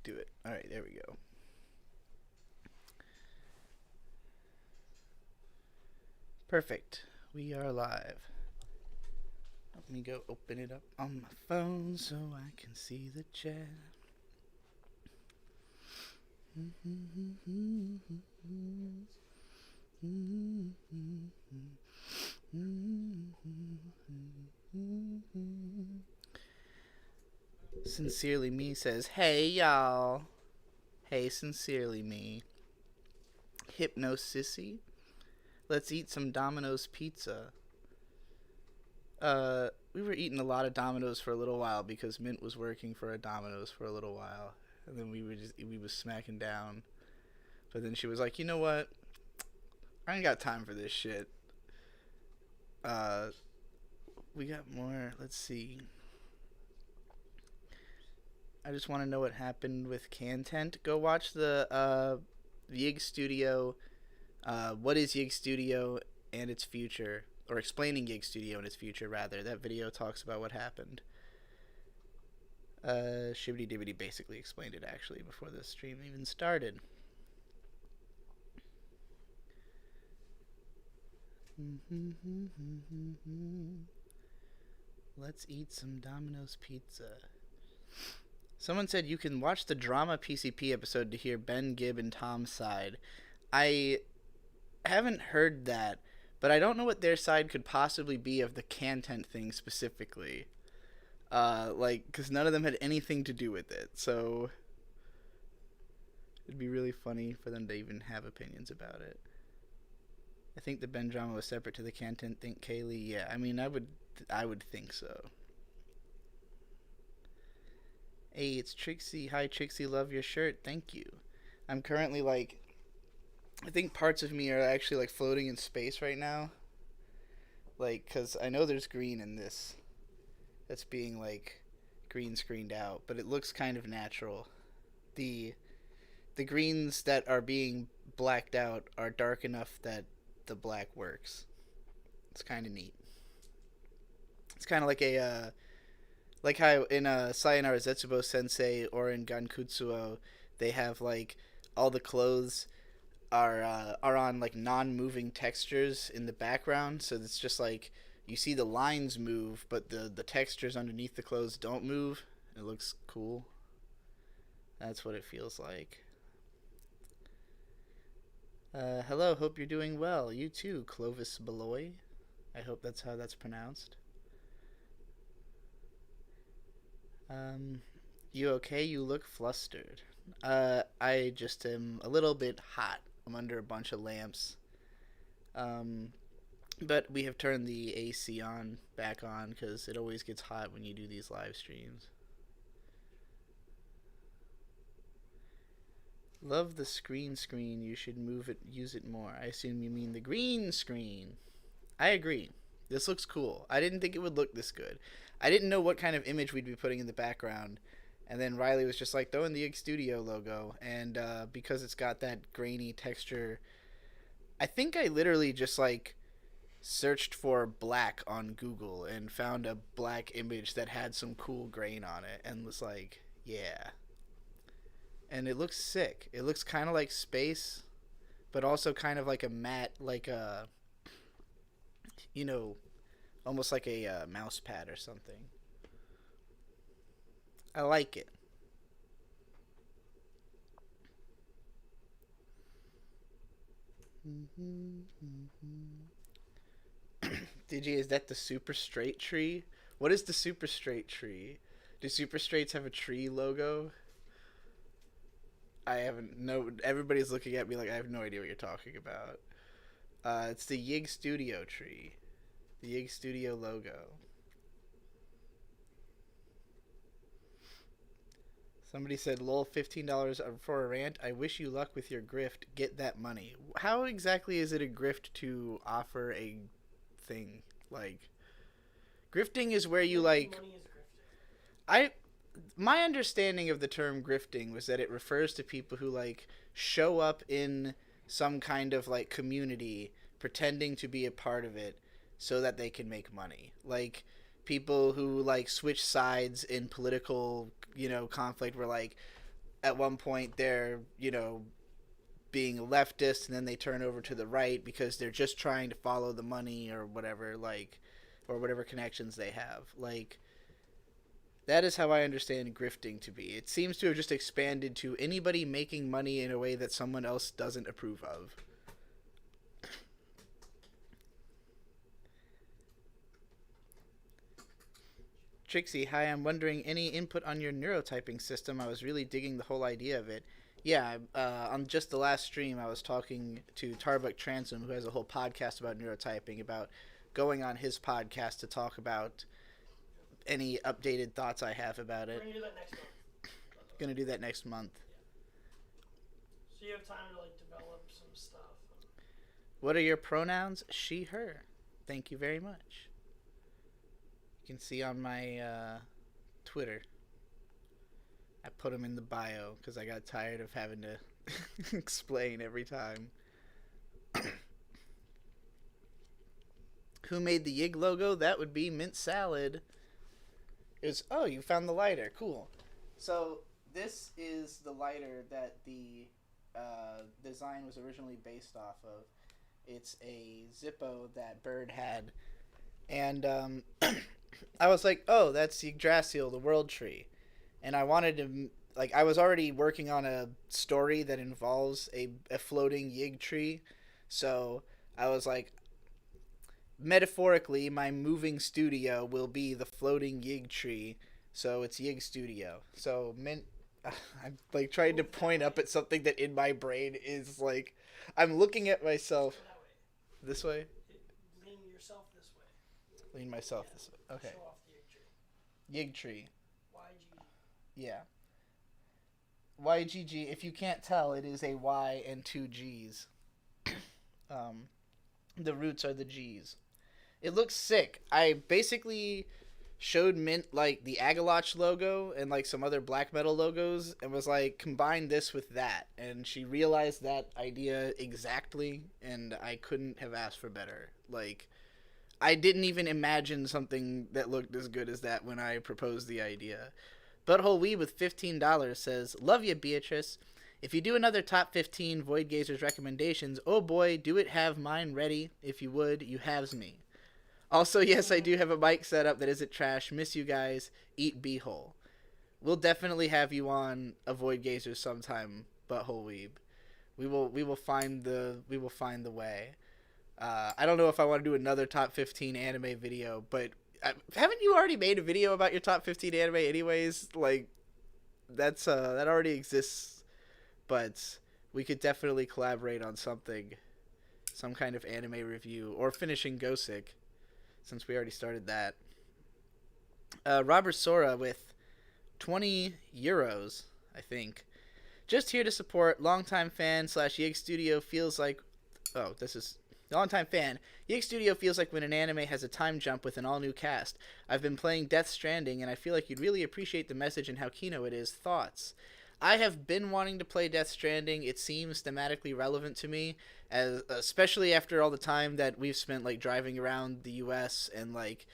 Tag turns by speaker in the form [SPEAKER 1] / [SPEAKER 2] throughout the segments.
[SPEAKER 1] do it. All right, there we go. Perfect. We are live. Let me go open it up on my phone so I can see the chat. Sincerely Me says, hey y'all. Hey, Sincerely Me. Hypno Sissy. Let's eat some Domino's pizza. We were eating a lot of Domino's for a little while because Mint was working for a Domino's for a little while, and then we was smacking down. But then she was like, you know what? I ain't got time for this shit. Uh, we got more. Let's see. I just want to know what happened with Cantent. Go watch the Yig Studio. What is Yig Studio and its future? Or explaining Yig Studio and its future, rather. That video talks about what happened. Shibbity Dibbity basically explained it, actually, before the stream even started. Let's eat some Domino's pizza. Someone said you can watch the drama PCP episode to hear Ben, Gibb, and Tom's side. I haven't heard that, but I don't know what their side could possibly be of the Cantent thing specifically. Because none of them had anything to do with it, so it'd be really funny for them to even have opinions about it. I think the Ben drama was separate to the Cantent thing, Kaylee. Yeah, I mean, I would think so. Hey, it's Trixie. Hi, Trixie. Love your shirt. Thank you. I'm currently I think parts of me are actually floating in space right now. Because I know there's green in this that's being green screened out, but it looks kind of natural. The greens that are being blacked out are dark enough that the black works. It's kind of neat. It's kind of like how in Sayonara Zetsubo Sensei or in Gankutsuo, they have all the clothes are on non-moving textures in the background, so it's just you see the lines move, but the textures underneath the clothes don't move. It looks cool. That's what it feels like. Hello, hope you're doing well. You too, Clovis Beloy. I hope that's how that's pronounced. You okay? You look flustered. I just am a little bit hot. I'm under a bunch of lamps. But we have turned the AC back on because it always gets hot when you do these live streams. Love the screen. You should use it more. I assume you mean the green screen. I agree. This looks cool. I didn't think it would look this good. I didn't know what kind of image we'd be putting in the background. And then Riley was just throw in the Yig Studio logo. And because it's got that grainy texture, I think I literally just searched for black on Google and found a black image that had some cool grain on it and was yeah. And it looks sick. It looks kind of like space, but also kind of like a matte, almost like a mouse pad or something. I like it. DG, is that the super straight tree? What is the super straight tree? Do super straights have a tree logo? I haven't. No, everybody's looking at me like I have no idea what you're talking about. It's the Yig Studio tree. The Yig Studio logo. Somebody said, lol, $15 for a rant. I wish you luck with your grift. Get that money. How exactly is it a grift to offer a thing? Grifting is where you
[SPEAKER 2] Money is grifting.
[SPEAKER 1] My understanding of the term grifting was that it refers to people who show up in some kind of community pretending to be a part of it so that they can make money. People who switch sides in political, conflict where at one point they're, being leftist and then they turn over to the right because they're just trying to follow the money or whatever, like, or whatever connections they have. Like, that is how I understand grifting to be. It seems to have just expanded to anybody making money in a way that someone else doesn't approve of. Trixie, hi, I'm wondering any input on your neurotyping system. I was really digging the whole idea of it. Yeah, on just the last stream, I was talking to Tarbuk Transom, who has a whole podcast about neurotyping, about going on his podcast to talk about any updated thoughts I have about it.
[SPEAKER 2] We're gonna do that next month.
[SPEAKER 1] Gonna do that next month.
[SPEAKER 2] So you have time to like develop some stuff.
[SPEAKER 1] What are your pronouns? She, her. Thank you very much. You can see on my Twitter. I put them in the bio because I got tired of having to explain every time. Who made the Yig logo? That would be Mint Salad. It was, oh, you found the lighter. Cool. So this is the lighter that the design was originally based off of. It's a Zippo that Bird had. And I was like, oh, that's Yggdrasil, the world tree. And I wanted to, like, I was already working on a story that involves a floating Yig tree. So I was like, metaphorically, my moving studio will be the floating Yig tree. So it's Yig Studio. So I'm like trying to point up at something that in my brain is like, I'm looking at myself. This way?
[SPEAKER 2] Lean yourself this way.
[SPEAKER 1] Lean myself this way. Okay.
[SPEAKER 2] Show off the Yig tree.
[SPEAKER 1] Yig tree.
[SPEAKER 2] YG.
[SPEAKER 1] Yeah. YGG. If you can't tell, it is a Y and two G's. The roots are the G's. It looks sick. I basically showed Mint like the Agaloch logo and like some other black metal logos and was like, combine this with that. And she realized that idea exactly, and I couldn't have asked for better. Like, I didn't even imagine something that looked as good as that when I proposed the idea. Butthole Wee with $15 says, love you, Beatrice. If you do another top 15 Void Gazers recommendations, oh boy, do it have mine ready. If you would, you haves me. Also, yes, I do have a mic set up that isn't trash. Miss you guys. Eat beehole. We'll definitely have you on a Void Gazer sometime, Butthole Weeb. We will find the way. I don't know if I want to do another top 15 anime video, but haven't you already made a video about your top 15 anime anyways? Like, that's that already exists, but we could definitely collaborate on something, some kind of anime review, or finishing Gosick, since we already started that. Robert Sora with 20 euros, I think. Just here to support longtime fan / Yig Studio feels like... Oh, this is... Longtime fan. Yig Studio feels like when an anime has a time jump with an all-new cast. I've been playing Death Stranding, and I feel like you'd really appreciate the message and how kino it is. Thoughts? I have been wanting to play Death Stranding. It seems thematically relevant to me, as especially after all the time that we've spent like driving around the U.S. and like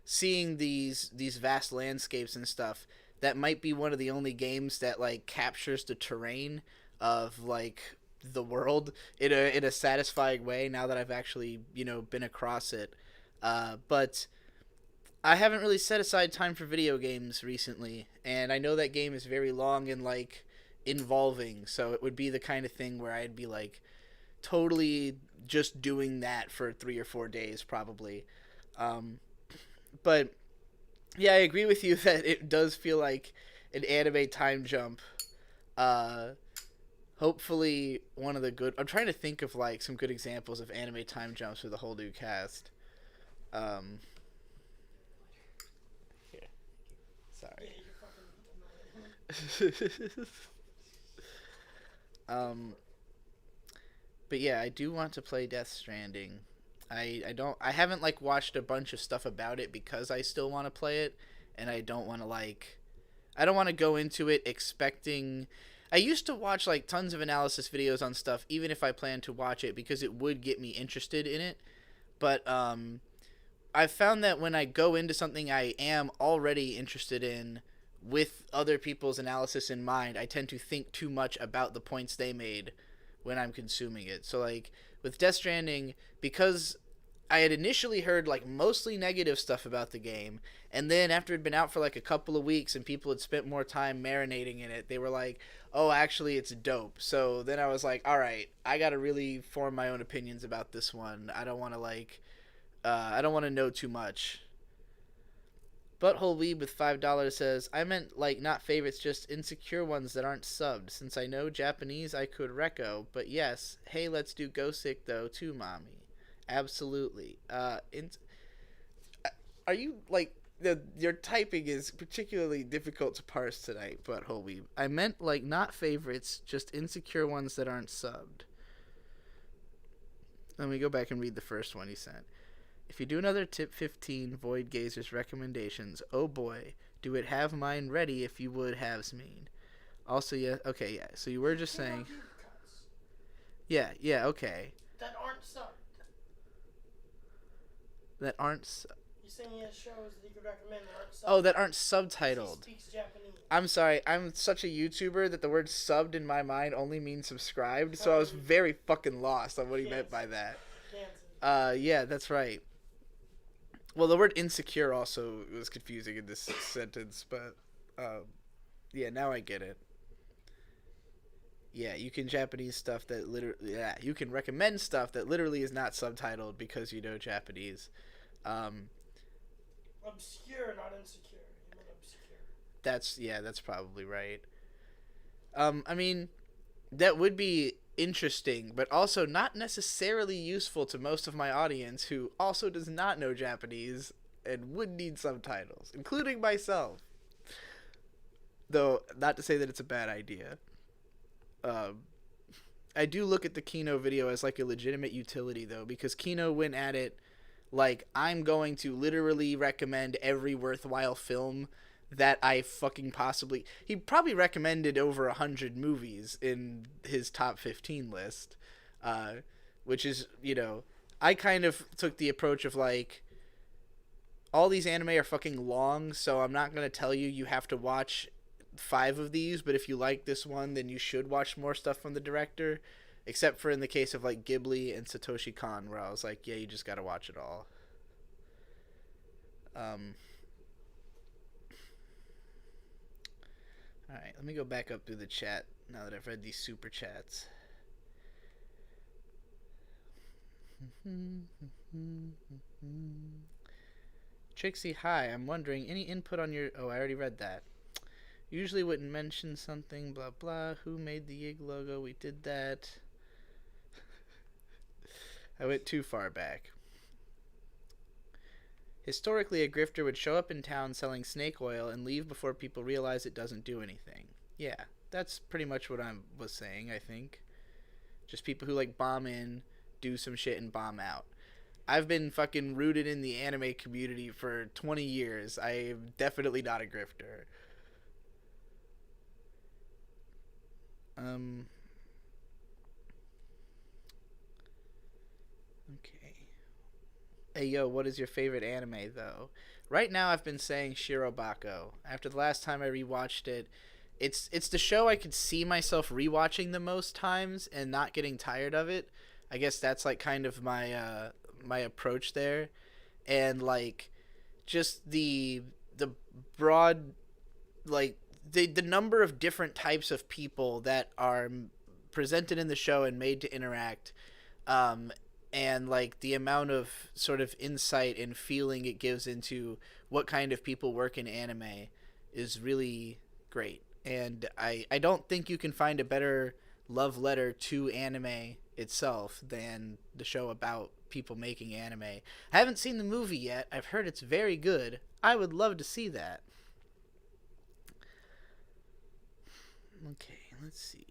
[SPEAKER 1] seeing these vast landscapes and stuff. That might be one of the only games that like captures the terrain of like the world in a satisfying way. Now that I've actually been across it, but I haven't really set aside time for video games recently, and I know that game is very long and like involving, so it would be the kind of thing where I'd be like totally just doing that for 3 or 4 days probably. But yeah, I agree with you that it does feel like an anime time jump. Hopefully one of the good... I'm trying to think of like some good examples of anime time jumps with a whole new cast. Here. Sorry. But yeah, I do want to play Death Stranding. I haven't like watched a bunch of stuff about it because I still want to play it, and I don't want to go into it expecting... I used to watch like tons of analysis videos on stuff even if I planned to watch it because it would get me interested in it. But I've found that when I go into something I am already interested in with other people's analysis in mind, I tend to think too much about the points they made when I'm consuming it. So like with Death Stranding, because I had initially heard like mostly negative stuff about the game, and then after it had been out for like a couple of weeks and people had spent more time marinating in it, they were like, "Oh, actually, it's dope." So then I was like, "All right, I gotta really form my own opinions about this one. I don't want to I don't want to know too much." Butthole Weeb with $5 says, I meant like not favorites, just insecure ones that aren't subbed. Since I know Japanese, I could reco. But yes, hey, let's do Go Sick though too, mommy. Absolutely. Are you like your typing is particularly difficult to parse tonight, Butthole Weeb. I meant like not favorites, just insecure ones that aren't subbed. Let me go back and read the first one he sent. If you do another tip 15 Void Gazer's recommendations, oh boy, do it have mine ready if you would haves mean. Also, yeah, okay, yeah. So you were just saying, yeah, okay.
[SPEAKER 2] That aren't subbed.
[SPEAKER 1] That aren't.
[SPEAKER 2] You're saying he has shows that he could recommend that aren't subbed.
[SPEAKER 1] Oh, that aren't subtitled.
[SPEAKER 2] He speaks Japanese.
[SPEAKER 1] I'm sorry. I'm such a YouTuber that the word subbed in my mind only means subscribed. So I was very fucking lost on what he meant by that. Yeah, that's right. Well, the word insecure also was confusing in this sentence, but yeah, now I get it. Yeah, you can Japanese stuff that literally, yeah, you can recommend stuff that literally is not subtitled because you know Japanese.
[SPEAKER 2] Obscure, not insecure. You meant obscure.
[SPEAKER 1] That's probably right. I mean, that would be interesting, but also not necessarily useful to most of my audience who also does not know Japanese and would need subtitles, including myself. Though, not to say that it's a bad idea. I do look at the Kino video as like a legitimate utility, though, because Kino went at it like, I'm going to literally recommend every worthwhile film that I fucking possibly... He probably recommended over 100 movies in his top 15 list, which is, you know, I kind of took the approach of like, all these anime are fucking long, so I'm not going to tell you have to watch 5 of these, but if you like this one, then you should watch more stuff from the director, except for in the case of like Ghibli and Satoshi Kon, where I was like, yeah, you just got to watch it all. Alright, let me go back up through the chat now that I've read these super chats. Trixie, hi. I'm wondering, any input on your... Oh, I already read that. Usually wouldn't mention something, blah, blah. Who made the Yig logo? We did that. I went too far back. Historically, a grifter would show up in town selling snake oil and leave before people realize it doesn't do anything. Yeah, that's pretty much what I was saying, I think. Just people who, like, bomb in, do some shit, and bomb out. I've been fucking rooted in the anime community for 20 years. I'm definitely not a grifter. Okay. Hey, yo, what is your favorite anime, though? Right now, I've been saying Shirobako. After the last time I rewatched it, it's the show I could see myself rewatching the most times and not getting tired of it. I guess that's, like, kind of my my approach there. And, like, just the broad, like, the number of different types of people that are presented in the show and made to interact, and like the amount of sort of insight and feeling it gives into what kind of people work in anime is really great. And I don't think you can find a better love letter to anime itself than the show about people making anime. I haven't seen the movie yet. I've heard it's very good. I would love to see that. Okay, let's see.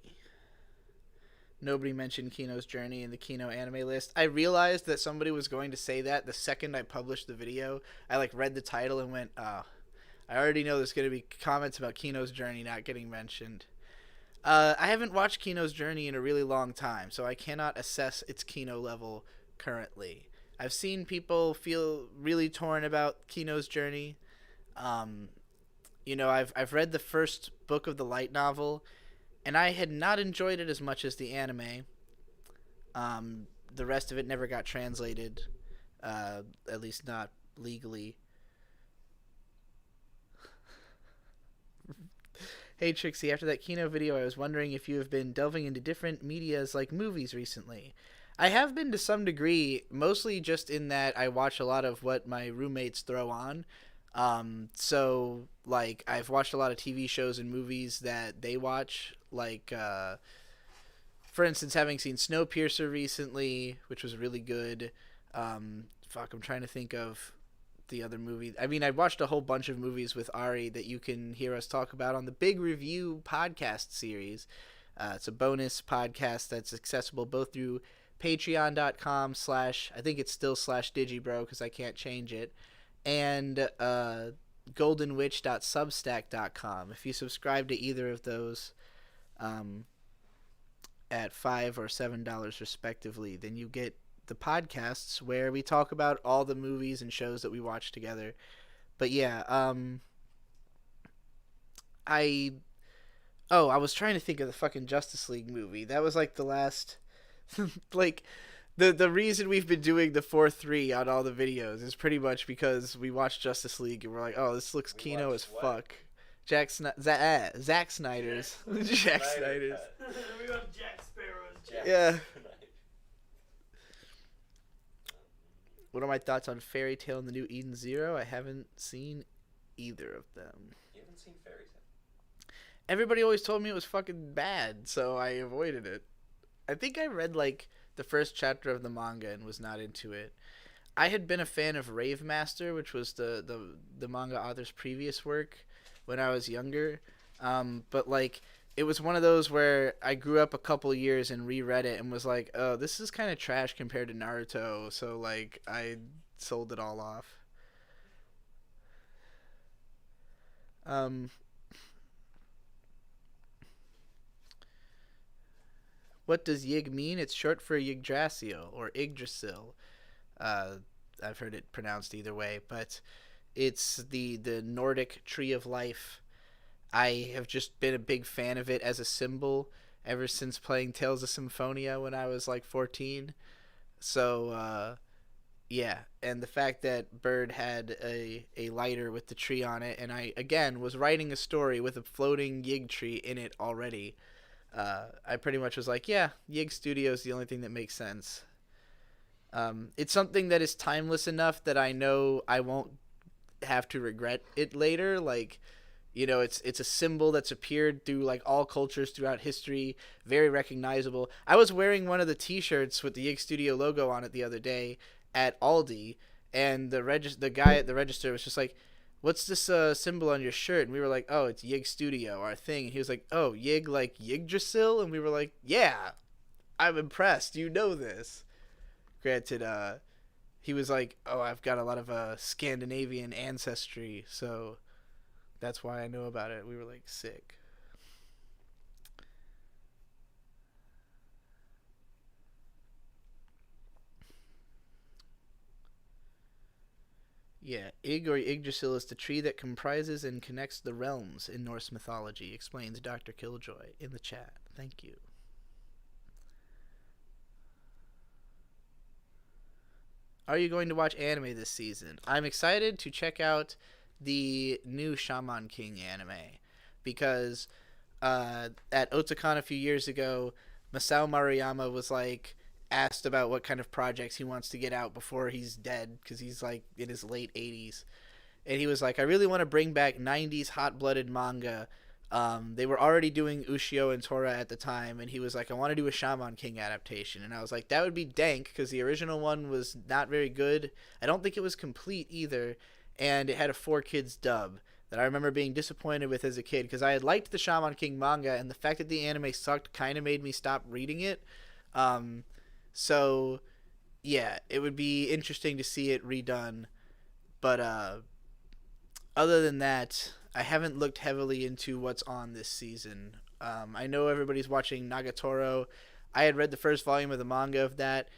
[SPEAKER 1] Nobody mentioned Kino's Journey in the Kino anime list. I realized that somebody was going to say that the second I published the video. I like read the title and went, oh, I already know there's going to be comments about Kino's Journey not getting mentioned. I haven't watched Kino's Journey in a really long time, so I cannot assess its Kino level currently. I've seen people feel really torn about Kino's Journey. You know, I've read the first book of the light novel, and I had not enjoyed it as much as the anime. The rest of it never got translated, at least not legally. Hey Trixie, after that Kino video, I was wondering if you have been delving into different medias like movies recently. I have been to some degree, mostly just in that I watch a lot of what my roommates throw on. So like I've watched a lot of TV shows and movies that they watch, like for instance, having seen Snowpiercer recently, which was really good. I'm trying to think of the other movie. I mean, I watched a whole bunch of movies with Ari that you can hear us talk about on the Big Review podcast series. It's a bonus podcast that's accessible both through patreon.com slash, I think it's still slash digibro because I can't change it, and goldenwitch.substack.com. If you subscribe to either of those at $5 or $7 respectively, then you get the podcasts where we talk about all the movies and shows that we watch together. But yeah, I was trying to think of the fucking Justice League movie. That was like the last like the reason we've been doing the 4-3 on all the videos is pretty much because we watched Justice League and we're like, oh, this looks Kino as fuck. Zack Snyder's. Zack Snyder's.
[SPEAKER 2] We got Jack Sparrow's.
[SPEAKER 1] Yeah. What are my thoughts on Fairy Tail and the new Eden Zero? I haven't seen either of them.
[SPEAKER 3] You haven't seen Fairy Tail?
[SPEAKER 1] Everybody always told me it was fucking bad, so I avoided it. I think I read like the first chapter of the manga and was not into it. I had been a fan of Rave Master, which was the manga author's previous work when I was younger. But like it was one of those where I grew up a couple years and reread it and was like, oh, this is kind of trash compared to Naruto. So like I sold it all off. What does Yig mean? It's short for Yggdrasil or Yggdrasil. I've heard it pronounced either way, but it's the Nordic tree of life. I have just been a big fan of it as a symbol ever since playing Tales of Symphonia when I was like 14. So, yeah. And the fact that Bird had a lighter with the tree on it, and I, again, was writing a story with a floating Yig tree in it already. I pretty much was like, yeah, Yig Studio is the only thing that makes sense. It's something that is timeless enough that I know I won't have to regret it later. Like, you know, it's a symbol that's appeared through like all cultures throughout history, very recognizable. I was wearing one of the T-shirts with the Yig Studio logo on it the other day at Aldi, and the guy at the register was just like, "What's this symbol on your shirt?" And we were like, "Oh, it's Yig Studio, our thing." And he was like, "Oh, Yig like Yggdrasil?" And we were like, "Yeah, I'm impressed. You know this." Granted, he was like, "Oh, I've got a lot of Scandinavian ancestry, so that's why I know about it." We were like, sick. Yeah, Ig or Yggdrasil is the tree that comprises and connects the realms in Norse mythology, explains Dr. Killjoy in the chat. Thank you. Are you going to watch anime this season? I'm excited to check out the new Shaman King anime because at Otakon a few years ago, Masao Maruyama was like asked about what kind of projects he wants to get out before he's dead because he's like in his late 80s, and he was like, I really want to bring back 90s hot-blooded manga. They were already doing Ushio and Tora at the time, and he was like, I want to do a Shaman King adaptation. And I was like, that would be dank because the original one was not very good. I don't think it was complete either, and it had a 4Kids dub that I remember being disappointed with as a kid because I had liked the Shaman King manga, and the fact that the anime sucked kind of made me stop reading it. So yeah, it would be interesting to see it redone, but other than that, I haven't looked heavily into what's on this season. I know everybody's watching Nagatoro. I had read the first volume of the manga of that.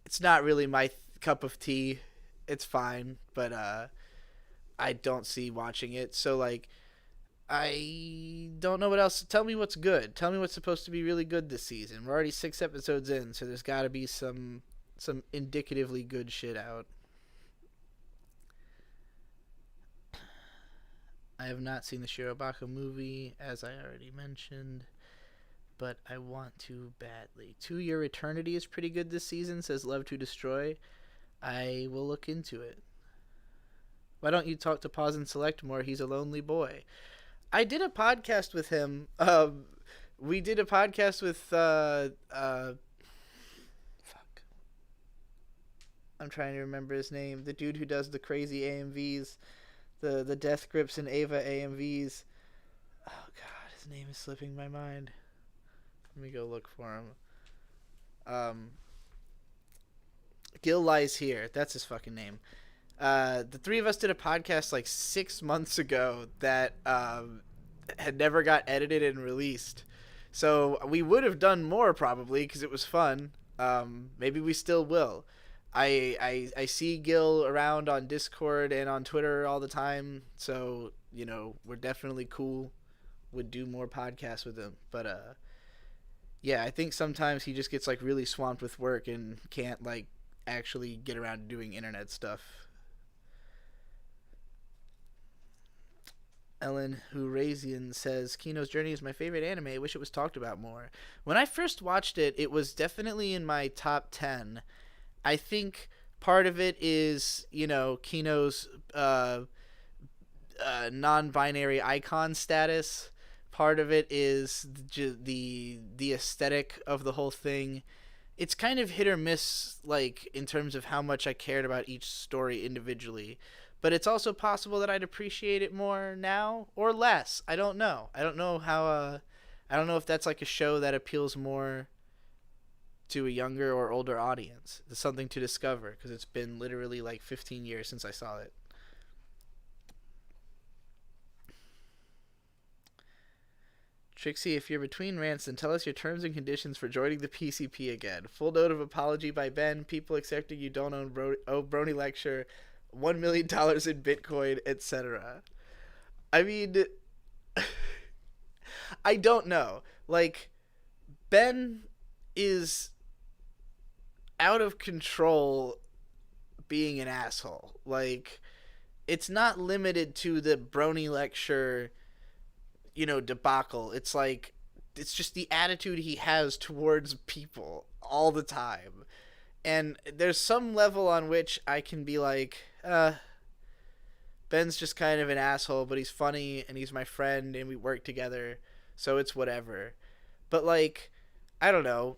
[SPEAKER 1] It's not really my cup of tea. It's fine, but I don't see watching it. So like, I don't know what else. Tell me what's good. Tell me what's supposed to be really good this season. We're already 6 episodes in, so there's got to be some indicatively good shit out. I have not seen the Shirobako movie, as I already mentioned, but I want to badly. 2 Year Eternity is pretty good this season, says Love to Destroy. I will look into it. Why don't you talk to Pause and Select more? He's a lonely boy. I did a podcast with him. We did a podcast with fuck. I'm trying to remember his name. The dude who does the crazy AMVs, the Death Grips and Ava AMVs. Oh god, his name is slipping my mind. Let me go look for him. Gil Lies Here. That's his fucking name. The three of us did a podcast like 6 months ago that had never got edited and released. So we would have done more probably because it was fun. Maybe we still will. I see Gil around on Discord and on Twitter all the time. So, you know, we're definitely cool. Would do more podcasts with him. But, yeah, I think sometimes he just gets like really swamped with work and can't like actually get around to doing internet stuff. Ellen Hurazian says, Kino's Journey is my favorite anime. I wish it was talked about more. When I first watched it, it was definitely in my top 10. I think part of it is, you know, Kino's non-binary icon status. Part of it is the aesthetic of the whole thing. It's kind of hit or miss, like, in terms of how much I cared about each story individually. But it's also possible that I'd appreciate it more now or less. I don't know. I don't know how. I don't know if that's like a show that appeals more to a younger or older audience. It's something to discover because it's been literally like 15 years since I saw it. Trixie, if you're between rants, then tell us your terms and conditions for joining the PCP again. Full note of apology by Ben. People accepting you don't own Brony Lecture. $1 million in Bitcoin, etc. I mean, I don't know. Like, Ben is out of control being an asshole. Like, it's not limited to the Brony Lecture, you know, debacle. It's like, it's just the attitude he has towards people all the time. And there's some level on which I can be like, Ben's just kind of an asshole, but he's funny and he's my friend and we work together, so it's whatever. But like, I don't know,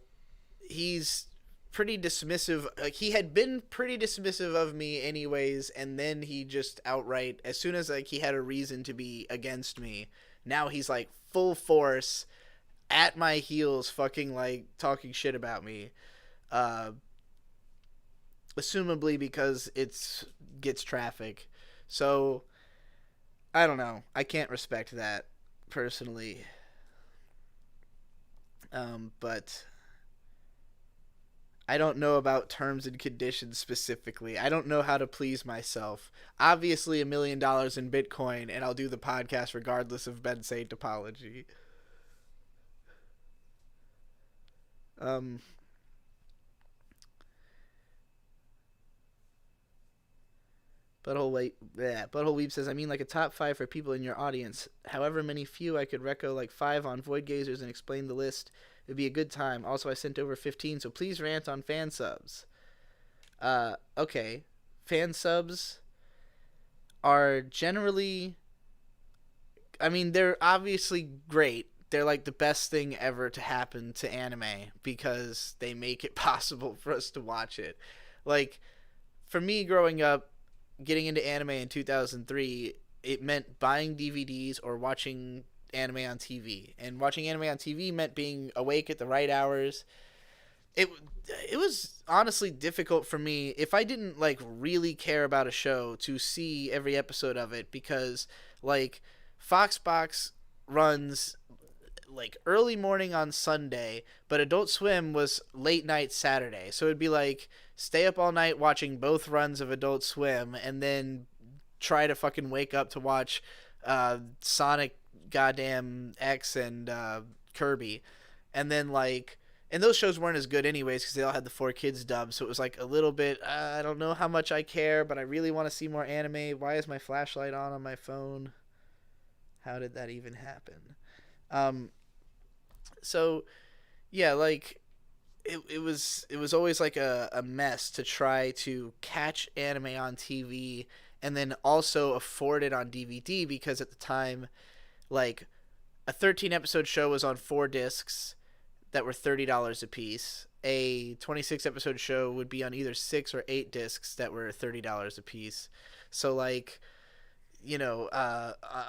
[SPEAKER 1] he's pretty dismissive. Like, he had been pretty dismissive of me anyways, and then he just outright, as soon as like he had a reason to be against me, now he's like full force at my heels, fucking like talking shit about me. Assumably because it gets traffic. So, I don't know. I can't respect that, personally. But I don't know about terms and conditions specifically. I don't know how to please myself. Obviously, $1 million in Bitcoin, and I'll do the podcast regardless of Ben saying topology. Butthole Weeb says, I mean like a top 5 for people in your audience. However many few, I could reco like 5 on Void Gazers and explain the list. It'd be a good time. Also, I sent over 15, so please rant on fan subs. Okay. Fan subs are generally, I mean, they're obviously great. They're like the best thing ever to happen to anime because they make it possible for us to watch it. Like, for me growing up, getting into anime in 2003, it meant buying DVDs or watching anime on TV. And watching anime on TV meant being awake at the right hours. It was honestly difficult for me, if I didn't like really care about a show, to see every episode of it, because like Foxbox runs like early morning on Sunday, but Adult Swim was late night Saturday. So it'd be like stay up all night watching both runs of Adult Swim and then try to fucking wake up to watch Sonic goddamn X and Kirby. And then like, and those shows weren't as good anyways because they all had the 4Kids dub, so it was like a little bit, I don't know how much I care, but I really want to see more anime. Why is my flashlight on my phone? How did that even happen? So yeah, like it was always like a mess to try to catch anime on TV and then also afford it on DVD, because at the time, like, a 13 episode show was on 4 discs that were $30 a piece. A 26 episode show would be on either 6 or 8 discs that were $30 a piece. So like, you know,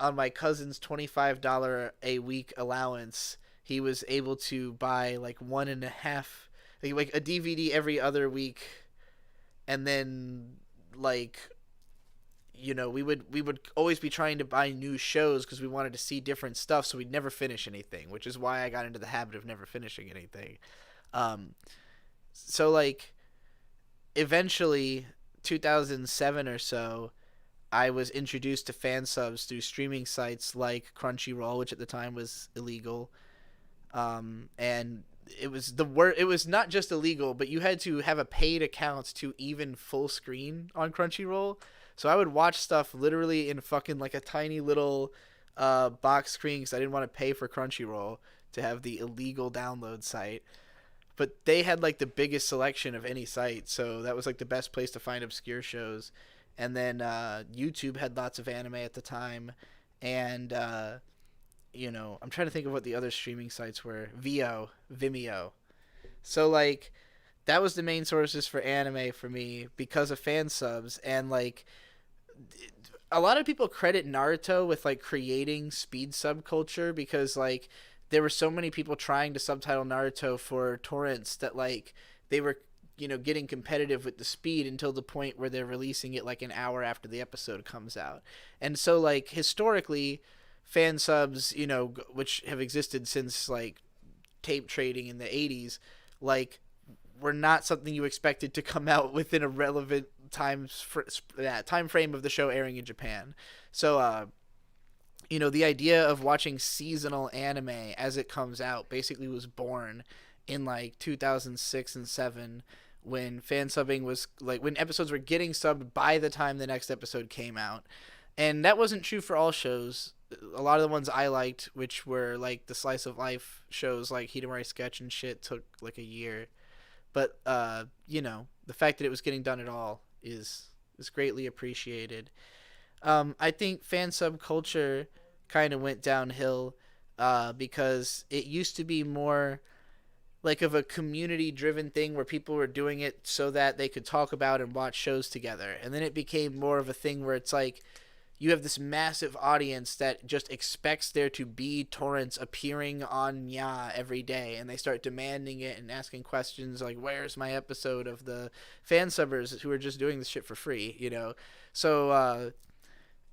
[SPEAKER 1] on my cousin's $25 a week allowance, he was able to buy like 1.5, like a DVD every other week, and then like, you know, we would always be trying to buy new shows because we wanted to see different stuff, so we'd never finish anything, which is why I got into the habit of never finishing anything. So like, eventually 2007 or so, I was introduced to fan subs through streaming sites like Crunchyroll, which at the time was illegal. And it was it was not just illegal, but you had to have a paid account to even full screen on Crunchyroll. So I would watch stuff literally in fucking like a tiny little box screen because I didn't want to pay for Crunchyroll to have the illegal download site. But they had like the biggest selection of any site, so that was like the best place to find obscure shows. And then YouTube had lots of anime at the time, and you know, I'm trying to think of what the other streaming sites were. Vimeo. So like, that was the main sources for anime for me because of fan subs. And like, a lot of people credit Naruto with like creating speed subculture, because like there were so many people trying to subtitle Naruto for torrents that like they were, you know, getting competitive with the speed until the point where they're releasing it like an hour after the episode comes out. And so like, historically, fan subs, you know, which have existed since like tape trading in the 80s, like, were not something you expected to come out within a relevant time frame of the show airing in Japan. So you know, the idea of watching seasonal anime as it comes out basically was born in like 2006 and 7, when fan subbing was like, when episodes were getting subbed by the time the next episode came out. And that wasn't true for all shows. A lot of the ones I liked, which were like the slice of life shows like Hidamari Sketch and shit, took like a year. But you know, the fact that it was getting done at all is greatly appreciated. I think fan sub culture kind of went downhill because it used to be more like of a community driven thing where people were doing it so that they could talk about and watch shows together. And then it became more of a thing where it's like, you have this massive audience that just expects there to be torrents appearing on Nya every day, and they start demanding it and asking questions like, where's my episode of the fan subbers who are just doing this shit for free, you know? So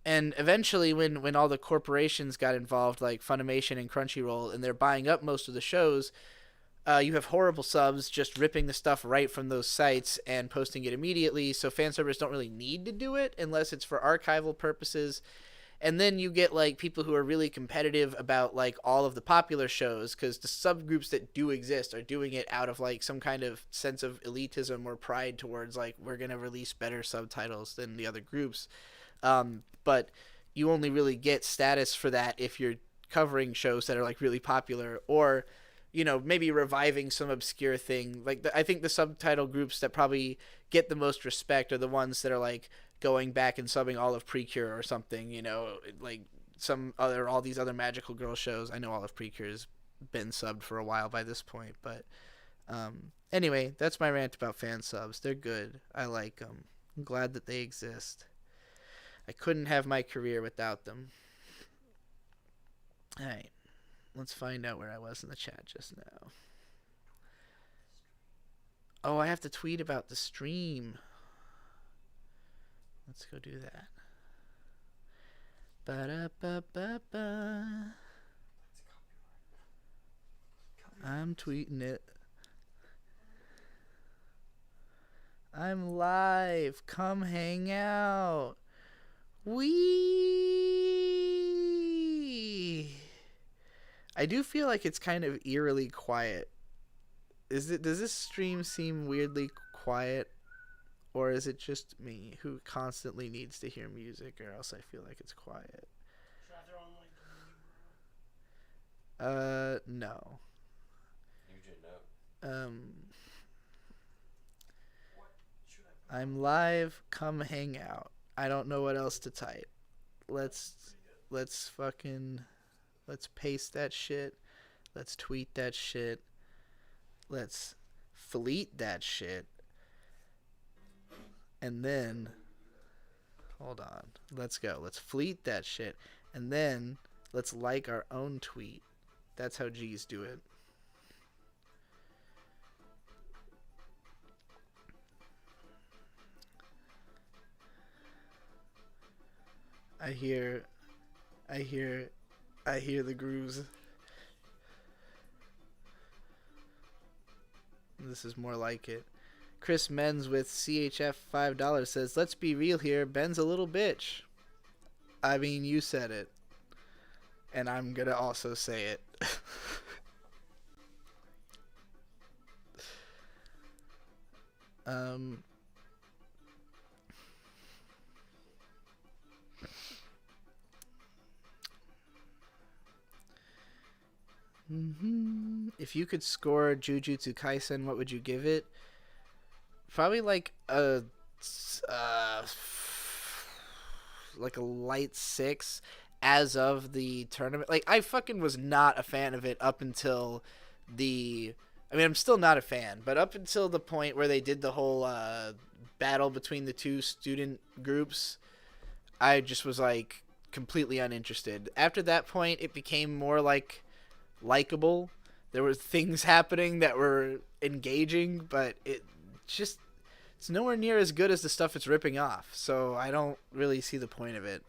[SPEAKER 1] and eventually when all the corporations got involved, like Funimation and Crunchyroll, and they're buying up most of the shows, you have horrible subs just ripping the stuff right from those sites and posting it immediately, so fan servers don't really need to do it unless it's for archival purposes. And then you get like people who are really competitive about like all of the popular shows, because the subgroups that do exist are doing it out of like some kind of sense of elitism or pride towards like, we're gonna release better subtitles than the other groups. But you only really get status for that if you're covering shows that are like really popular, or, you know, maybe reviving some obscure thing. Like, I think the subtitle groups that probably get the most respect are the ones that are like going back and subbing all of Precure or something, you know, like all these other magical girl shows. I know all of Precure's been subbed for a while by this point, but anyway, that's my rant about fan subs. They're good. I like them. I'm glad that they exist. I couldn't have my career without them. All right. Let's find out where I was in the chat just now. Oh, I have to tweet about the stream. Let's go do that. Ba-da-ba-ba-ba. I'm tweeting it. I'm live. Come hang out. We. I do feel like it's kind of eerily quiet. Does this stream seem weirdly quiet, or is it just me who constantly needs to hear music, or else I feel like it's quiet?
[SPEAKER 2] Should I throw on like the music, bro?
[SPEAKER 1] No.
[SPEAKER 3] You should know.
[SPEAKER 2] What should I put
[SPEAKER 1] I'm live. Come hang out. I don't know what else to type. Let's paste that shit. Let's tweet that shit. Let's fleet that shit. And then, hold on. Let's go. Let's fleet that shit. And then, let's like our own tweet. That's how G's do it. I hear the grooves. This is more like it. Chris Menz with CHF $5 says, "Let's be real here. Ben's a little bitch." I mean, you said it. And I'm gonna also say it. If you could score Jujutsu Kaisen, what would you give it? Probably like a light 6 as of the tournament. Like, I fucking was not a fan of it up until the... I mean, I'm still not a fan, but up until the point where they did the whole battle between the two student groups, I just was like completely uninterested. After that point, it became more like likable. There were things happening that were engaging, but it's nowhere near as good as the stuff it's ripping off, so I don't really see the point of it.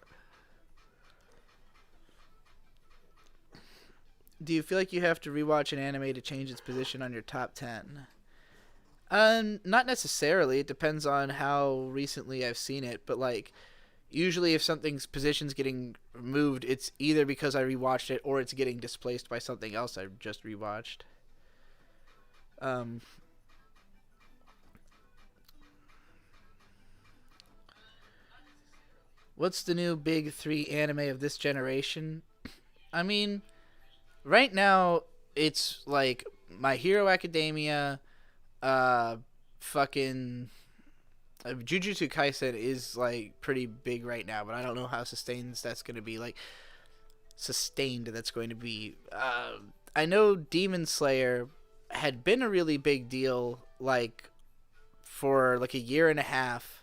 [SPEAKER 1] Do you feel like you have to rewatch an anime to change its position on your top 10? Not necessarily. It depends on how recently I've seen it, but like usually if something's position's getting moved, it's either because I rewatched it or it's getting displaced by something else I just rewatched. What's the new big 3 anime of this generation? I mean, right now it's like My Hero Academia, fucking Jujutsu Kaisen is like pretty big right now, but I don't know how sustained that's going to be. I know Demon Slayer had been a really big deal like for like a year and a half.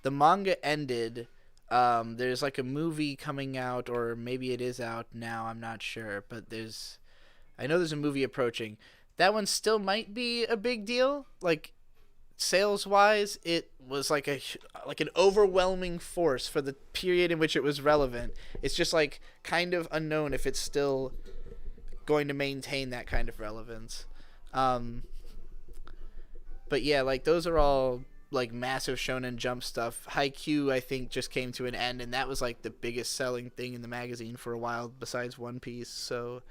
[SPEAKER 1] The manga ended. There's like a movie coming out, or maybe it is out now, I'm not sure, but I know there's a movie approaching. That one still might be a big deal. Like, sales wise, it was like an overwhelming force for the period in which it was relevant. It's just like kind of unknown if it's still going to maintain that kind of relevance. But yeah, like those are all like massive Shonen Jump stuff. Haikyuu, I think, just came to an end, and that was like the biggest selling thing in the magazine for a while besides One Piece. So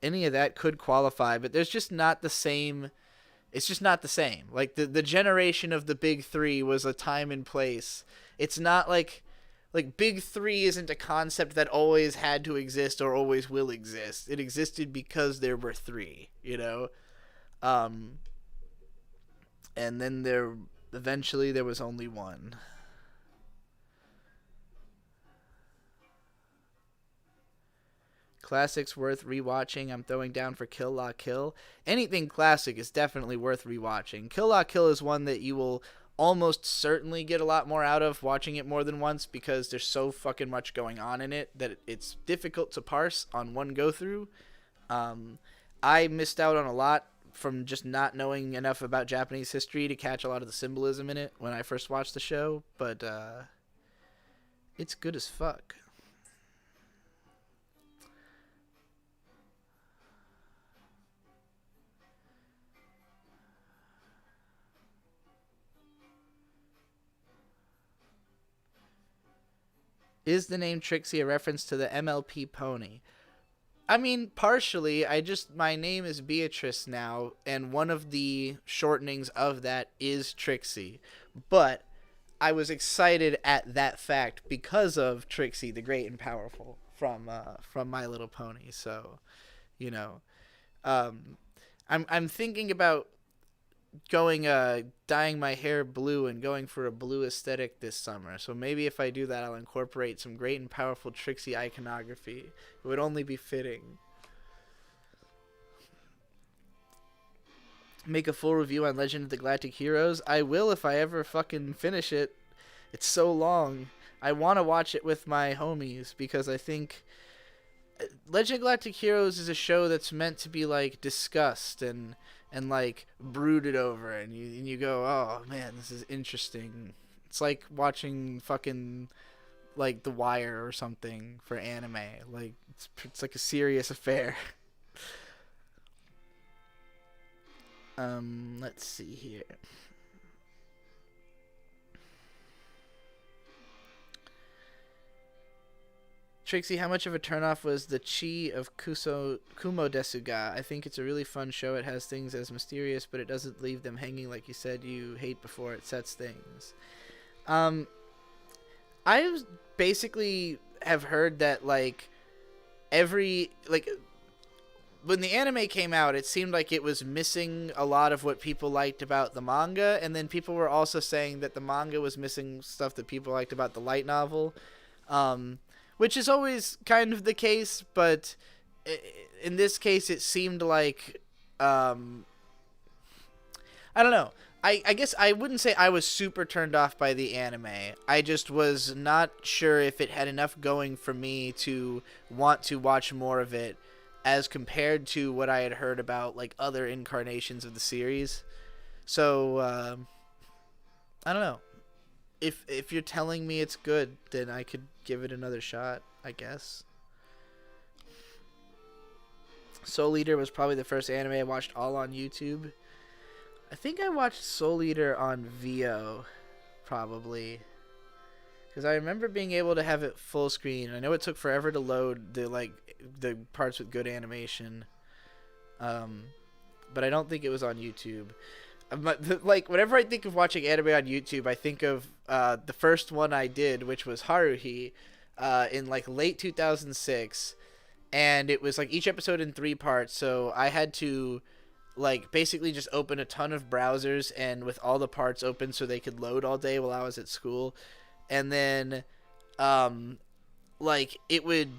[SPEAKER 1] any of that could qualify, but there's just not the same. It's just not the same. Like the generation of the big 3 was a time and place. It's not like big 3 isn't a concept that always had to exist or always will exist. It existed because there were 3, you know? And then eventually there was only 1. Classics worth rewatching. I'm throwing down for Kill La Kill. Anything classic is definitely worth rewatching. Kill La Kill is one that you will almost certainly get a lot more out of watching it more than once, because there's so fucking much going on in it that it's difficult to parse on one go through. I missed out on a lot from just not knowing enough about Japanese history to catch a lot of the symbolism in it when I first watched the show, but it's good as fuck. Is the name Trixie a reference to the MLP pony? I mean, partially. My name is Beatrice now, and one of the shortenings of that is Trixie. But I was excited at that fact because of Trixie the Great and Powerful from My Little Pony. So, you know, I'm thinking about dyeing my hair blue and going for a blue aesthetic this summer. So maybe if I do that, I'll incorporate some Great and Powerful Trixie iconography. It would only be fitting. Make a full review on Legend of the Galactic Heroes. I will if I ever fucking finish it. It's so long. I want to watch it with my homies because I think Legend of Galactic Heroes is a show that's meant to be like discussed and like brooded over, and you go, oh man, this is interesting. It's like watching fucking like The Wire or something for anime. Like it's like a serious affair. Let's see here. Trixie, how much of a turnoff was the chi of Kumo Desuga? I think it's a really fun show. It has things as mysterious, but it doesn't leave them hanging like you said you hate before it sets things. I basically have heard that like when the anime came out, it seemed like it was missing a lot of what people liked about the manga, and then people were also saying that the manga was missing stuff that people liked about the light novel. Which is always kind of the case, but in this case it seemed like, I don't know. I guess I wouldn't say I was super turned off by the anime. I just was not sure if it had enough going for me to want to watch more of it as compared to what I had heard about like other incarnations of the series. So, I don't know. If you're telling me it's good, then I could give it another shot, I guess. Soul Eater was probably the first anime I watched all on YouTube. I think I watched Soul Eater on VO, probably. Because I remember being able to have it full screen. I know it took forever to load the parts with good animation. But I don't think it was on YouTube. Like, whenever I think of watching anime on YouTube, I think of the first one I did, which was Haruhi, in like late 2006, and it was like each episode in 3 parts. So I had to like basically just open a ton of browsers and with all the parts open so they could load all day while I was at school, and then like it would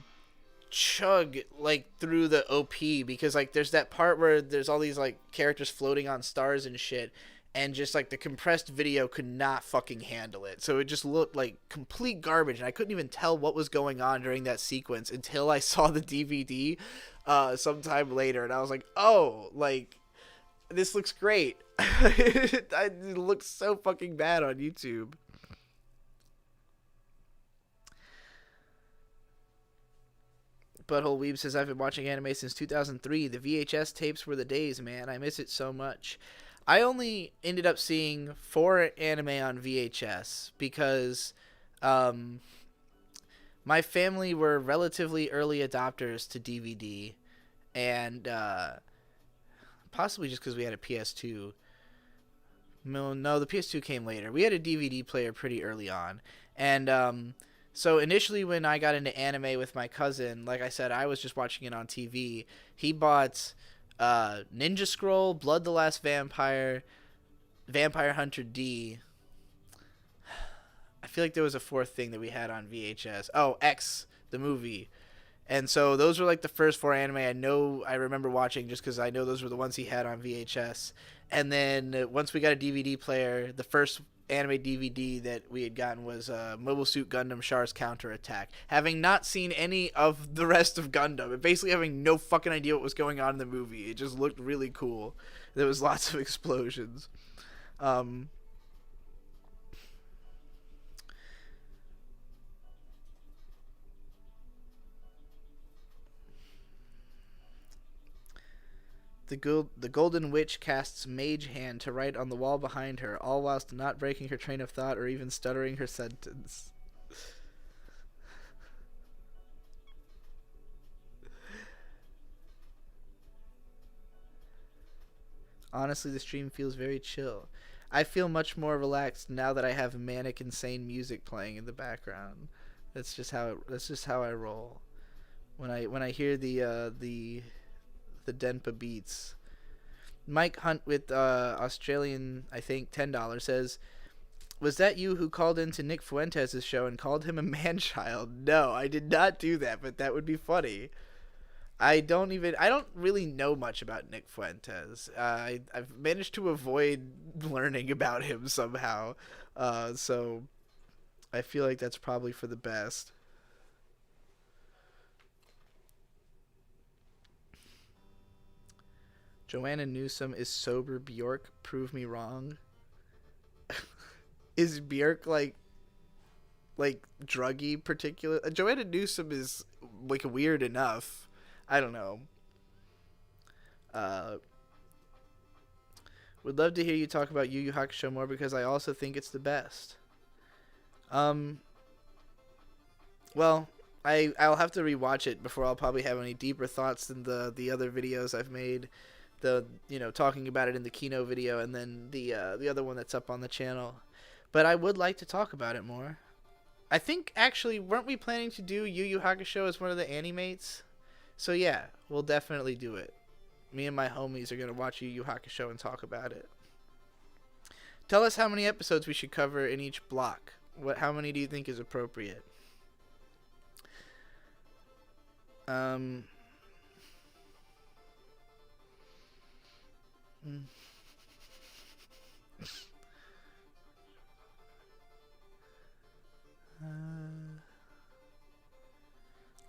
[SPEAKER 1] chug like through the OP because like there's that part where there's all these like characters floating on stars and shit, and just like the compressed video could not fucking handle it, so it just looked like complete garbage, and I couldn't even tell what was going on during that sequence until I saw the DVD sometime later, and I was like, oh, like this looks great. It looks so fucking bad on YouTube. Butthole Weeb says, I've been watching anime since 2003. The VHS tapes were the days, man. I miss it so much. I only ended up seeing 4 anime on VHS because my family were relatively early adopters to DVD, and possibly just because we had a PS2. No, the PS2 came later. We had a DVD player pretty early on, and so initially when I got into anime with my cousin, like I said, I was just watching it on TV. He bought Ninja Scroll, Blood the Last Vampire, Vampire Hunter D. I feel like there was a 4th thing that we had on VHS. Oh, X, the movie. And so those were like the first 4 anime I remember watching just because I know those were the ones he had on VHS. And then once we got a DVD player, the first anime DVD that we had gotten was Mobile Suit Gundam Char's Counterattack. Having not seen any of the rest of Gundam, and basically having no fucking idea what was going on in the movie, it just looked really cool. There was lots of explosions. The Golden Witch casts Mage Hand to write on the wall behind her, all whilst not breaking her train of thought or even stuttering her sentence. Honestly, the stream feels very chill. I feel much more relaxed now that I have manic, insane music playing in the background. That's just how I roll. When I hear the Denpa beats. Mike Hunt with Australian, I think $10 says, "Was that you who called into Nick Fuentes' show and called him a man-child?" No, I did not do that, but that would be funny. I don't really know much about Nick Fuentes. I've managed to avoid learning about him somehow, so I feel like that's probably for the best. Joanna Newsom is sober Bjork. Prove me wrong. Is Bjork like druggy particular? Joanna Newsom is like weird enough. I don't know. Would love to hear you talk about Yu Yu Hakusho more because I also think it's the best. Well, I'll have to rewatch it before I'll probably have any deeper thoughts than the other videos I've made. Talking about it in the Kino video and then the other one that's up on the channel. But I would like to talk about it more. I think actually weren't we planning to do Yu Yu Hakusho as one of the animates? So yeah, we'll definitely do it. Me and my homies are gonna watch Yu Yu Hakusho and talk about it. Tell us how many episodes we should cover in each block. How many do you think is appropriate?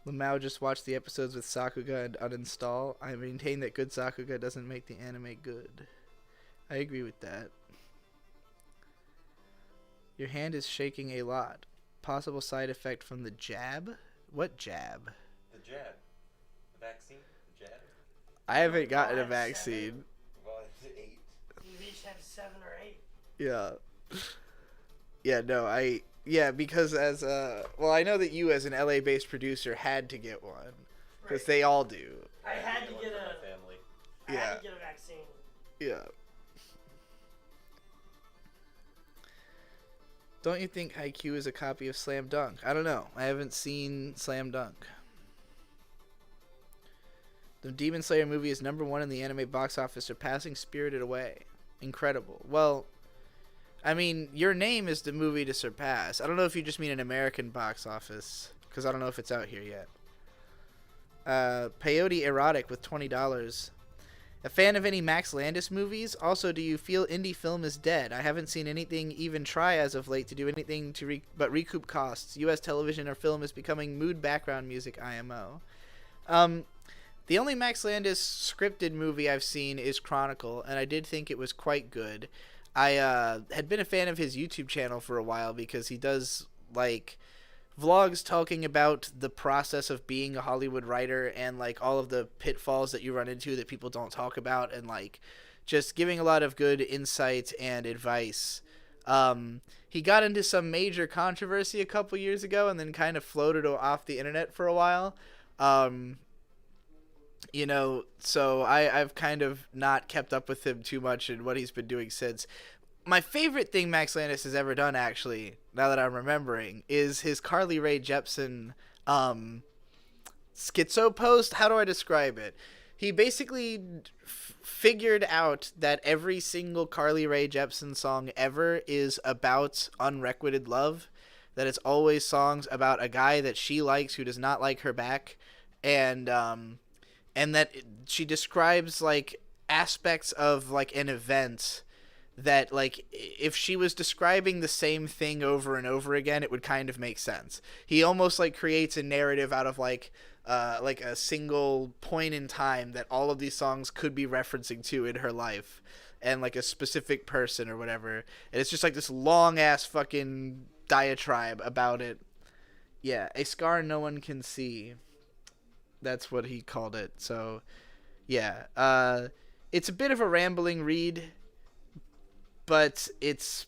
[SPEAKER 1] Lamau just watched the episodes with Sakuga and uninstall. I maintain that good Sakuga doesn't make the anime good. I agree with that. Your hand is shaking a lot. Possible side effect from the jab? What jab?
[SPEAKER 3] The jab. The vaccine? The jab?
[SPEAKER 1] I haven't gotten a vaccine.
[SPEAKER 3] Well, it's 8.
[SPEAKER 2] You each have 7 or 8.
[SPEAKER 1] Yeah. Yeah, no, because I know that you as an LA based producer had to get one. Because they all do.
[SPEAKER 2] I had to get
[SPEAKER 3] family.
[SPEAKER 2] had to get a vaccine.
[SPEAKER 1] Yeah. Don't you think Haikyuu is a copy of Slam Dunk? I don't know. I haven't seen Slam Dunk. The Demon Slayer movie is #1 in the anime box office, surpassing Spirited Away. Incredible. Well, I mean, Your Name is the movie to surpass. I don't know if you just mean an American box office, because I don't know if it's out here yet. Peyote Erotic with $20. A fan of any Max Landis movies? Also, do you feel indie film is dead? I haven't seen anything even try as of late to do anything to but recoup costs. U.S. television or film is becoming mood background music IMO. The only Max Landis scripted movie I've seen is Chronicle, and I did think it was quite good. I had been a fan of his YouTube channel for a while because he does, like, vlogs talking about the process of being a Hollywood writer and, like, all of the pitfalls that you run into that people don't talk about and, like, just giving a lot of good insight and advice. He got into some major controversy a couple years ago and then kind of floated off the internet for a while. So I've kind of not kept up with him too much and what he's been doing since. My favorite thing Max Landis has ever done, actually, now that I'm remembering, is his Carly Rae Jepsen schizo post. How do I describe it? He basically figured out that every single Carly Rae Jepsen song ever is about unrequited love, that it's always songs about a guy that she likes who does not like her back, and that she describes, like, aspects of, like, an event that, like, if she was describing the same thing over and over again, it would kind of make sense. He almost, like, creates a narrative out of, like a single point in time that all of these songs could be referencing to in her life, and, like, a specific person or whatever. And it's just, like, this long-ass fucking diatribe about it. Yeah, a scar no one can see. That's what he called it. So, yeah. It's a bit of a rambling read, but it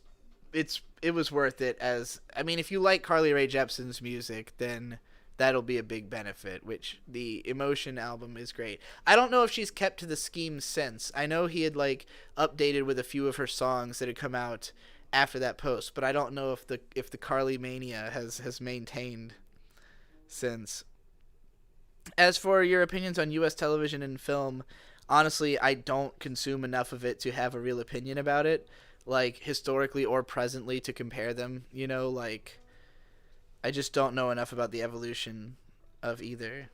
[SPEAKER 1] was worth it. As I mean, if you like Carly Rae Jepsen's music, then that'll be a big benefit, which the Emotion album is great. I don't know if she's kept to the scheme since. I know he had like updated with a few of her songs that had come out after that post, but I don't know if the Carly Mania has maintained since. As for your opinions on US television and film, honestly, I don't consume enough of it to have a real opinion about it, like historically or presently, to compare them, you know, like I just don't know enough about the evolution of either.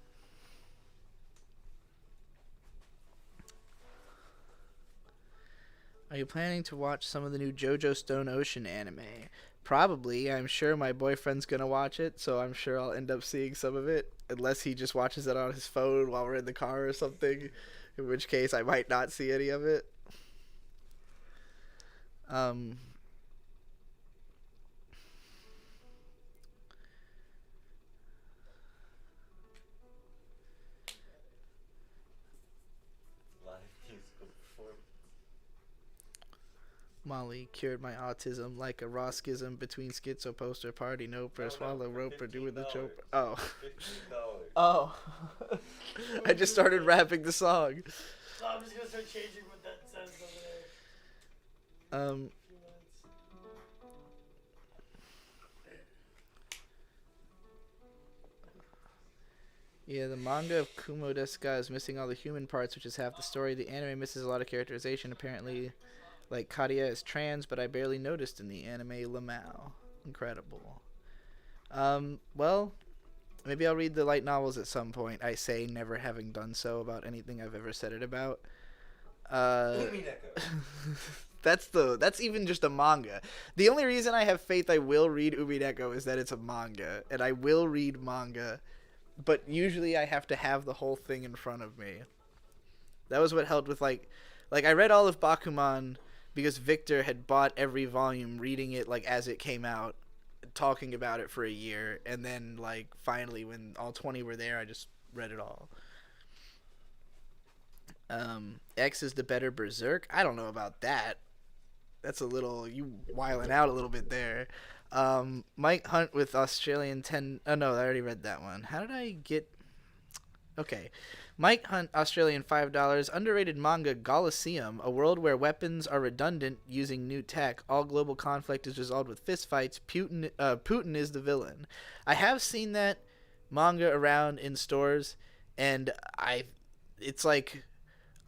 [SPEAKER 1] Are you planning to watch some of the new JoJo Stone Ocean anime? Probably. I'm sure my boyfriend's gonna watch it, so I'm sure I'll end up seeing some of it, unless he just watches it on his phone while we're in the car or something, in which case I might not see any of it.
[SPEAKER 3] Live musical performance.
[SPEAKER 1] Molly cured my autism like a raw schism between schizo poster party nope or swallow rope or doing the choke. Oh.
[SPEAKER 3] $15.
[SPEAKER 1] Oh. I just started rapping the song.
[SPEAKER 2] So I'm just gonna start changing what that says over there.
[SPEAKER 1] Um,
[SPEAKER 2] Few minutes.
[SPEAKER 1] yeah, the manga of Kumo Desuka is missing all the human parts, which is half the story. The anime misses a lot of characterization. Apparently, like, Kadia is trans, but I barely noticed in the anime Lamau. Incredible. Well, maybe I'll read the light novels at some point. I say never having done so about anything I've ever said it about.
[SPEAKER 3] Umineko.
[SPEAKER 1] That's even just a manga. The only reason I have faith I will read Umineko is that it's a manga, and I will read manga, but usually I have to have the whole thing in front of me. That was what helped with like I read all of Bakuman because Victor had bought every volume, reading it like as it came out, talking about it for a year, and then like finally when all 20 were there, I just read it all. X is the better Berserk. I don't know about that. That's a little, you wiling out a little bit there. Mike Hunt with Australian 10. Oh no, I already read that one. How did I get? Okay. Mike Hunt, Australian $5. Underrated manga Colosseum, a world where weapons are redundant using new tech. All global conflict is resolved with fistfights. Putin is the villain. I have seen that manga around in stores, and it's like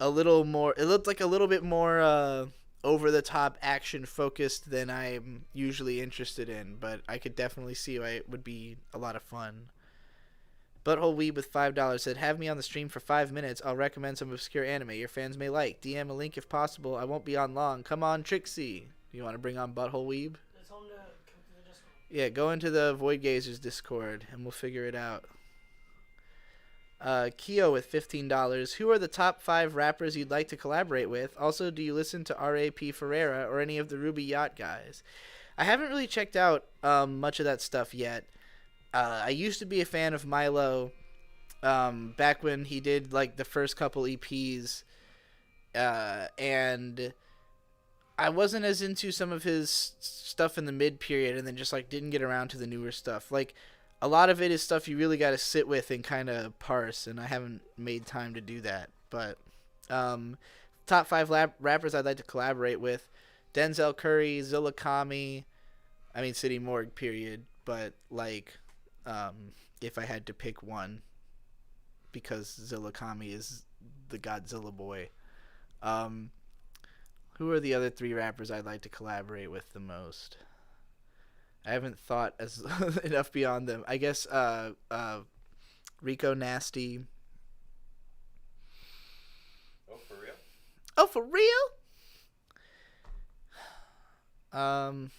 [SPEAKER 1] a little more. It looked like a little bit more over the top action focused than I'm usually interested in, but I could definitely see why it would be a lot of fun. Butthole Weeb with $5 said, have me on the stream for 5 minutes. I'll recommend some obscure anime your fans may like. DM a link if possible. I won't be on long. Come on, Trixie. Do you want to bring on Butthole Weeb?
[SPEAKER 2] Tell him to come to the Discord.
[SPEAKER 1] Yeah, go into the Void Gazers Discord, and we'll figure it out. Keo with $15. Who are the top 5 rappers you'd like to collaborate with? Also, do you listen to R.A.P. Ferreira or any of the Ruby Yacht guys? I haven't really checked out much of that stuff yet. I used to be a fan of Milo back when he did like the first couple EPs, and I wasn't as into some of his stuff in the mid period, and then just like didn't get around to the newer stuff. Like a lot of it is stuff you really got to sit with and kind of parse, and I haven't made time to do that. But top 5 rappers I'd like to collaborate with: Denzel Curry, Zilla Kami, I mean City Morgue period, but like if I had to pick one, because Zilla Kami is the Godzilla boy. Who are the other 3 rappers I'd like to collaborate with the most? I haven't thought as enough beyond them. I guess Rico Nasty.
[SPEAKER 3] Oh, for real?
[SPEAKER 1] Oh, for real? I'm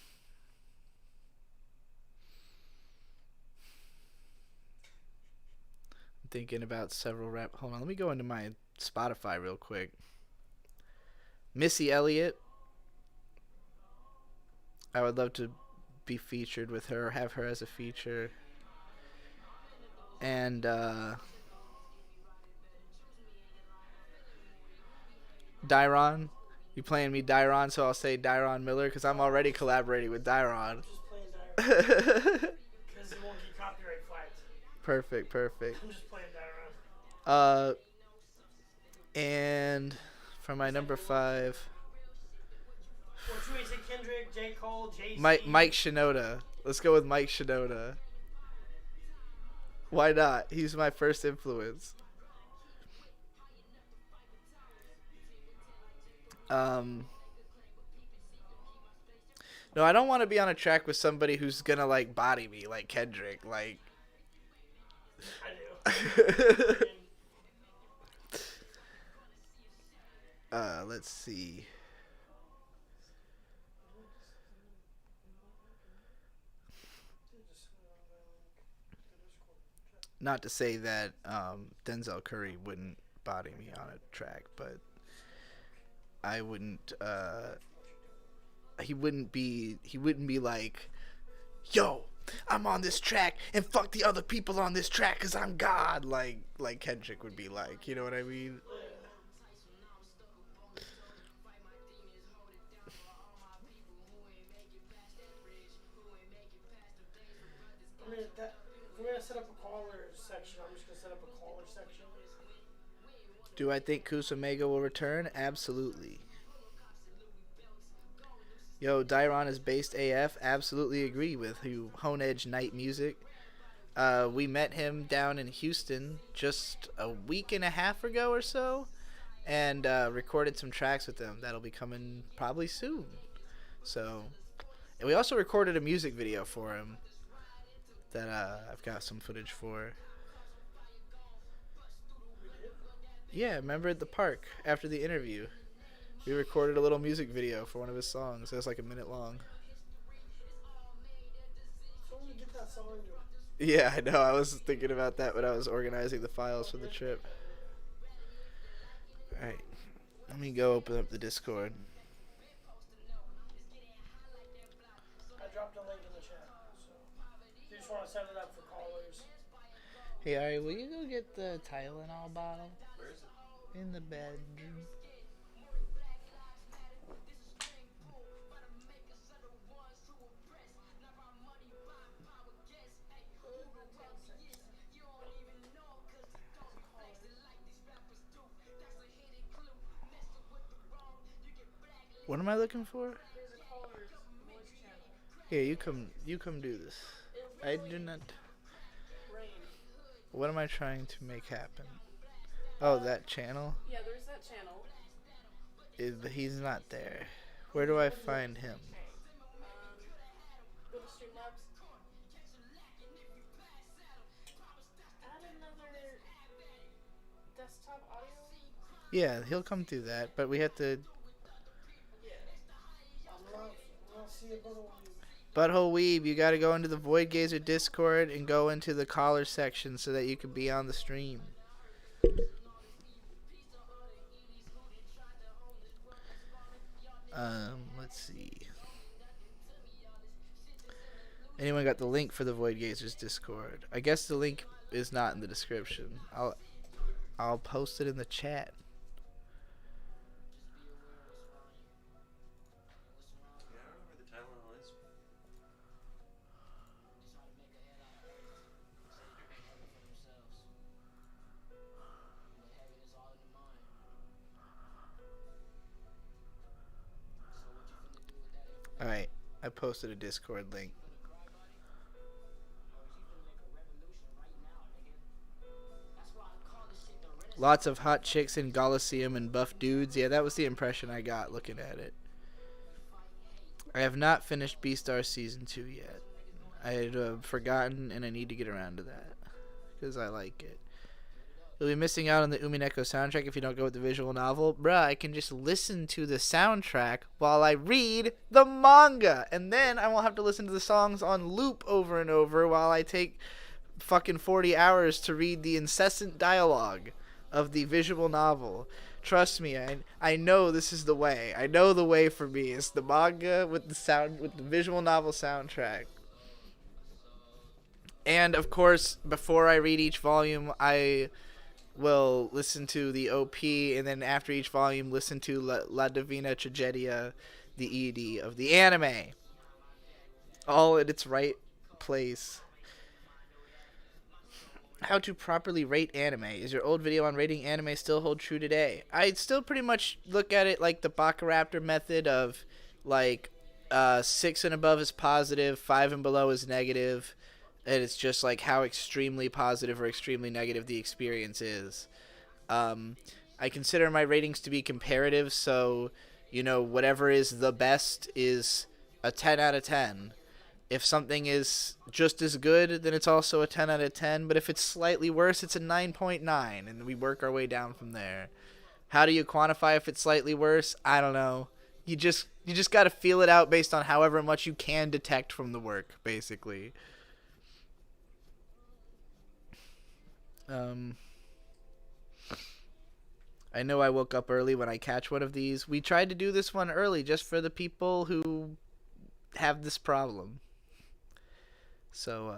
[SPEAKER 1] thinking about several rap. Hold on, let me go into my Spotify real quick. Missy Elliott. I would love to be featured with her, or have her as a feature. And Dyron. You playing me Dyron, so I'll say Dyron Miller because I'm already collaborating with Dyron.
[SPEAKER 2] Just playing Dire. Because it won't get copyright flagged.
[SPEAKER 1] Perfect.
[SPEAKER 2] I'm just playing that around.
[SPEAKER 1] And for my number 5,
[SPEAKER 2] What should we say? Kendrick, J. Cole, Jay-Z.
[SPEAKER 1] Mike Shinoda. Let's go with Mike Shinoda. Why not? He's my first influence. No, I don't want to be on a track with somebody who's gonna like body me like Kendrick. Like,
[SPEAKER 2] I do.
[SPEAKER 1] let's see. Not to say that Denzel Curry wouldn't body me on a track, but I wouldn't. He wouldn't be like, yo, I'm on this track and fuck the other people on this track because I'm God. Like Kendrick would be like, you know what I mean?
[SPEAKER 2] We're gonna set up a caller section. I'm just gonna set up a caller section.
[SPEAKER 1] Do I think Kusumega will return? Absolutely. Yo, Dairon is based AF. Absolutely agree with you. Hone Edge Night Music. We met him down in Houston just a week and a half ago or so, and recorded some tracks with him. That'll be coming probably soon. So, and we also recorded a music video for him that I've got some footage for. Yeah, remember at the park after the interview? We recorded a little music video for one of his songs. It was like a minute long.
[SPEAKER 2] So when we get that song into
[SPEAKER 1] Yeah, I know. I was thinking about that when I was organizing the files for the trip. Alright. Let me go open up the Discord.
[SPEAKER 2] I dropped a link in the chat. So if you just want to set it up for callers.
[SPEAKER 1] Hey, Ari, will you go get the Tylenol bottle?
[SPEAKER 3] Where is it?
[SPEAKER 1] In the bedroom. What am I looking for? Here, you come do this. I do not. What am I trying to make happen? Oh, that channel?
[SPEAKER 4] Yeah, there's that channel.
[SPEAKER 1] He's not there. Where do I find him?
[SPEAKER 4] Go to Streamlabs. Add another desktop audio.
[SPEAKER 1] Yeah, he'll come through that, but we have to.
[SPEAKER 2] We'll see about a week.
[SPEAKER 1] Butthole Weeb, you gotta go into the Void Gazer Discord and go into the caller section so that you can be on the stream. Let's see. Anyone got the link for the Void Gazers Discord? I guess the link is not in the description. I'll post it in the chat.
[SPEAKER 3] Yeah, I don't know where the Tylenol is.
[SPEAKER 1] Alright, I posted a Discord link. Lots of hot chicks in Coliseum and buff dudes. Yeah, that was the impression I got looking at it. I have not finished Beastar Season 2 yet. I had forgotten, and I need to get around to that. Because I like it. You'll be missing out on the Umineko soundtrack if you don't go with the visual novel. Bruh, I can just listen to the soundtrack while I read the manga. And then I won't have to listen to the songs on loop over and over while I take fucking 40 hours to read the incessant dialogue of the visual novel. Trust me, I know this is the way. I know the way for me. It's the manga with the visual novel soundtrack. And of course, before I read each volume, I will listen to the OP, and then after each volume, listen to La Divina Tragedia, the ED of the anime. All in its right place. how to properly rate anime. Is your old video on rating anime still hold true today? I still pretty much look at it like the Bakaraptor method of like 6 and above is positive, 5 and below is negative, and it's just like how extremely positive or extremely negative the experience is. I consider my ratings to be comparative, so whatever is the best is a 10 out of 10. If something is just as good, then it's also a 10 out of 10. But if it's slightly worse, it's a 9.9, and we work our way down from there. How do you quantify if it's slightly worse? I don't know. You just got to feel it out based on however much you can detect from the work, basically. I know I woke up early when I catch one of these. We tried to do this one early just for the people who have this problem. So,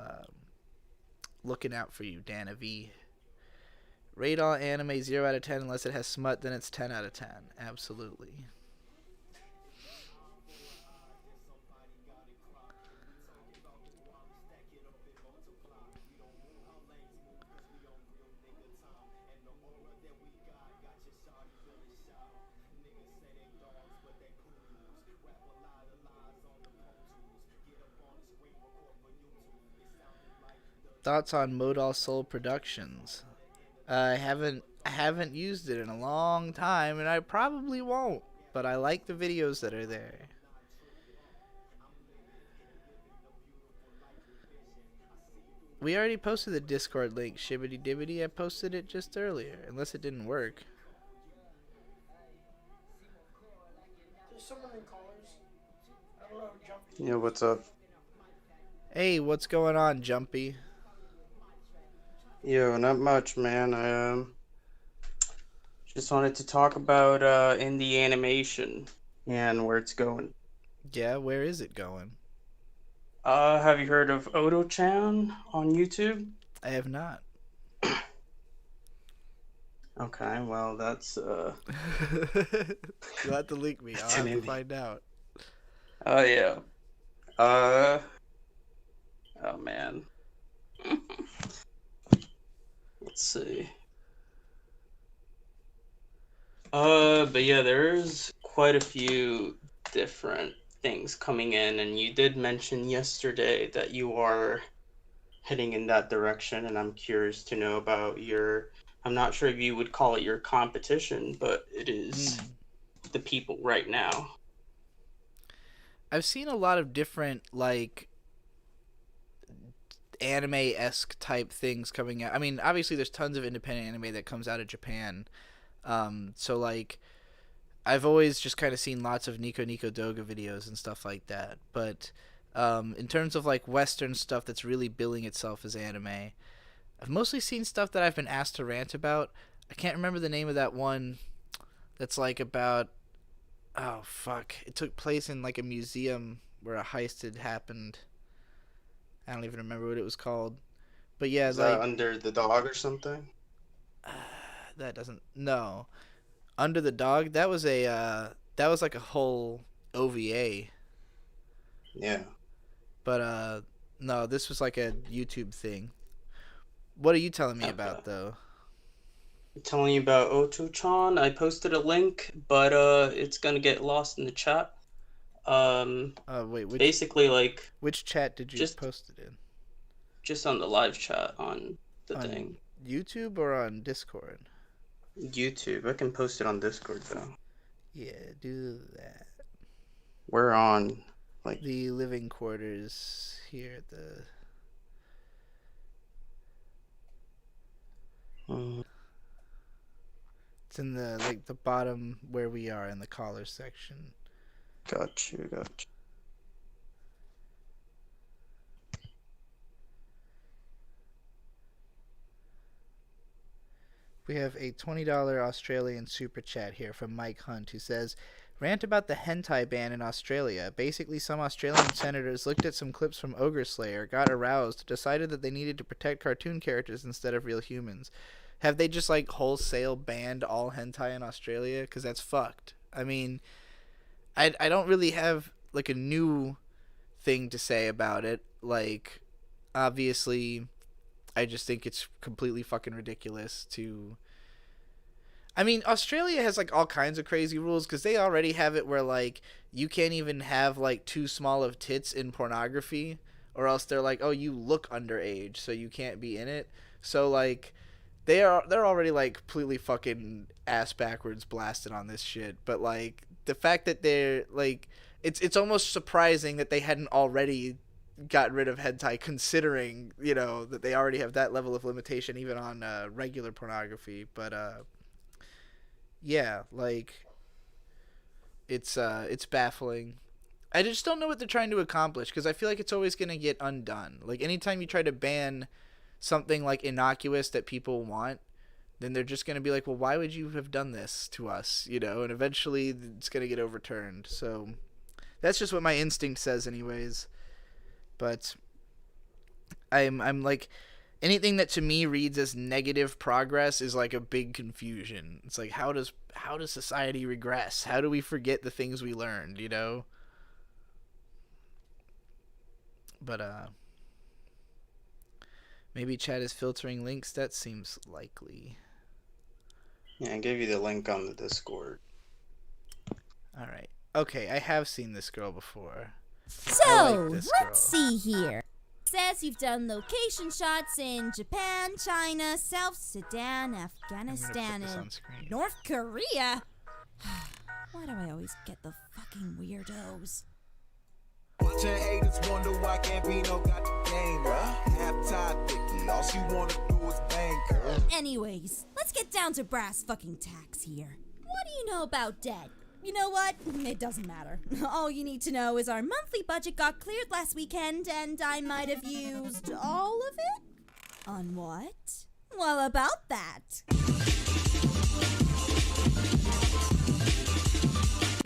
[SPEAKER 1] looking out for you, Dana V. Rate all anime 0 out of 10 unless it has smut, then it's 10 out of 10. Absolutely. Thoughts on Modal Soul Productions? I haven't used it in a long time, and I probably won't. But I like the videos that are there. We already posted the Discord link, shibbity dibbity. I posted it just earlier, unless it didn't work.
[SPEAKER 2] There's someone in callers. I don't know, Jumpy.
[SPEAKER 5] Yeah, what's up?
[SPEAKER 1] Hey, what's going on, Jumpy?
[SPEAKER 5] Yo, not much, man. I just wanted to talk about indie animation and where it's going.
[SPEAKER 1] Yeah, where is it going?
[SPEAKER 5] Have you heard of Oto-chan on YouTube?
[SPEAKER 1] I have not.
[SPEAKER 5] Okay, well that's
[SPEAKER 1] You'll have to link me. I'll
[SPEAKER 5] It's
[SPEAKER 1] have
[SPEAKER 5] an
[SPEAKER 1] to
[SPEAKER 5] indie.
[SPEAKER 1] find out.
[SPEAKER 5] Oh yeah. Oh man. Let's see. But yeah, there's quite a few different things coming in, and you did mention yesterday that you are heading in that direction, and I'm curious to know about I'm not sure if you would call it your competition, but it is the people right now.
[SPEAKER 1] I've seen a lot of different, like, anime-esque type things coming out. I mean, obviously there's tons of independent anime that comes out of Japan. So, like, I've always just kind of seen lots of Nico Nico Doga videos and stuff like that. But in terms of, like, Western stuff that's really billing itself as anime, I've mostly seen stuff that I've been asked to rant about. I can't remember the name of that one that's, like, about... Oh, fuck. It took place in, like, a museum where a heist had happened. I don't even remember what it was called. But yeah,
[SPEAKER 5] Is
[SPEAKER 1] like...
[SPEAKER 5] that Under the Dog or something?
[SPEAKER 1] that doesn't... No. Under the Dog? That was a, that was like a whole OVA.
[SPEAKER 5] Yeah.
[SPEAKER 1] But, no, this was like a YouTube thing. What are you telling me about, though?
[SPEAKER 5] I'm telling you about Oto-chan. I posted a link, but it's gonna get lost in the chat.
[SPEAKER 1] Wait,
[SPEAKER 5] Basically, like,
[SPEAKER 1] which chat did you
[SPEAKER 5] just-
[SPEAKER 1] post it in?
[SPEAKER 5] just on the live chat on the
[SPEAKER 1] On
[SPEAKER 5] thing.
[SPEAKER 1] YouTube or on Discord?
[SPEAKER 5] YouTube. I can post it on Discord, though.
[SPEAKER 1] Yeah, do that.
[SPEAKER 5] We're on, like...
[SPEAKER 1] The living quarters here at the... It's in the, like, the bottom where we are in the caller section.
[SPEAKER 5] Got you.
[SPEAKER 1] We have a $20 Australian super chat here from Mike Hunt, who says, rant about the hentai ban in Australia. Basically, some Australian senators looked at some clips from Ogre Slayer, got aroused, decided that they needed to protect cartoon characters instead of real humans. Have they just, like, wholesale banned all hentai in Australia? Because that's fucked. I mean, I don't really have, like, a new thing to say about it. Like, obviously, I just think it's completely fucking ridiculous to. I mean, Australia has like all kinds of crazy rules because they already have it where like you can't even have like too small of tits in pornography, or else they're like, oh, you look underage, so you can't be in it. So like, they're already like completely fucking ass backwards blasted on this shit. But like the fact that they're like, it's almost surprising that they hadn't already got rid of hentai, considering, you know, that they already have that level of limitation even on regular pornography. But yeah, like it's baffling. I just don't know what they're trying to accomplish, because I feel like it's always going to get undone. Like anytime you try to ban something like innocuous that people want, then they're just going to be like, well, why would you have done this to us, you know? And eventually it's going to get overturned. So that's just what my instinct says anyways. But I'm like, anything that to me reads as negative progress is like a big confusion. It's like, how does society regress? How do we forget the things we learned, you know? But maybe chat is filtering links. That seems likely.
[SPEAKER 5] Yeah, I gave you the link on the Discord.
[SPEAKER 1] All right. Okay, I have seen this girl before.
[SPEAKER 6] So,
[SPEAKER 1] this
[SPEAKER 6] let's see here. Says you've done location shots in Japan, China, South Sudan, Afghanistan, and North Korea. Why do I always get the fucking weirdos?
[SPEAKER 7] Bunch of haters wonder why can't be no goddamn half-tied thicky. All she wanna do is bang, girl.
[SPEAKER 6] Anyways, let's get down to brass fucking tacks here. What do you know about debt? You know what? It doesn't matter. All you need to know is our monthly budget got cleared last weekend, and I might have used all of it? On what? Well, about that.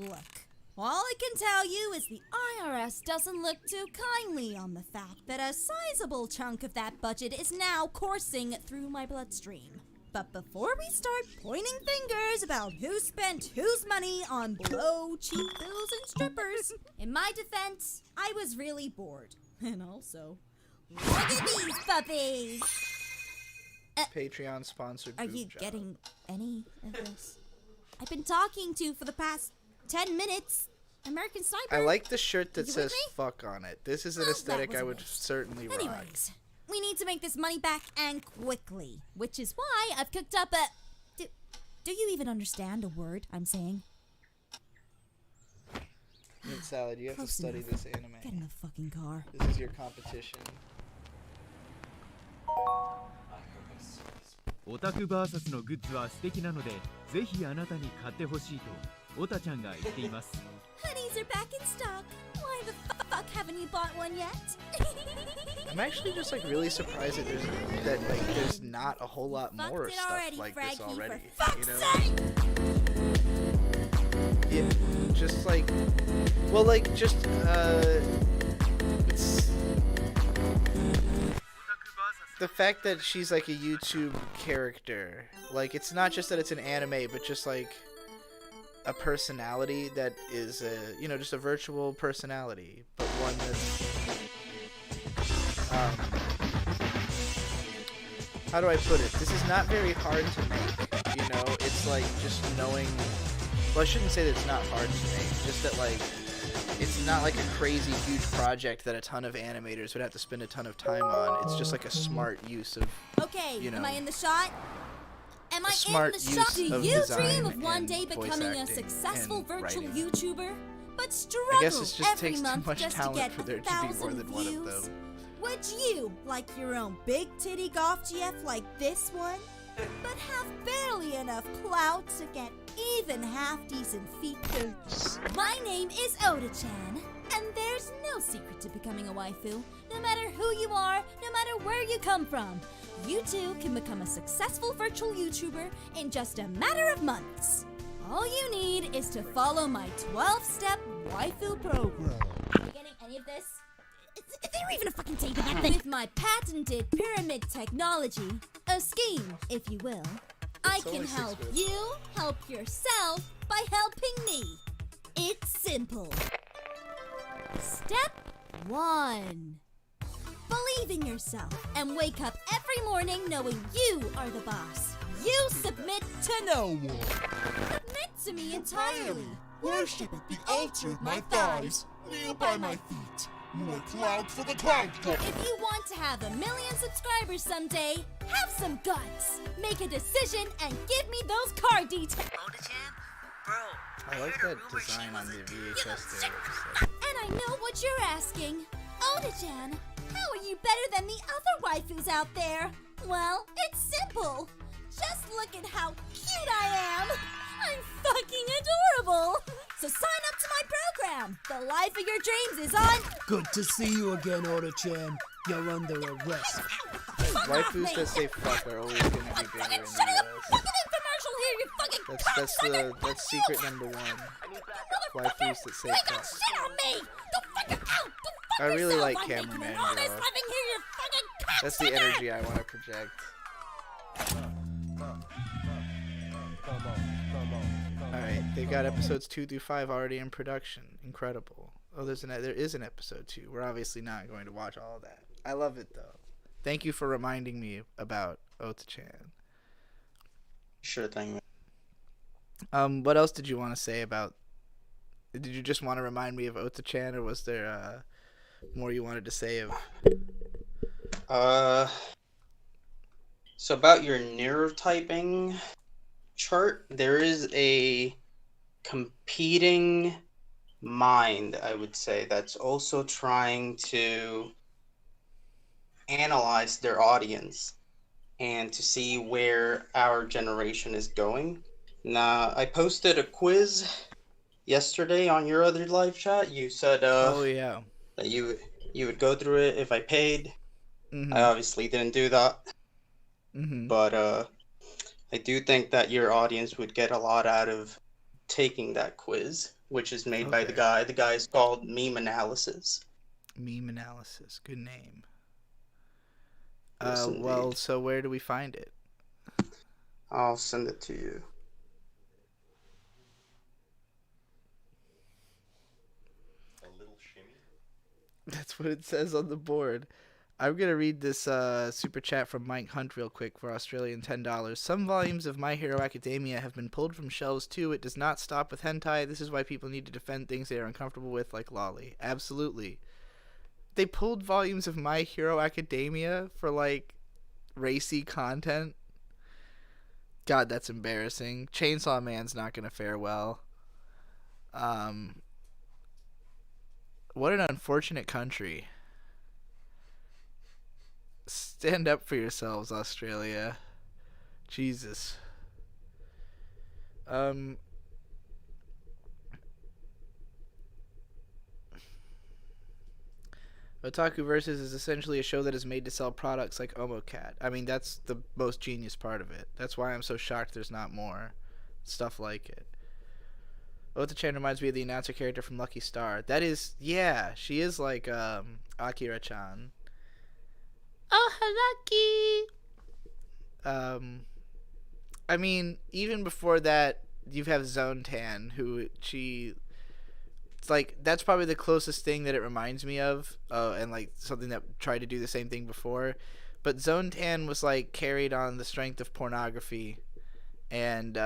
[SPEAKER 6] Look, all I can tell you is the IRS doesn't look too kindly on the fact that a sizable chunk of that budget is now coursing through my bloodstream. But before we start pointing fingers about who spent whose money on blow, cheap bills, and strippers, in my defense, I was really bored. And also, look at these puppies!
[SPEAKER 1] Patreon sponsored.
[SPEAKER 6] Are you getting any of this? I've been talking to for the past 10 minutes. American Sniper.
[SPEAKER 1] I like the shirt that
[SPEAKER 6] You
[SPEAKER 1] says
[SPEAKER 6] with me?
[SPEAKER 1] "fuck" on it. This is an
[SPEAKER 6] Well, that
[SPEAKER 1] aesthetic
[SPEAKER 6] was
[SPEAKER 1] I
[SPEAKER 6] a
[SPEAKER 1] would
[SPEAKER 6] waste.
[SPEAKER 1] certainly rock.
[SPEAKER 6] Anyways, we need to make this money back and quickly, which is why I've cooked up a... Do you even understand a word I'm saying?
[SPEAKER 1] Mint Salad, you have to
[SPEAKER 6] Close
[SPEAKER 1] study
[SPEAKER 6] enough.
[SPEAKER 1] this anime.
[SPEAKER 6] Get in the fucking car.
[SPEAKER 1] This is your competition.
[SPEAKER 8] オタク VS のグッズは素敵なのでぜひあなたに買ってほしいとオタちゃんが言っています
[SPEAKER 6] Hoodies are back in stock. Why the fuck haven't you bought one yet?
[SPEAKER 1] I'm actually just like really surprised that there's not a whole lot more
[SPEAKER 6] Fucked it
[SPEAKER 1] stuff
[SPEAKER 6] already,
[SPEAKER 1] like this
[SPEAKER 6] Fraggy,
[SPEAKER 1] already.
[SPEAKER 6] for fuck's
[SPEAKER 1] You know?
[SPEAKER 6] sake!
[SPEAKER 1] Yeah, just like, well, like just it's the fact that she's like a YouTube character. Like, it's not just that it's an anime, but just like a personality that is a, you know, just a virtual personality, but one that's how do I put it? This is not very hard to make, you know? It's like just knowing, well, I shouldn't say that it's not hard to make, just that like it's not like a crazy huge project that a ton of animators would have to spend a ton of time on. It's just like a smart use of,
[SPEAKER 6] Okay,
[SPEAKER 1] you know,
[SPEAKER 6] am I in the shot? Am I in
[SPEAKER 1] smart
[SPEAKER 6] the shot?
[SPEAKER 1] use
[SPEAKER 6] Do
[SPEAKER 1] of
[SPEAKER 6] you
[SPEAKER 1] design
[SPEAKER 6] dream of one
[SPEAKER 1] and
[SPEAKER 6] day
[SPEAKER 1] voice
[SPEAKER 6] becoming a
[SPEAKER 1] acting
[SPEAKER 6] successful
[SPEAKER 1] and
[SPEAKER 6] virtual
[SPEAKER 1] writing.
[SPEAKER 6] YouTuber, but
[SPEAKER 1] I
[SPEAKER 6] struggle
[SPEAKER 1] guess it just
[SPEAKER 6] every
[SPEAKER 1] takes too
[SPEAKER 6] month
[SPEAKER 1] much
[SPEAKER 6] just to
[SPEAKER 1] talent
[SPEAKER 6] get
[SPEAKER 1] for there to be
[SPEAKER 6] 1,000
[SPEAKER 1] more than one of
[SPEAKER 6] views?
[SPEAKER 1] them.
[SPEAKER 6] Would you like your own big titty golf GF like this one, but have barely enough clout to get even half decent feet pics? My name is Oda-chan, and there's no secret to becoming a waifu. No matter who you are, no matter where you come from, you too can become a successful virtual YouTuber in just a matter of months. All you need is to follow my 12-step waifu program. Are you getting any of this? Is there even a fucking tape in that thing? With my patented pyramid technology, a scheme, if you will, I can
[SPEAKER 1] only 6
[SPEAKER 6] help
[SPEAKER 1] minutes.
[SPEAKER 6] you help yourself by helping me. It's simple. Step 1. Believe in yourself and wake up every every morning knowing you are the boss. You submit to no one. Submit to me entirely.
[SPEAKER 9] Worship at the altar of my thighs. Kneel by my feet. More clout for the clout god.
[SPEAKER 6] If you want to have 1 million subscribers someday, have some guts. Make a decision and give me those card details.
[SPEAKER 1] I like that design on the VHS there.
[SPEAKER 6] And I know what you're asking. Oda-chan, how are you better than the other waifus out there? Well, it's simple. Just look at how cute I am. I'm fucking adorable. So sign up to my program. The life of your dreams is on.
[SPEAKER 10] Good to see you again, Oda-chan. You're under arrest.
[SPEAKER 1] Waifus that say fuck are always gonna be bigger in the
[SPEAKER 6] Shut up!
[SPEAKER 1] US.
[SPEAKER 6] Fucking infomercial here, you fucking
[SPEAKER 1] That's secret number one. Waifus that say
[SPEAKER 6] Ain't got
[SPEAKER 1] fuck.
[SPEAKER 6] shit on me! Go fucking out! Go fuck
[SPEAKER 1] I really
[SPEAKER 6] yourself.
[SPEAKER 1] like
[SPEAKER 6] I'm
[SPEAKER 1] Cameraman
[SPEAKER 6] making an honest
[SPEAKER 1] Girl.
[SPEAKER 6] living here, you fucking cocksucker!
[SPEAKER 1] That's the energy I want to project. Alright, they've got episodes 2 through 5 already in production. Incredible. Oh, there is an episode 2. We're obviously not going to watch all of that. I love it though. Thank you for reminding me about Ota-chan.
[SPEAKER 5] Sure thing.
[SPEAKER 1] What else did you want to say about? Did you just want to remind me of Ota-chan, or was there more you wanted to say of?
[SPEAKER 5] So about your neurotyping chart, there is a competing mind, I would say, that's also trying to analyze their audience and to see where our generation is going. Now, I posted a quiz yesterday on your other live chat. You said
[SPEAKER 1] oh yeah,
[SPEAKER 5] that you would go through it if I paid.
[SPEAKER 1] Mm-hmm.
[SPEAKER 5] I obviously didn't do that.
[SPEAKER 1] Mm-hmm.
[SPEAKER 5] But I do think that your audience would get a lot out of taking that quiz, which is made by the guy. The guy is called Meme Analysis.
[SPEAKER 1] Meme Analysis, good name.
[SPEAKER 5] Yes,
[SPEAKER 1] well, so where do we find it?
[SPEAKER 5] I'll send it to you.
[SPEAKER 3] A little shimmy.
[SPEAKER 1] That's what it says on the board. I'm going to read this super chat from Mike Hunt real quick for Australian $10. Some volumes of My Hero Academia have been pulled from shelves too. It does not stop with hentai. This is why people need to defend things they are uncomfortable with, like lolly. Absolutely. They pulled volumes of My Hero Academia for, like, racy content. God, that's embarrassing. Chainsaw Man's not going to fare well. What an unfortunate country. Stand up for yourselves, Australia. Jesus. Otaku Versus is essentially a show that is made to sell products like Omocat. I mean, that's the most genius part of it. That's why I'm so shocked there's not more stuff like it. Ota-chan reminds me of the announcer character from Lucky Star. That is, yeah, she is like Akira-chan. Oh, Lucky! I mean, even before that, you have Zone Tan, who it's like, that's probably the closest thing that it reminds me of, and like something that tried to do the same thing before. But Zone Tan was like carried on the strength of pornography, and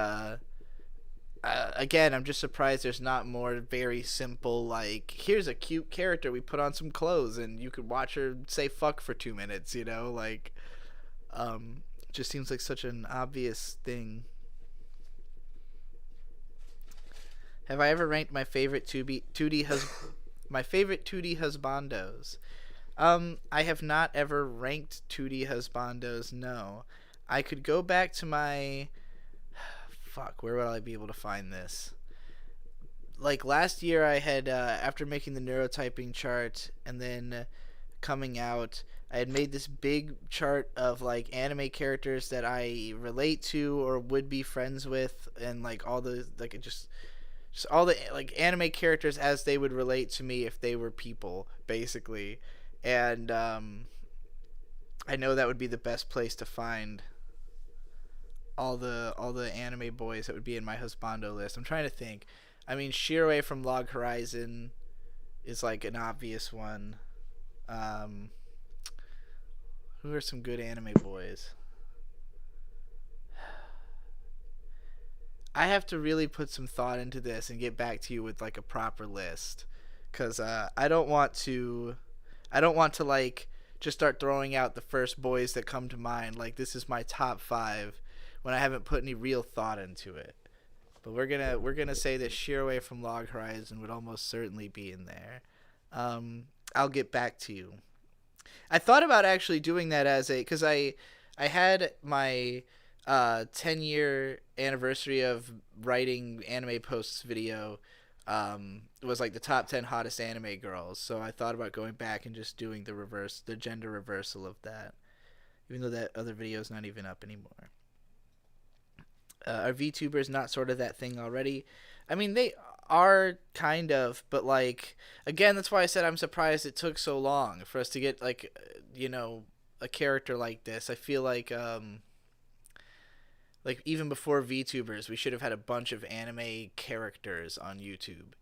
[SPEAKER 1] again, I'm just surprised there's not more very simple, like, here's a cute character, we put on some clothes and you could watch her say fuck for 2 minutes, you know, like, just seems like such an obvious thing. Have I ever ranked my favorite 2D husbandos? I have not ever ranked 2D husbandos, no. I could go back to my... Fuck, where would I be able to find this? Like, last year I had, after making the neurotyping chart and then coming out, I had made this big chart of, like, anime characters that I relate to or would be friends with, and, like, all the, like, just all the, like, anime characters as they would relate to me if they were people, basically. And, I know that would be the best place to find all the anime boys that would be in my husbando list. I'm trying to think. I mean, Shiroe from Log Horizon is like an obvious one. Who are some good anime boys? I have to really put some thought into this and get back to you with like a proper list, cause I don't want to like just start throwing out the first boys that come to mind. Like this is my top 5 when I haven't put any real thought into it. But we're gonna say that Shiroway from Log Horizon would almost certainly be in there. I'll get back to you. I thought about actually doing that because I had my 10-year anniversary of writing anime posts video. It was like the top 10 hottest anime girls. So I thought about going back and just doing the gender reversal of that, even though that other video is not even up anymore. Are VTubers not sort of that thing already? I mean, they are kind of, but like, again, that's why I said I'm surprised it took so long for us to get like, a character like this. I feel like even before VTubers, we should have had a bunch of anime characters on YouTube,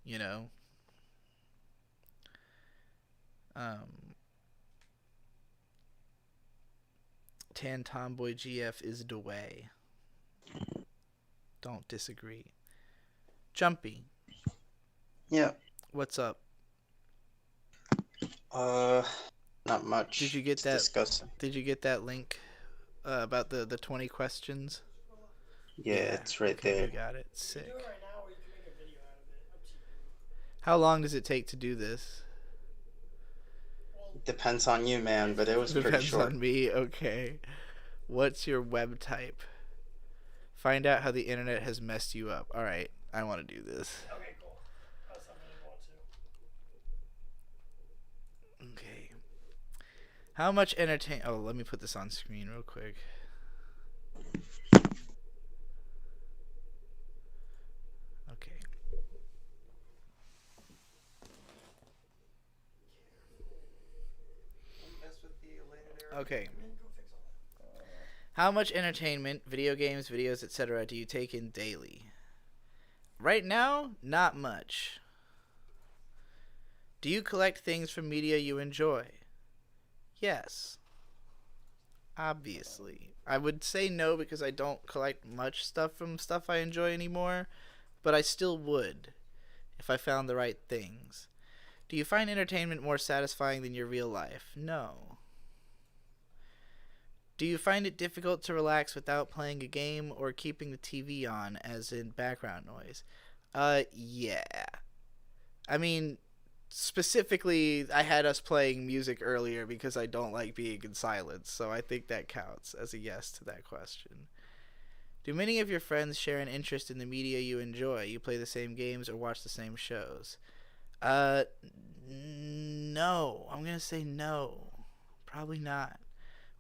[SPEAKER 1] Tan Tomboy GF is the way. Don't disagree. Jumpy.
[SPEAKER 5] Yeah.
[SPEAKER 1] What's up?
[SPEAKER 5] Not much.
[SPEAKER 1] Did you get that?
[SPEAKER 5] Discussing.
[SPEAKER 1] Did you get that link about the 20 questions?
[SPEAKER 5] Yeah, it's right
[SPEAKER 1] okay,
[SPEAKER 5] there.
[SPEAKER 1] You got it. Sick.
[SPEAKER 2] You can do it right now, or you can make a video out of it. Up to you.
[SPEAKER 1] How long does it take to do this?
[SPEAKER 5] Depends on you, man, but it was pretty short.
[SPEAKER 1] Depends on me. Okay. What's your web type? Find out how the internet has messed you up. All right, I want to do this.
[SPEAKER 2] Okay, cool. That's something I want to.
[SPEAKER 1] Okay. How much Oh, let me put this on screen real quick. Okay. Okay. How much entertainment, video games, videos, etc. do you take in daily? Right now, not much. Do you collect things from media you enjoy? Yes. Obviously. I would say no because I don't collect much stuff from stuff I enjoy anymore, but I still would if I found the right things. Do you find entertainment more satisfying than your real life? No. Do you find it difficult to relax without playing a game or keeping the TV on as in background noise? Yeah. I mean, specifically, I had us playing music earlier because I don't like being in silence, so I think that counts as a yes to that question. Do many of your friends share an interest in the media you enjoy? You play the same games or watch the same shows? No. I'm gonna say no. Probably not.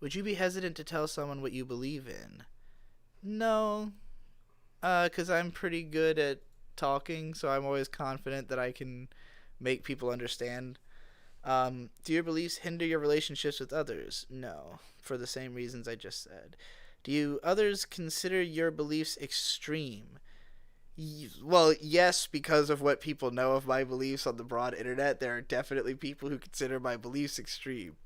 [SPEAKER 1] Would you be hesitant to tell someone what you believe in? No. 'Cause I'm pretty good at talking, so I'm always confident that I can make people understand. Do your beliefs hinder your relationships with others? No. For the same reasons I just said. Do others consider your beliefs extreme? Well, yes, because of what people know of my beliefs on the broad internet, there are definitely people who consider my beliefs extreme.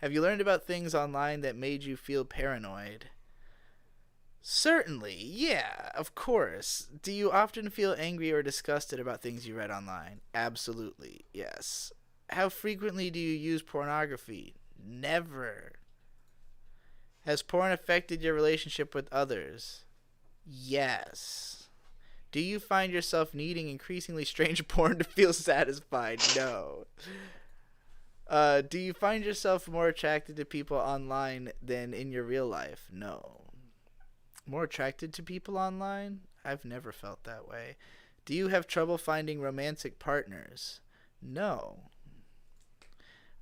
[SPEAKER 1] Have you learned about things online that made you feel paranoid? Certainly, yeah, of course. Do you often feel angry or disgusted about things you read online? Absolutely, yes. How frequently do you use pornography? Never. Has porn affected your relationship with others? Yes. Do you find yourself needing increasingly strange porn to feel satisfied? No. Do you find yourself more attracted to people online than in your real life? No. More attracted to people online? I've never felt that way. Do you have trouble finding romantic partners? No.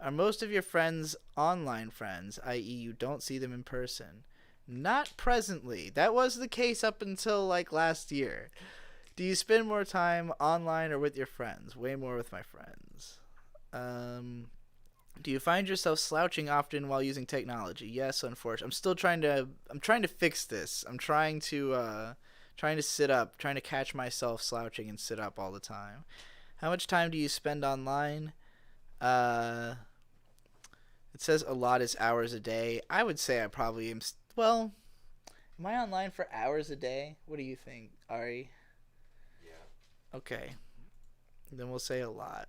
[SPEAKER 1] Are most of your friends online friends, i.e. you don't see them in person? Not presently. That was the case up until like last year. Do you spend more time online or with your friends? Way more with my friends. Do you find yourself slouching often while using technology? Yes, unfortunately. I'm trying to fix this. I'm trying to sit up, trying to catch myself slouching and sit up all the time. How much time do you spend online? It says a lot is hours a day. I would say I probably am. Well, am I online for hours a day? What do you think, Ari?
[SPEAKER 3] Yeah.
[SPEAKER 1] Okay. Then we'll say a lot.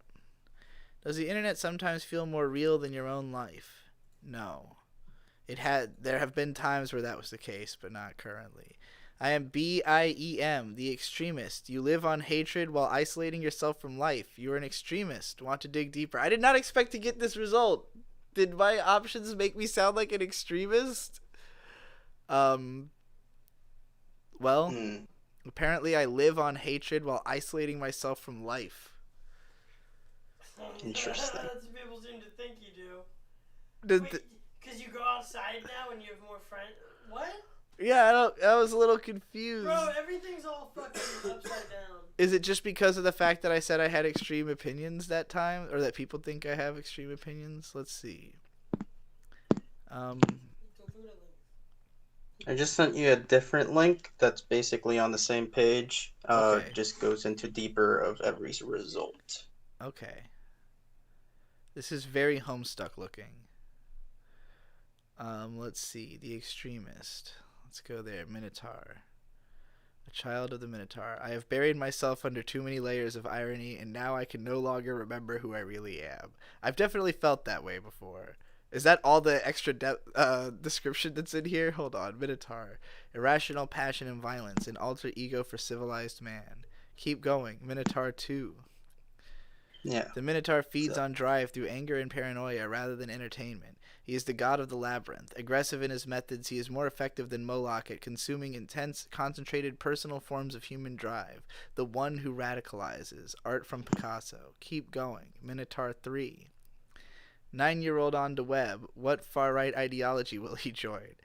[SPEAKER 1] Does the internet sometimes feel more real than your own life? No. There have been times where that was the case, but not currently. I am BIEM, the extremist. You live on hatred while isolating yourself from life. You are an extremist. Want to dig deeper? I did not expect to get this result. Did my options make me sound like an extremist? Well, apparently I live on hatred while isolating myself from life.
[SPEAKER 5] Interesting.
[SPEAKER 2] That's what people seem to think you do. Because you go outside now and you have more friends. What?
[SPEAKER 1] Yeah, I was a little confused.
[SPEAKER 2] Bro, everything's all fucking upside down.
[SPEAKER 1] Is it just because of the fact that I said I had extreme opinions that time? Or that people think I have extreme opinions? Let's see.
[SPEAKER 5] I just sent you a different link that's basically on the same page.
[SPEAKER 1] Okay.
[SPEAKER 5] Just goes into deeper of every result.
[SPEAKER 1] Okay. This is very Homestuck looking. Let's see. The extremist. Let's go there. Minotaur. A child of the Minotaur. I have buried myself under too many layers of irony, and now I can no longer remember who I really am. I've definitely felt that way before. Is that all the extra description that's in here? Hold on. Minotaur. Irrational passion and violence. An alter ego for civilized man. Keep going. Minotaur 2.
[SPEAKER 5] Yeah.
[SPEAKER 1] The Minotaur feeds on drive through anger and paranoia rather than entertainment. He is the god of the labyrinth. Aggressive in his methods, he is more effective than Moloch at consuming intense, concentrated personal forms of human drive. The one who radicalizes. Art from Picasso. Keep going. Minotaur 3. 9-year-old on the web. What far-right ideology will he join?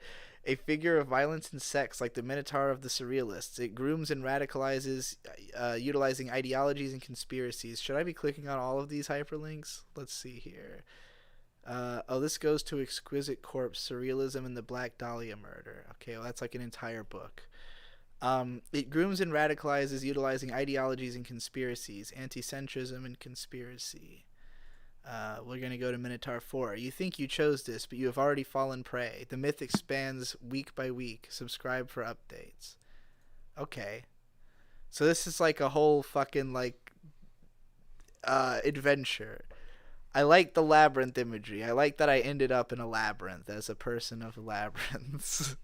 [SPEAKER 1] A figure of violence and sex like the Minotaur of the Surrealists. It grooms and radicalizes, utilizing ideologies and conspiracies. Should I be clicking on all of these hyperlinks? Let's see here. This goes to Exquisite Corpse, Surrealism, and the Black Dahlia Murder. Okay, well, that's like an entire book. It grooms and radicalizes, utilizing ideologies and conspiracies. Anti-centrism and conspiracy. We're going to go to Minotaur 4. You think you chose this, but you have already fallen prey. The myth expands week by week. Subscribe for updates. Okay. So this is like a whole fucking, like, adventure. I like the labyrinth imagery. I like that I ended up in a labyrinth as a person of labyrinths.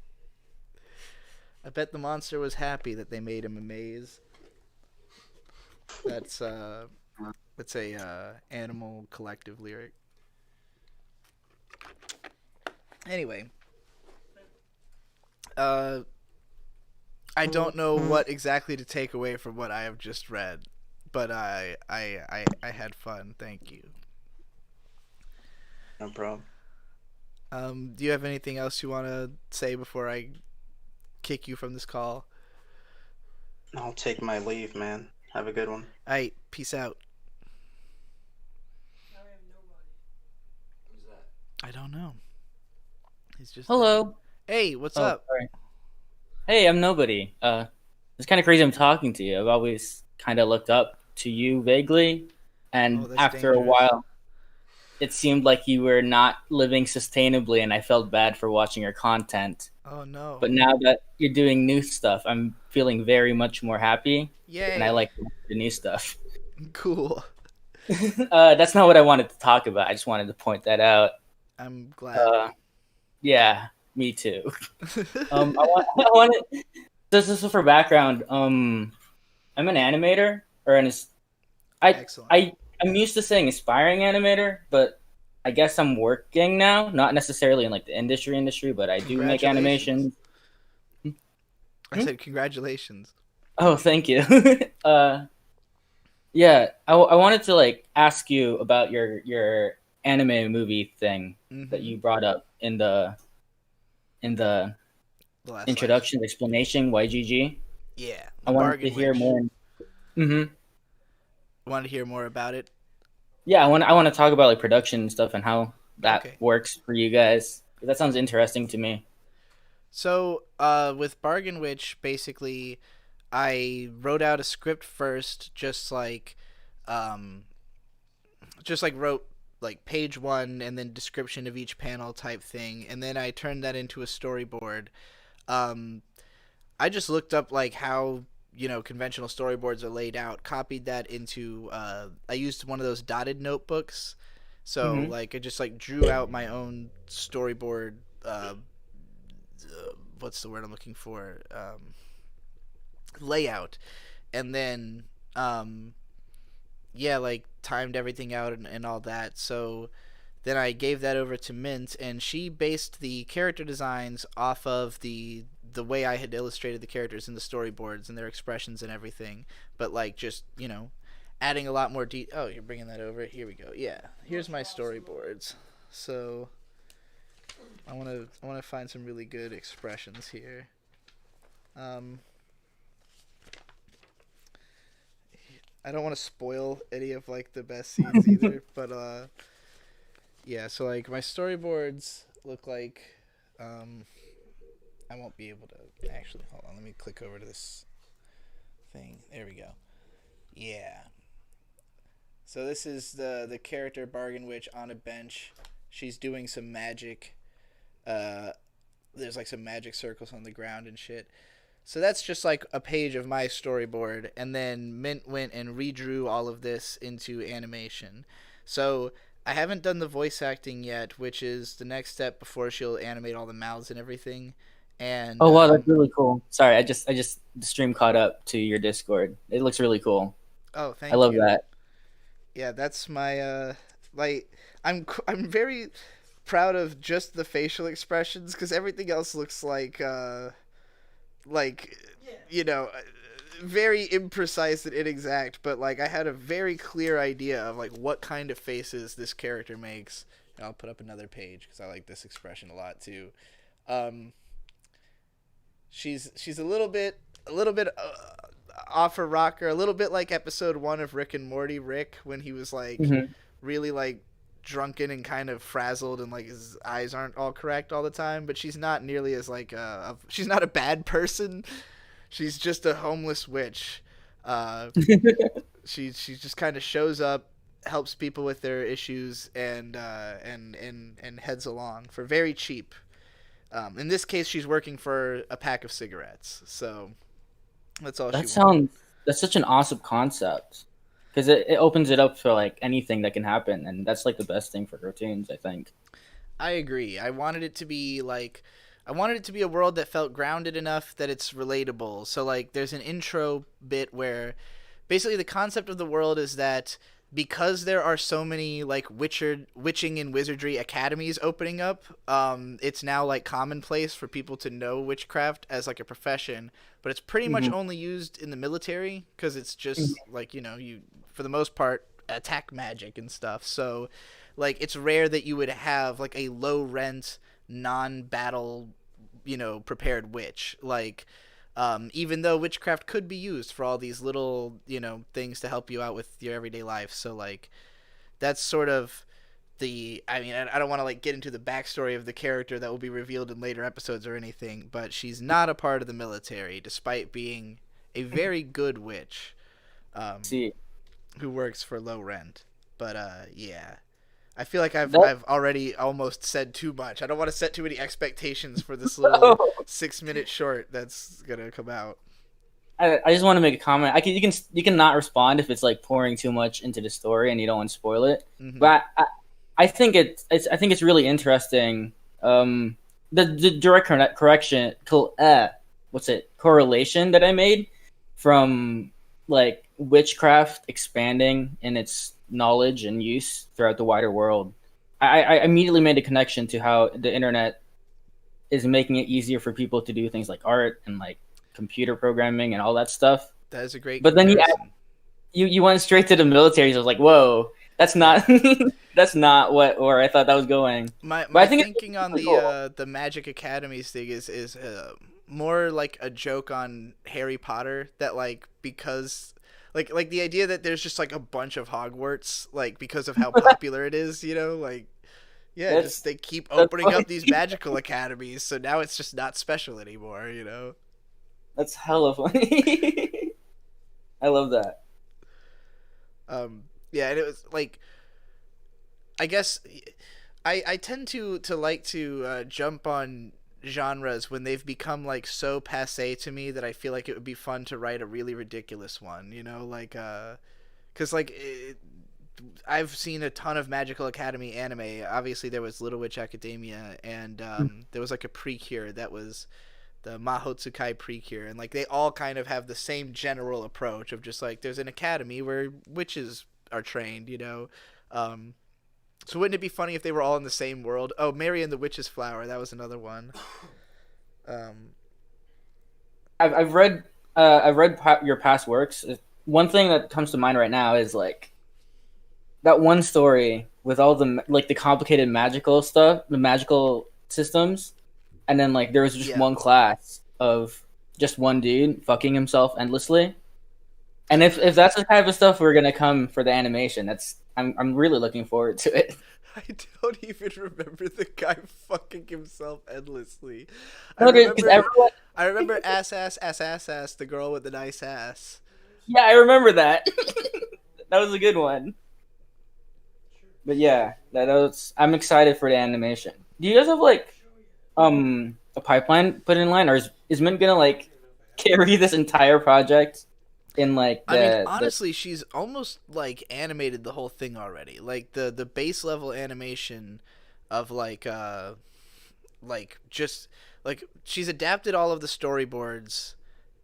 [SPEAKER 1] I bet the monster was happy that they made him a maze. That's a Animal Collective lyric. Anyway, I don't know what exactly to take away from what I have just read, but I had fun. Thank you.
[SPEAKER 5] No problem.
[SPEAKER 1] Do you have anything else you want to say before I kick you from this call?
[SPEAKER 5] I'll take my leave, man. Have a good one.
[SPEAKER 1] Alright, peace out.
[SPEAKER 3] Who's that?
[SPEAKER 1] I don't know. He's just
[SPEAKER 11] Hello.
[SPEAKER 1] Hey, what's up?
[SPEAKER 11] Sorry. Hey, I'm nobody. It's kind of crazy I'm talking to you. I've always kind of looked up to you vaguely, and after a while, it seemed like you were not living sustainably, and I felt bad for watching your content.
[SPEAKER 1] Oh no.
[SPEAKER 11] But now that you're doing new stuff, I'm feeling very much more happy.
[SPEAKER 1] Yay.
[SPEAKER 11] And I like the new stuff.
[SPEAKER 1] Cool.
[SPEAKER 11] That's not what I wanted to talk about. I just wanted to point that out.
[SPEAKER 1] I'm glad.
[SPEAKER 11] Yeah, me too. I wanted this is for background. I'm an animator I'm used to saying aspiring animator, but I guess I'm working now. Not necessarily in like the industry, but I do make animations.
[SPEAKER 1] I said congratulations.
[SPEAKER 11] Oh, thank you. Yeah, I wanted to like ask you about your anime movie thing that you brought up in the introduction explanation. YGG.
[SPEAKER 1] Yeah,
[SPEAKER 11] I wanted to hear more.
[SPEAKER 1] Want to hear more about it?
[SPEAKER 11] Yeah, I want to talk about like production and stuff and how that works for you guys. That sounds interesting to me.
[SPEAKER 1] So, with Bargain Witch, basically, I wrote out a script first, just like wrote like page 1 and then description of each panel type thing, and then I turned that into a storyboard. I just looked up like how conventional storyboards are laid out, copied that into I used one of those dotted notebooks, so like I just like drew out my own storyboard. What's the word I'm looking for? Layout, and then like timed everything out and all that. So then I gave that over to Mint, and she based the character designs off of the way I had illustrated the characters in the storyboards and their expressions and everything, but like just adding a lot more oh, you're bringing that over. Here we go. Yeah, here's my storyboards. So I want to find some really good expressions here. I don't want to spoil any of like the best scenes either, but yeah, so like my storyboards look like I won't be able to actually, hold on, let me click over to this thing. There we go. Yeah. So this is the character Bargain Witch on a bench. She's doing some magic. There's like some magic circles on the ground and shit. So that's just like a page of my storyboard, and then Mint went and redrew all of this into animation. So I haven't done the voice acting yet, which is the next step before she'll animate all the mouths and everything. And
[SPEAKER 11] oh wow, that's really cool. Sorry, I just the stream caught up to your Discord. It looks really cool.
[SPEAKER 1] Oh, thank you.
[SPEAKER 11] I love that.
[SPEAKER 1] Yeah, that's my like I'm very proud of just the facial expressions, because everything else looks like very imprecise and inexact, but like I had a very clear idea of like what kind of faces this character makes. And I'll put up another page because I like this expression a lot too. She's a little bit off her rocker, a little bit like episode 1 of Rick and Morty, Rick, when he was like really like drunken and kind of frazzled and like his eyes aren't all correct all the time, but she's not nearly as like she's not a bad person. She's just a homeless witch. She just kind of shows up, helps people with their issues, and heads along for very cheap. In this case, she's working for a pack of cigarettes. So that's all. That's
[SPEAKER 11] such an awesome concept, because it opens it up for like anything that can happen, and that's like the best thing for cartoons, I think.
[SPEAKER 1] I agree. I wanted it to be a world that felt grounded enough that it's relatable. So like there's an intro bit where basically the concept of the world is that because there are so many like witching and wizardry academies opening up, it's now like commonplace for people to know witchcraft as like a profession, but it's pretty much only used in the military because it's just like, you for the most part attack magic and stuff. So like it's rare that you would have like a low rent non-battle prepared witch, like even though witchcraft could be used for all these little things to help you out with your everyday life. So like that's sort of I don't want to like get into the backstory of the character that will be revealed in later episodes or anything, but she's not a part of the military despite being a very good witch who works for low rent. But yeah, I feel like I've already almost said too much. I don't want to set too many expectations for this little 6-minute short that's gonna come out.
[SPEAKER 11] I just want to make a comment. You can not respond if it's like pouring too much into the story and you don't want to spoil it. But I think it's really interesting. The direct correlation that I made from like witchcraft expanding in its knowledge and use throughout the wider world. I immediately made a connection to how the internet is making it easier for people to do things like art and like computer programming and all that stuff.
[SPEAKER 1] That is a great
[SPEAKER 11] But comparison. Then you went straight to the military. So I was like, whoa, that's not that's not where I thought that was going.
[SPEAKER 1] My thinking on the Magic Academies thing is more like a joke on Harry Potter, that like because like the idea that there's just like a bunch of Hogwarts, like because of how popular it is, like just they keep opening up these magical academies, so now it's just not special anymore,
[SPEAKER 11] That's hella funny. I love that.
[SPEAKER 1] Yeah, and it was like I guess I tend to like to jump on genres when they've become like so passé to me that I feel like it would be fun to write a really ridiculous one, you know, like cuz like I've seen a ton of Magical Academy anime. Obviously there was Little Witch Academia, and there was like a Precure that was the Mahotsukai Precure, and like they all kind of have the same general approach of just like there's an academy where witches are trained, you know. So wouldn't it be funny if they were all in the same world? Oh, Mary and the Witch's Flower, that was another one.
[SPEAKER 11] I've read your past works. One thing that comes to mind right now is like that one story with all the like the complicated magical stuff, the magical systems, and then like there was just one class of just one dude fucking himself endlessly. And if that's the type of stuff we're gonna come for the animation, I'm really looking forward to it.
[SPEAKER 1] I don't even remember the guy fucking himself endlessly.
[SPEAKER 11] I
[SPEAKER 1] remember ass, the girl with the nice ass.
[SPEAKER 11] Yeah, I remember that. That was a good one. But yeah, I'm excited for the animation. Do you guys have like a pipeline put in line, or is Mint gonna like carry this entire project? In like
[SPEAKER 1] honestly, she's almost like animated the whole thing already. Like the base level animation of like just like she's adapted all of the storyboards,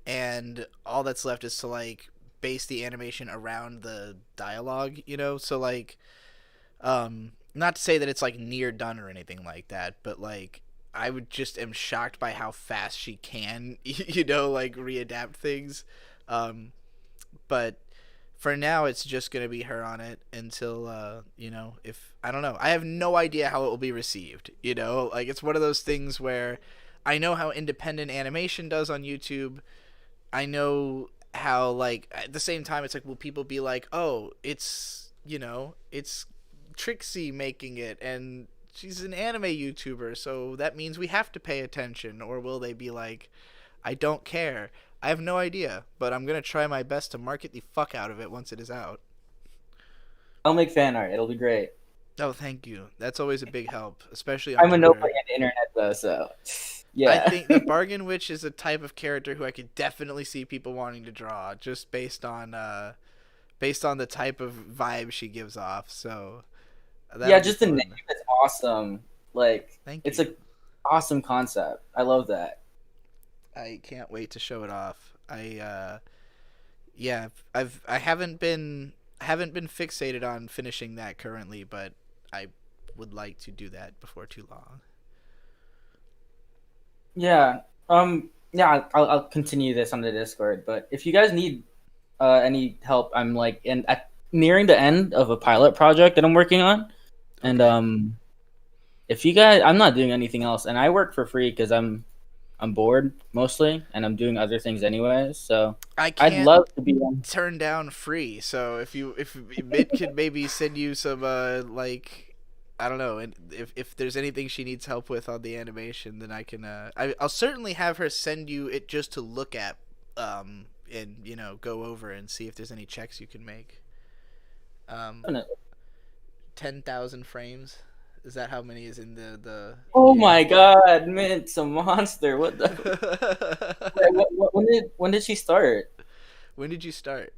[SPEAKER 1] and all that's left is to like base the animation around the dialogue, you know? So like not to say that it's like near done or anything like that, but like I would just am shocked by how fast she can, you know, like readapt things. But for now, it's just going to be her on it until, you know, I don't know. I have no idea how it will be received, you know? Like, it's one of those things where I know how independent animation does on YouTube. I know how, like, at the same time, it's like, will people be like, oh, it's, you know, it's Trixie making it, and she's an anime YouTuber, so that means we have to pay attention? Or will they be like, I don't care? I have no idea, but I'm going to try my best to market the fuck out of it once it is out.
[SPEAKER 11] I'll make fan art. It'll be great.
[SPEAKER 1] Oh, thank you. That's always a big help, especially on
[SPEAKER 11] I'm a nobody on the internet, though, so yeah.
[SPEAKER 1] I think the Bargain Witch is a type of character who I could definitely see people wanting to draw, just based on the type of vibe she gives off. So
[SPEAKER 11] yeah, just the name is awesome. Like, it's
[SPEAKER 1] an
[SPEAKER 11] awesome concept. I love that.
[SPEAKER 1] I can't wait to show it off. I haven't been fixated on finishing that currently, but I would like to do that before too long.
[SPEAKER 11] Yeah. I'll continue this on the Discord, but if you guys need any help, I'm like nearing the end of a pilot project that I'm working on, and if you guys, I'm not doing anything else, and I work for free because I'm bored mostly, and I'm doing other things anyways. So I'd love to be
[SPEAKER 1] turned down free. So if Mint could maybe send you some like, I don't know, and if there's anything she needs help with on the animation, then I can I'll certainly have her send you it just to look at, and you know, go over and see if there's any checks you can make. 10,000 frames. Is that how many is in the
[SPEAKER 11] Oh my god, Mint's a monster. What the when did she start?
[SPEAKER 1] When did you start?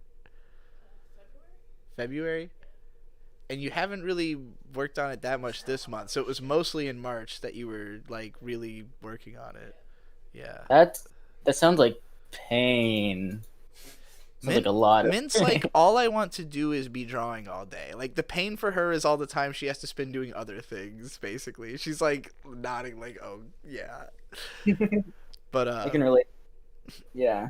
[SPEAKER 1] February? And you haven't really worked on it that much this month. So it was mostly in March that you were like really working on it. Yeah.
[SPEAKER 11] That sounds like pain. Sounds like a lot.
[SPEAKER 1] Mint's like, all I want to do is be drawing all day. Like, the pain for her is all the time she has to spend doing other things, basically. She's like nodding like, oh yeah. But
[SPEAKER 11] I can relate. Yeah.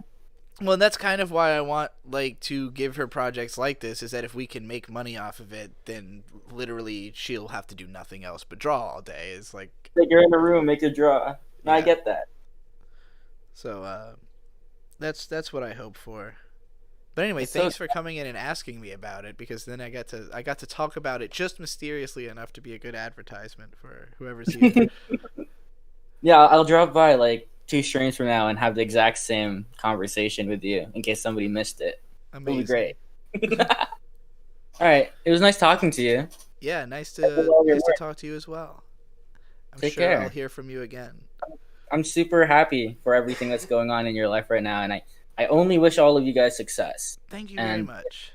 [SPEAKER 1] Well, that's kind of why I want like to give her projects like this, is that if we can make money off of it, then literally she'll have to do nothing else but draw all day. It's like
[SPEAKER 11] you're in a room, make a draw. No, yeah. I get that.
[SPEAKER 1] So that's what I hope for. But anyway, thanks for coming in and asking me about it, because then I got to talk about it just mysteriously enough to be a good advertisement for whoever sees it.
[SPEAKER 11] Yeah, I'll drop by like 2 streams from now and have the exact same conversation with you in case somebody missed it.
[SPEAKER 1] Amazing.
[SPEAKER 11] It'll be great. All right, it was nice talking to you.
[SPEAKER 1] Yeah, nice
[SPEAKER 11] Keep up all your
[SPEAKER 1] to
[SPEAKER 11] work.
[SPEAKER 1] talk to you as well. I'm
[SPEAKER 11] Take
[SPEAKER 1] sure
[SPEAKER 11] care.
[SPEAKER 1] I'll hear from you again.
[SPEAKER 11] I'm super happy for everything that's going on in your life right now, and I only wish all of you guys success.
[SPEAKER 1] Thank you very much.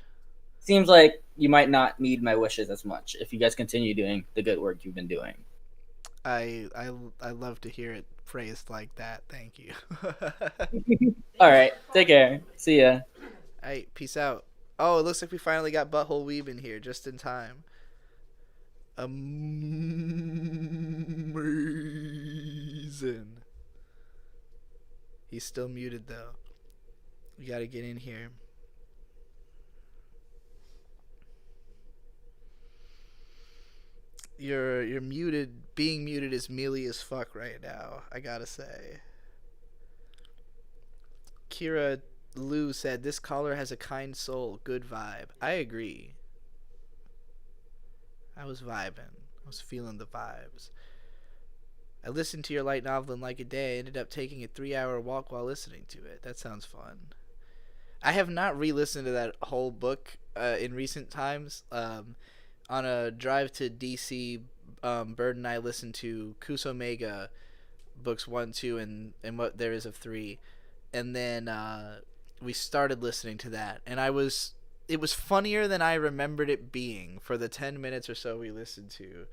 [SPEAKER 11] Seems like you might not need my wishes as much if you guys continue doing the good work you've been doing.
[SPEAKER 1] I love to hear it phrased like that. Thank you.
[SPEAKER 11] All right, take care. See ya.
[SPEAKER 1] All right, peace out. Oh, it looks like we finally got Butthole Weeb in here just in time. Amazing. He's still muted though. We gotta get in here. You're muted. Being muted is mealy as fuck right now, I gotta say. Kira Lou said, this caller has a kind soul, good vibe. I agree. I was vibing. I was feeling the vibes. I listened to your light novel in like a day. I ended up taking a 3-hour walk while listening to it. That sounds fun. I have not re-listened to that whole book in recent times. On a drive to DC, Bird and I listened to Kusomega books 1, 2, and what there is of 3. And then we started listening to that. And it was funnier than I remembered it being for the 10 minutes or so we listened to.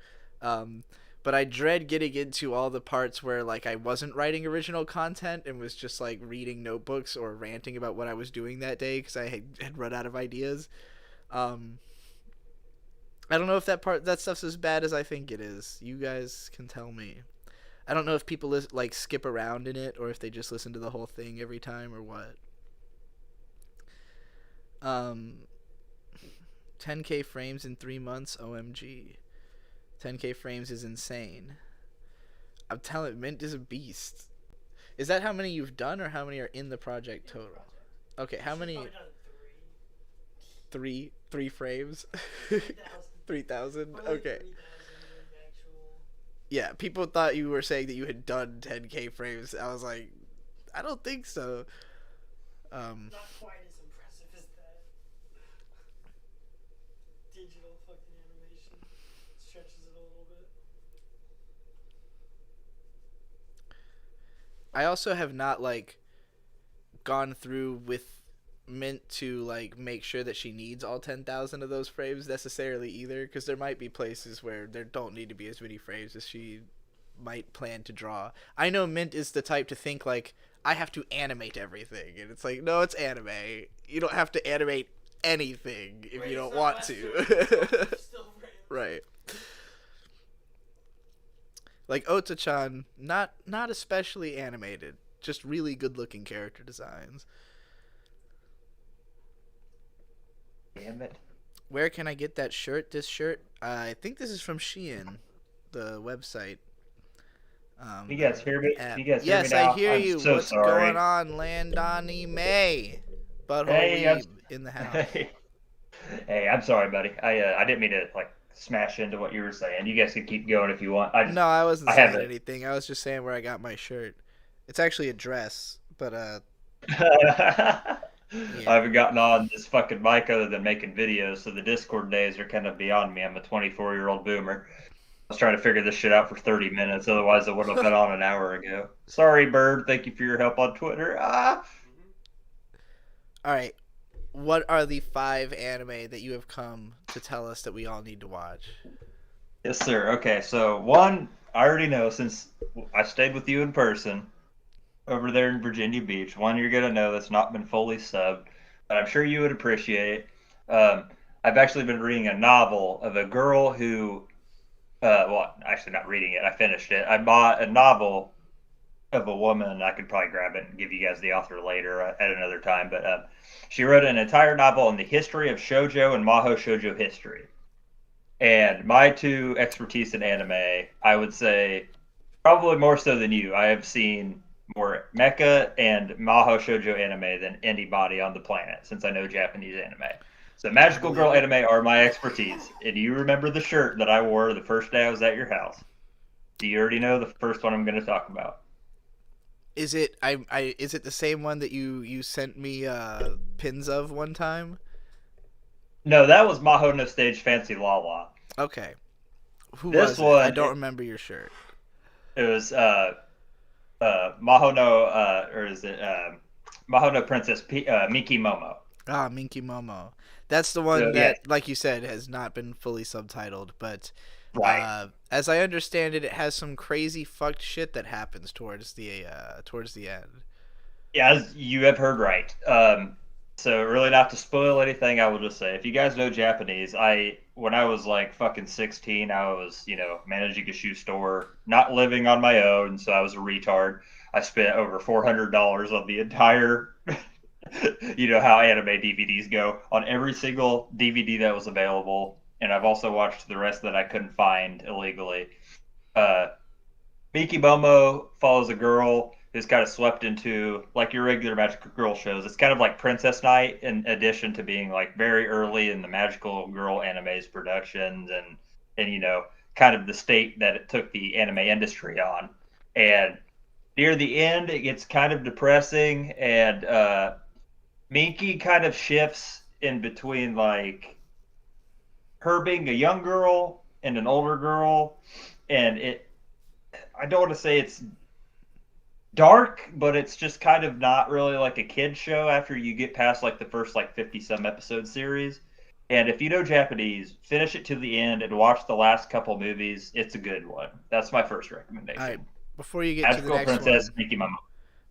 [SPEAKER 1] But I dread getting into all the parts where like I wasn't writing original content and was just like reading notebooks or ranting about what I was doing that day because I had run out of ideas. I don't know if that stuff's as bad as I think it is. You guys can tell me. I don't know if people like skip around in it or if they just listen to the whole thing every time or what. 10K frames in 3 months, OMG. 10K frames is insane. I'm telling you, Mint is a beast. Is that how many you've done or how many are in the project total? Okay, how many? Three frames? 3,000? Okay. Yeah, people thought you were saying that you had done 10K frames. I was like, I don't think so.
[SPEAKER 2] Not quite as impressive as that. Digital fucking animation stretches it a little bit.
[SPEAKER 1] I also have not like gone through with Mint to like make sure that she needs all 10,000 of those frames necessarily either, because there might be places where there don't need to be as many frames as she might plan to draw. I know Mint is the type to think like, I have to animate everything, and it's like, no, it's anime. You don't have to animate anything if you don't want to. Right. Like Ota-chan, not especially animated, just really good looking character designs.
[SPEAKER 3] Damn it.
[SPEAKER 1] Where can I get that shirt? This shirt? I think this is from Shein, the website.
[SPEAKER 3] You guys hear me? You guys hear
[SPEAKER 1] yes,
[SPEAKER 3] me now?
[SPEAKER 1] I hear
[SPEAKER 3] I'm
[SPEAKER 1] you.
[SPEAKER 3] so
[SPEAKER 1] What's
[SPEAKER 3] sorry.
[SPEAKER 1] going on, Landani May? Butthole
[SPEAKER 3] Hey,
[SPEAKER 1] Weeb in the house.
[SPEAKER 3] Hey, I'm sorry, buddy. I didn't mean to like smash into what you were saying. You guys can keep going if you want.
[SPEAKER 1] No, I wasn't saying anything. I was just saying where I got my shirt. It's actually a dress, but
[SPEAKER 3] I haven't gotten on this fucking mic other than making videos, so the Discord days are kind of beyond me. I'm a 24-year-old boomer. I was trying to figure this shit out for 30 minutes, otherwise I would have been on an hour ago. Sorry, Bird. Thank you for your help on Twitter. All
[SPEAKER 1] right. What are the 5 anime that you have come to tell us that we all need to watch?
[SPEAKER 3] Yes, sir. Okay, so one, I already know since I stayed with you in person over there in Virginia Beach. One you're going to know that's not been fully subbed, but I'm sure you would appreciate. I've actually been reading a novel of a girl who, well, actually not reading it. I finished it. I bought a novel of a woman. I could probably grab it and give you guys the author later at another time, but she wrote an entire novel on the history of shoujo and Mahou shoujo history. And my 2 expertise in anime, I would say probably more so than you. I have seen more mecha and Mahou shoujo anime than anybody on the planet since I know Japanese anime. So magical girl anime are my expertise. And you remember the shirt that I wore the first day I was at your house. Do you already know the first one I'm going to talk about?
[SPEAKER 1] Is it is it the same one that you sent me pins of one time?
[SPEAKER 3] No, that was Mahou no Stage Fancy Lala.
[SPEAKER 1] Okay. Who
[SPEAKER 3] This
[SPEAKER 1] was it?
[SPEAKER 3] one,
[SPEAKER 1] I don't remember your shirt.
[SPEAKER 3] It was Mahono, or is it Mahono Princess Miki Momo.
[SPEAKER 1] Ah, Minky Momo. That's the one that, like you said, has not been fully subtitled, but
[SPEAKER 3] Right.
[SPEAKER 1] as I understand it, it has some crazy fucked shit that happens towards the end.
[SPEAKER 3] Yeah, as you have heard right. So really not to spoil anything, I will just say, if you guys know Japanese, when I was like fucking 16, I was, managing a shoe store, not living on my own, so I was a retard. I spent over $400 on the entire, you know how anime DVDs go, on every single DVD that was available, and I've also watched the rest that I couldn't find illegally. Miki Momo follows a girl who's kind of swept into like your regular magical girl shows. It's kind of like Princess Night in addition to being like very early in the magical girl anime's productions and kind of the state that it took the anime industry on. And near the end, it gets kind of depressing, and Minky kind of shifts in between like her being a young girl and an older girl, and I don't want to say it's dark, but it's just kind of not really like a kid show after you get past like the first like 50 some episode series. And if you know Japanese, finish it to the end and watch the last couple movies. It's a good one. That's my first recommendation.
[SPEAKER 1] All right, before you get to the next
[SPEAKER 3] Princess,
[SPEAKER 1] one,
[SPEAKER 3] Minky Momo.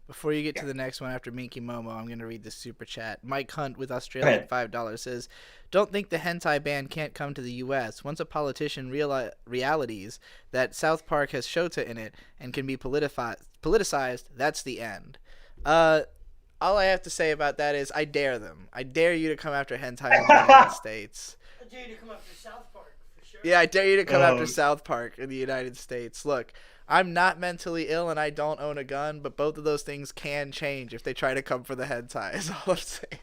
[SPEAKER 1] Before you get to the next one after Minky Momo, I'm going to read this super chat. Mike Hunt with Australia $5 says, "Don't think the hentai ban can't come to the U.S. Once a politician realities that South Park has Shota in it and can be politicized, that's the end." All I have to say about that is I dare them. I dare you to come after hentai in the United States.
[SPEAKER 2] I dare you to come after South Park, for sure.
[SPEAKER 1] Yeah, I dare you to come after South Park in the United States. Look, I'm not mentally ill and I don't own a gun, but both of those things can change if they try to come for the hentai, is all I'm saying.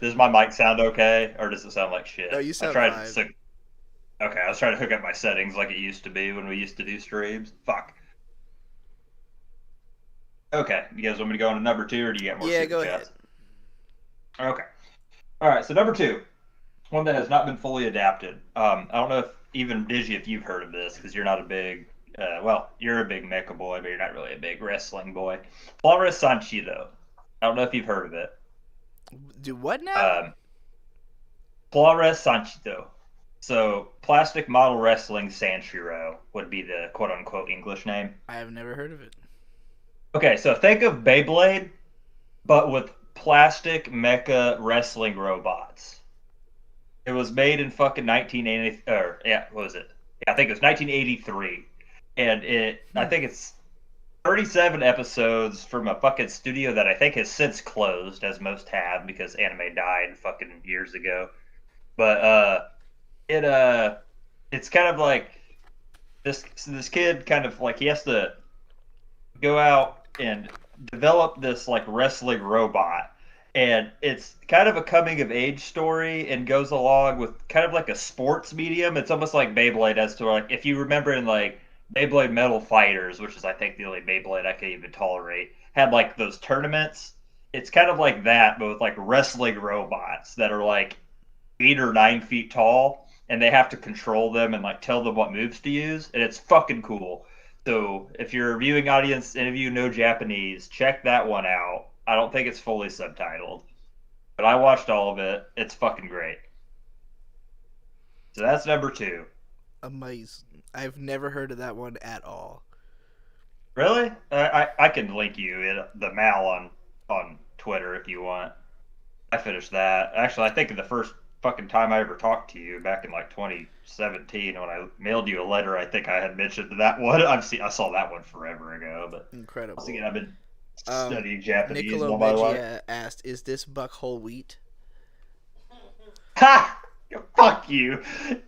[SPEAKER 3] Does my mic sound okay, or does it sound like shit?
[SPEAKER 1] No, you sound
[SPEAKER 3] fine. Okay, I was trying to hook up my settings like it used to be when we used to do streams. Fuck. Okay, you guys want me to go on to number 2, or do you got more super
[SPEAKER 1] go
[SPEAKER 3] chats? Ahead. Okay. All right, so number 2, one that has not been fully adapted. I don't know if you've heard of this, because you're not a big, you're a big mecha boy, but you're not really a big wrestling boy. Flores Sanchido. I don't know if you've heard of it.
[SPEAKER 1] Do what now?
[SPEAKER 3] Flores Sanchido. So, Plastic Model Wrestling Sanshiro would be the quote-unquote English name.
[SPEAKER 1] I have never heard of it. Okay,
[SPEAKER 3] so think of Beyblade, but with plastic mecha wrestling robots. It was made in fucking 1980, what was it? Yeah, I think it was 1983. And I think it's 37 episodes from a fucking studio that I think has since closed, as most have, because anime died fucking years ago. But, it's kind of like this kid kind of like he has to go out and develop this like wrestling robot, and it's kind of a coming of age story and goes along with kind of like a sports medium. It's almost like Beyblade, as to like if you remember in like Beyblade Metal Fighters, which is I think the only Beyblade I can even tolerate, had like those tournaments. It's kind of like that, but with like wrestling robots that are like 8 or 9 feet tall, and they have to control them and like tell them what moves to use, and it's fucking cool. So if you're a viewing audience, any of you know Japanese, check that one out. I don't think it's fully subtitled, but I watched all of it. It's fucking great. So that's number 2.
[SPEAKER 1] Amazing. I've never heard of that one at all.
[SPEAKER 3] Really? I can link you the Mal on Twitter if you want. I finished that. Actually, I think the first fucking time I ever talked to you back in like 2017 when I mailed you a letter, I think I had mentioned that one. I saw that one forever ago, but
[SPEAKER 1] incredible.
[SPEAKER 3] Again, I've been studying Japanese
[SPEAKER 1] Niccolo
[SPEAKER 3] all my life.
[SPEAKER 1] Meggia asked, "Is this buck whole wheat?"
[SPEAKER 3] Ha! Fuck you!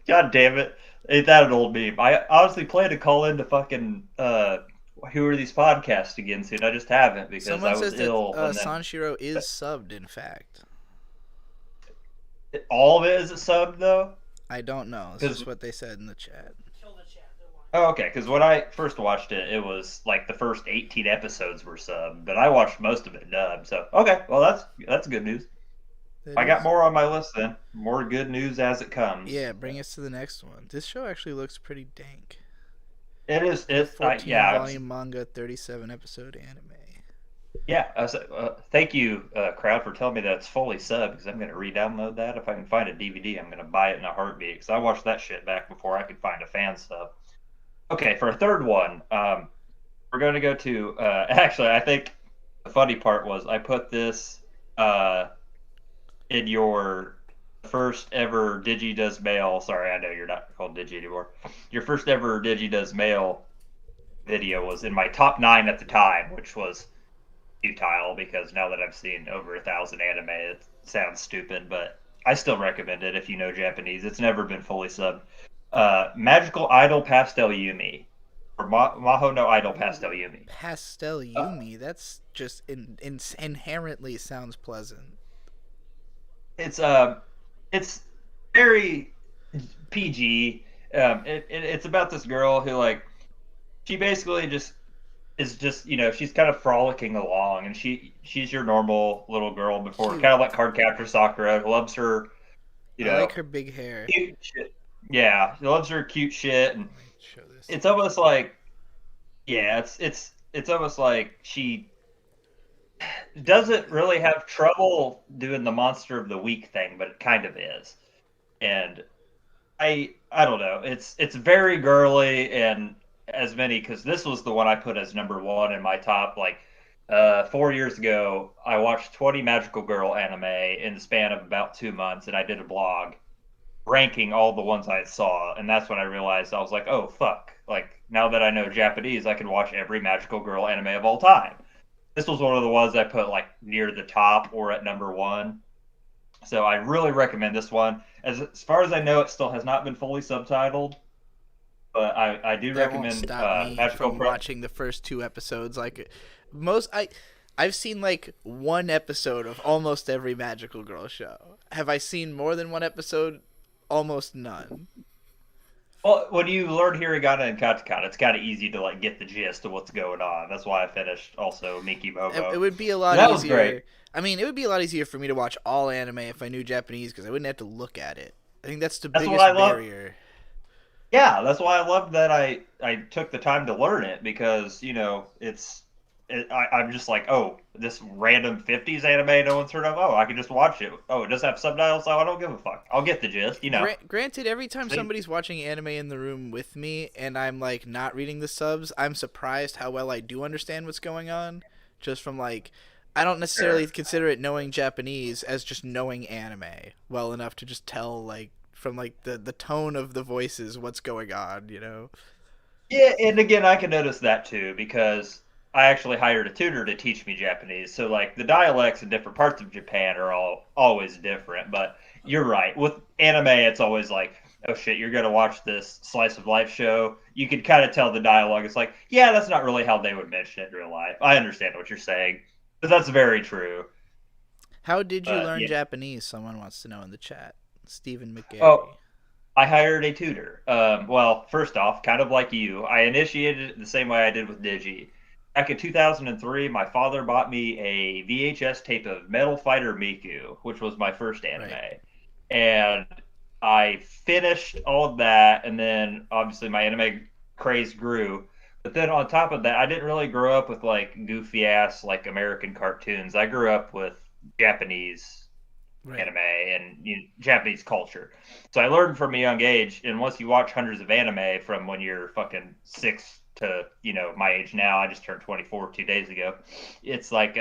[SPEAKER 3] God damn it! Ain't that an old meme? I honestly plan to call into fucking who are these podcasts again soon. I just haven't because
[SPEAKER 1] Someone
[SPEAKER 3] I was
[SPEAKER 1] says
[SPEAKER 3] ill.
[SPEAKER 1] That Sanshiro is subbed, in fact.
[SPEAKER 3] All of it is a sub, though?
[SPEAKER 1] I don't know. This is what they said in the chat.
[SPEAKER 3] Oh, okay, because when I first watched it, it was like the first 18 episodes were subbed, but I watched most of it dubbed, so okay, well that's good news. I got more on my list then. More good news as it comes.
[SPEAKER 1] Yeah, bring us to the next one. This show actually looks pretty dank.
[SPEAKER 3] It is. It's
[SPEAKER 1] 14
[SPEAKER 3] yeah.
[SPEAKER 1] volume manga, 37 episode anime.
[SPEAKER 3] Yeah. Thank you, crowd, for telling me that it's fully subbed because I'm going to re-download that. If I can find a DVD, I'm going to buy it in a heartbeat because I watched that shit back before I could find a fan sub. Okay, for a third one, we're going to go to. Actually, I think the funny part was I put this in your first ever Digi Does Mail. Sorry, I know you're not called Digi anymore. Your first ever Digi Does Mail video was in my top 9 at the time, which was futile because now that I've seen over 1,000 anime, it sounds stupid, but I still recommend it if you know Japanese. It's never been fully subbed. Magical Idol Pastel Yumi. Or Maho no Idol Pastel Yumi.
[SPEAKER 1] Pastel Yumi? That's just inherently sounds pleasant.
[SPEAKER 3] It's very PG. It's about this girl who, like, she basically is she's kind of frolicking along, and she's your normal little girl before, kind of like Cardcaptor Sakura, who loves her,
[SPEAKER 1] I like her big hair.
[SPEAKER 3] Cute shit. Yeah, she loves her cute shit, and it's almost like, it's almost like she doesn't really have trouble doing the monster of the week thing, but it kind of is. And I don't know. It's very girly, and as many, because this was the one I put as number 1 in my top. Like 4 years ago, I watched 20 magical girl anime in the span of about 2 months, and I did a blog ranking all the ones I saw, and that's when I realized I was like, oh fuck! Like, now that I know Japanese, I can watch every magical girl anime of all time. This was one of the ones I put like near the top or at number 1. So I really recommend this one. As far as I know, it still has not been fully subtitled, but I do recommend
[SPEAKER 1] Magical from watching the first 2 episodes. Like I've seen like 1 episode of almost every magical girl show. Have I seen more than 1 episode? Almost none.
[SPEAKER 3] Well, when you learn hiragana and katakana, it's kind of easy to like get the gist of what's going on. That's why I finished also Miki Momo.
[SPEAKER 1] It would be a lot easier. That was great. I mean, it would be a lot easier for me to watch all anime if I knew Japanese because I wouldn't have to look at it. I think that's the biggest barrier.
[SPEAKER 3] Yeah, that's why I love that I took the time to learn it because, I'm just like, oh, this random 50s anime no one's heard of. Oh, I can just watch it. Oh, it does have subtitles. Oh, I don't give a fuck. I'll get the gist,
[SPEAKER 1] Granted, every time somebody's watching anime in the room with me and I'm like not reading the subs, I'm surprised how well I do understand what's going on. Just from like, I don't necessarily consider it knowing Japanese as just knowing anime well enough to just tell like from like the tone of the voices what's going on,
[SPEAKER 3] Yeah, and again, I can notice that too because I actually hired a tutor to teach me Japanese. So, like, the dialects in different parts of Japan are always different. But you're right. With anime, it's always like, oh, shit, you're going to watch this slice of life show. You can kind of tell the dialogue. It's like, yeah, that's not really how they would mention it in real life. I understand what you're saying. But that's very true.
[SPEAKER 1] How did you learn Japanese? Someone wants to know in the chat. Stephen McGarry.
[SPEAKER 3] Oh, I hired a tutor. Well, first off, kind of like you, I initiated it the same way I did with Digi. Back in 2003, my father bought me a VHS tape of Metal Fighter Miku, which was my first anime. Right. And I finished all of that, and then obviously my anime craze grew. But then on top of that, I didn't really grow up with like goofy-ass like American cartoons. I grew up with Japanese anime and Japanese culture. So I learned from a young age, and once you watch hundreds of anime from when you're fucking 6 to my age now, I just turned 24 2 days ago. It's like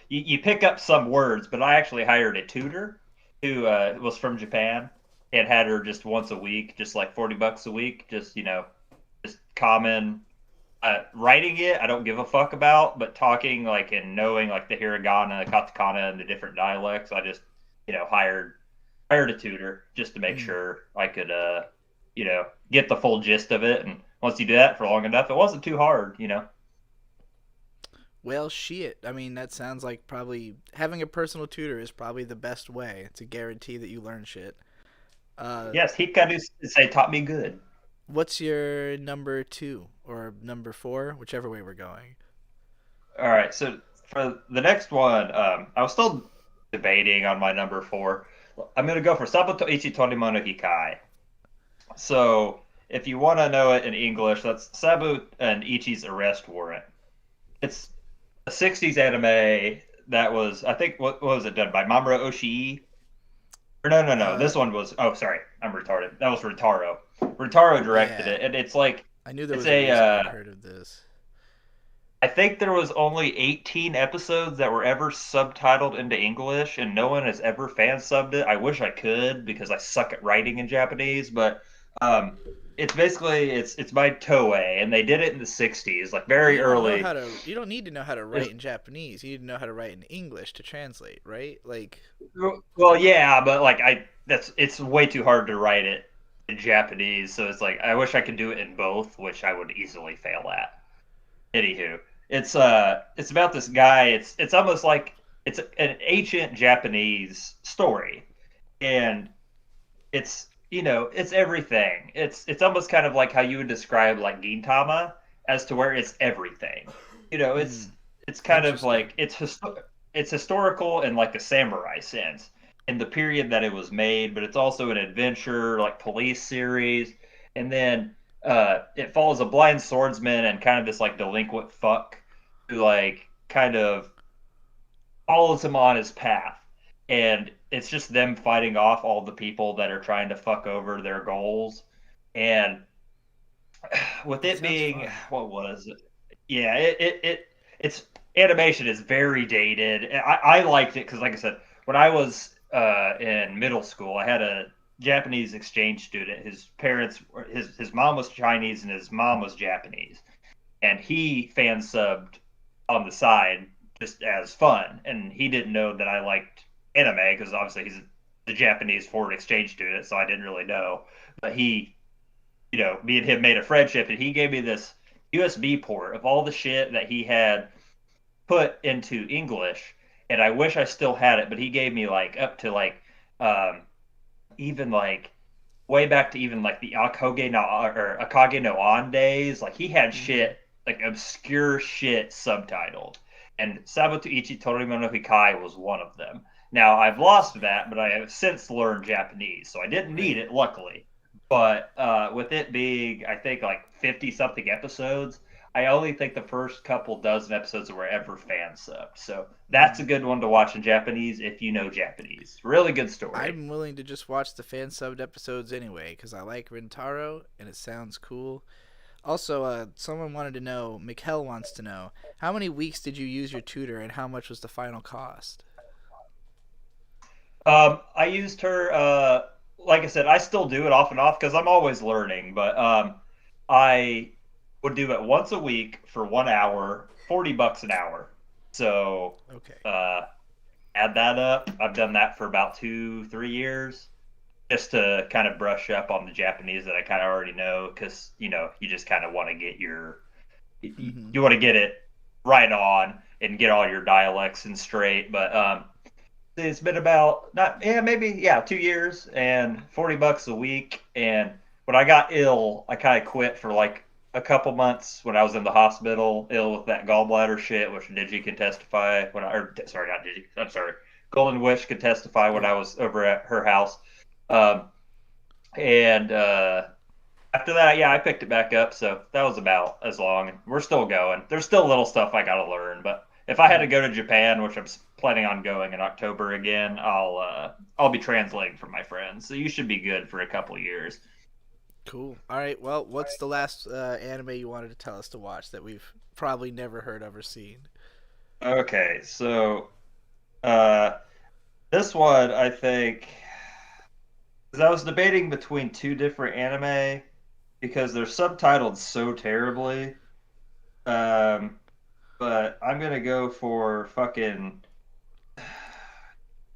[SPEAKER 3] you pick up some words, but I actually hired a tutor who was from Japan and had her just once a week, just like $40 a week, just common writing it. I don't give a fuck about, but talking like and knowing like the hiragana, the katakana, and the different dialects. I just hired a tutor just to make sure I could get the full gist of it. And once you do that for long enough, it wasn't too hard,
[SPEAKER 1] Well, shit. I mean, that sounds like probably having a personal tutor is probably the best way to guarantee that you learn shit.
[SPEAKER 3] Yes, Hikaru Sensei taught me good.
[SPEAKER 1] What's your number 2 or number 4, whichever way we're going?
[SPEAKER 3] All right, so for the next one, I was still debating on my number 4. I'm gonna go for Sabuto Ichi Torimo no Hikai. So if you want to know it in English, that's Sabu and Ichi's arrest warrant. It's a 60s anime that was, I think, what was it, done by Mamoru Oshii? Or no. This one was, oh, sorry, I'm retarded. That was Ritaro. Ritaro directed it, and it's like,
[SPEAKER 1] I knew there was
[SPEAKER 3] it's
[SPEAKER 1] a reason I heard of this.
[SPEAKER 3] I think there was only 18 episodes that were ever subtitled into English, and no one has ever fan subbed it. I wish I could because I suck at writing in Japanese, but it's basically it's by Toei, and they did it in the 60s, like very early.
[SPEAKER 1] You don't need to know how to write in Japanese. You need to know how to write in English to translate, right? Like,
[SPEAKER 3] well, yeah, but like it's way too hard to write it in Japanese, so it's like I wish I could do it in both, which I would easily fail at. Anywho, it's about this guy. It's almost like it's an ancient Japanese story, and it's it's everything. It's almost kind of like how you would describe like Gintama, as to where it's everything. It's kind of like it's historical in like a samurai sense in the period that it was made, but it's also an adventure like police series, and then it follows a blind swordsman and kind of this like delinquent fuck who like kind of follows him on his path, and it's just them fighting off all the people that are trying to fuck over their goals. And with it being fun. What was it? Yeah, it's animation is very dated. I liked it because, like I said, when I was in middle school, I had a Japanese exchange student. His parents, his mom was Chinese and his mom was Japanese, and he fan subbed on the side just as fun. And he didn't know that I liked anime because obviously he's the Japanese foreign exchange student, so I didn't really know. But he, me and him made a friendship, and he gave me this USB port of all the shit that he had put into English, and I wish I still had it, but he gave me like up to like even like way back to even like the Akage no On days. Like he had shit, like obscure shit subtitled, and Sabuto Ichi Torimo no Hikai was one of them. Now I've lost that, but I have since learned Japanese, so I didn't need it, luckily. But with it being, I think, like 50-something episodes, I only think the first couple dozen episodes were ever fan subbed. So that's a good one to watch in Japanese if you know Japanese. Really good story.
[SPEAKER 1] I'm willing to just watch the fan subbed episodes anyway because I like Rintaro and it sounds cool. Also, someone wanted to know, Mikkel wants to know, how many weeks did you use your tutor and how much was the final cost?
[SPEAKER 3] I used her, like I said, I still do it off and off because I'm always learning, but I would do it once a week for 1 hour, $40 an hour. So
[SPEAKER 1] okay.
[SPEAKER 3] Add that up. I've done that for about 2-3 years just to kind of brush up on the Japanese that I kind of already know because, you just kind of want to get you want to get it right on and get all your dialects in straight. But it's been about 2 years and $40 a week. And when I got ill, I kind of quit for like a couple months when I was in the hospital, ill with that gallbladder shit, which Digi can testify Golden Witch could testify when I was over at her house. And after that, I picked it back up. So that was about as long. And we're still going. There's still little stuff I got to learn, but if I had to go to Japan, which I'm planning on going in October again, I'll be translating for my friends. So you should be good for a couple years.
[SPEAKER 1] Cool. All right. Well, what's the last anime you wanted to tell us to watch that we've probably never heard of or seen?
[SPEAKER 3] Okay, so this one I think, because I was debating between two different anime because they're subtitled so terribly. But I'm gonna go for fucking.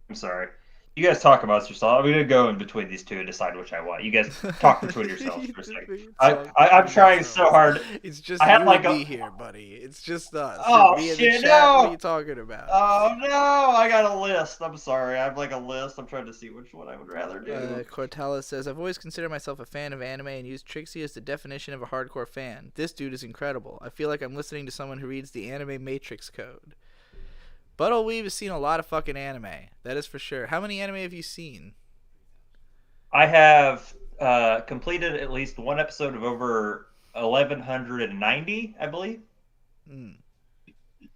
[SPEAKER 3] I'm sorry. You guys talk amongst yourselves. I'm gonna go in between these two and decide which I want. You guys talk between yourselves for a second. I'm trying so hard.
[SPEAKER 1] It's just
[SPEAKER 3] I had
[SPEAKER 1] you
[SPEAKER 3] like
[SPEAKER 1] and me here, buddy. It's just us.
[SPEAKER 3] Oh
[SPEAKER 1] me
[SPEAKER 3] shit!
[SPEAKER 1] in the chat.
[SPEAKER 3] No.
[SPEAKER 1] What are you talking about?
[SPEAKER 3] Oh no! I got a list. I'm sorry. I have like a list. I'm trying to see which one I would rather do.
[SPEAKER 1] Cortella says, "I've always considered myself a fan of anime and used Trixie as the definition of a hardcore fan. This dude is incredible. I feel like I'm listening to someone who reads the anime matrix code." Buttleweave has seen a lot of fucking anime. That is for sure. How many anime have you seen?
[SPEAKER 3] I have completed at least one episode of over 1190, I believe.
[SPEAKER 1] Mm.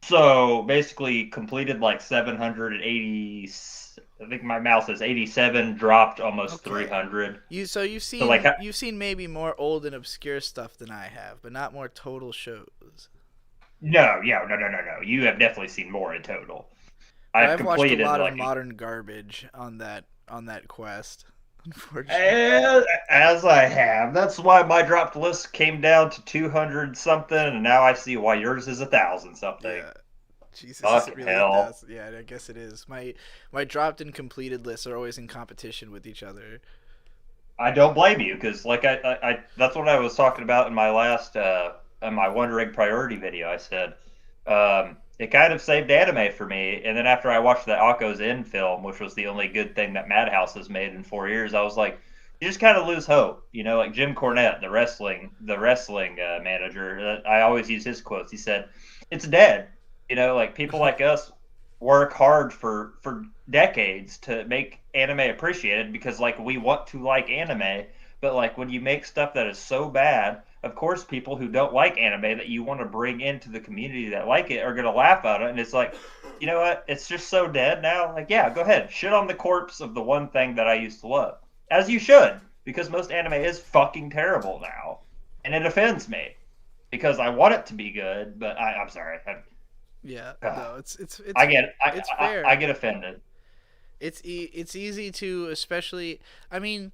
[SPEAKER 3] So basically completed like 780. I think my mouse says 87. Dropped almost 300.
[SPEAKER 1] You've seen you've seen maybe more old and obscure stuff than I have, but not more total shows.
[SPEAKER 3] No. You have definitely seen more in total.
[SPEAKER 1] I've watched a lot of modern garbage on that quest. Unfortunately,
[SPEAKER 3] as I have. That's why my dropped list came down to 200 something, and now I see why yours is 1,000 something.
[SPEAKER 1] Yeah. Jesus,
[SPEAKER 3] fucking
[SPEAKER 1] really
[SPEAKER 3] hell.
[SPEAKER 1] does. Yeah, I guess it is. My dropped and completed lists are always in competition with each other.
[SPEAKER 3] I don't blame you, because like I that's what I was talking about in my last in my Wondering Priority video. I said it kind of saved anime for me, and then after I watched the Akko's Inn film, which was the only good thing that Madhouse has made in 4 years, I was like, you just kind of lose hope, you know. Like Jim Cornette, the wrestling manager, I always use his quotes. He said, "It's dead." You know, like people like us work hard for decades to make anime appreciated, because like we want to like anime, but like when you make stuff that is so bad, of course people who don't like anime that you want to bring into the community that like it are going to laugh at it. And it's like, you know what? It's just so dead now. Like, yeah, go ahead. Shit on the corpse of the one thing that I used to love. As you should, because most anime is fucking terrible now. And it offends me because I want it to be good, but I'm sorry.
[SPEAKER 1] No, it's
[SPEAKER 3] I get it.
[SPEAKER 1] It's fair.
[SPEAKER 3] I get offended.
[SPEAKER 1] It's easy to, especially, I mean,